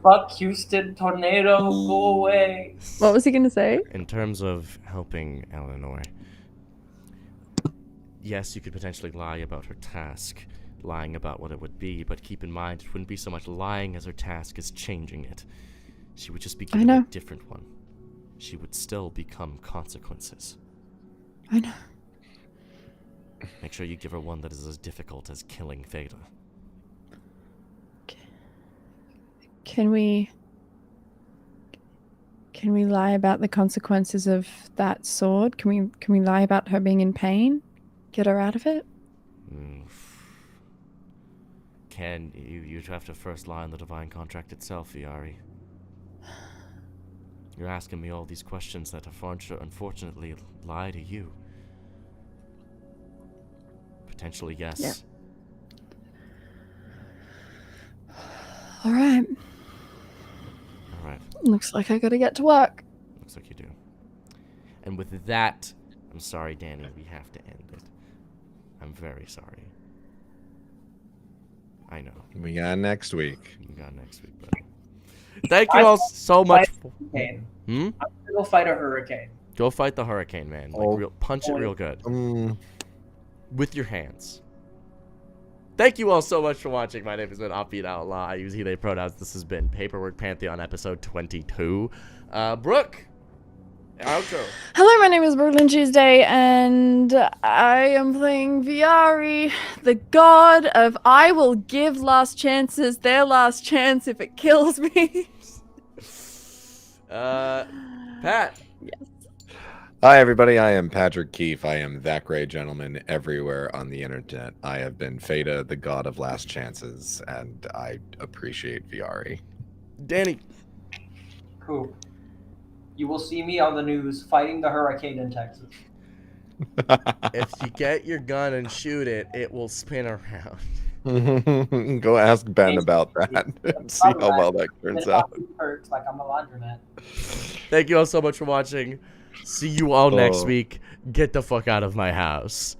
Fuck Houston tornado. Go away. What was he going to say? In terms of helping Eleanor, yes, you could potentially lie about her task, lying about what it would be, but keep in mind, it wouldn't be so much lying as her task as changing it. She would just be given a different one. She would still become consequences. I know. Make sure you give her one that is as difficult as killing Veda. Can we lie about the consequences of that sword? Can we lie about her being in pain? Get her out of it? You'd have to first lie on the divine contract itself, Iari. You're asking me all these questions that unfortunately lie to you. Potentially, yes. Yeah. All right. All right. Looks like I gotta get to work. Looks like you do. And with that, I'm sorry, Danny, we have to end it. I'm very sorry. I know. We got next week. You got next week, buddy. Thank you all so much. Hurricane. Hmm? I'm gonna go fight a hurricane. Go fight the hurricane, man. Like, punch it real good. With your hands. Thank you all so much for watching. My name has been Offbeat Outlaw. I use he, they pronouns. This has been Paperwork Pantheon episode 22. Brooke, outro. Hello, my name is Brooklyn Tuesday, and I am playing Viari, the god of I will give last chances their last chance if it kills me. Pat. Yes. Hi, everybody. I am Patrick Keefe. I am that great gentleman everywhere on the internet. I have been Feta, the god of last chances, and I appreciate Viari. Danny. Cool. You will see me on the news fighting the hurricane in Texas. If you get your gun and shoot it, it will spin around. Go ask Ben about that and see how well that turns out. Perks like I'm a laundromat. Thank you all so much for watching. See you all next week. Get the fuck out of my house.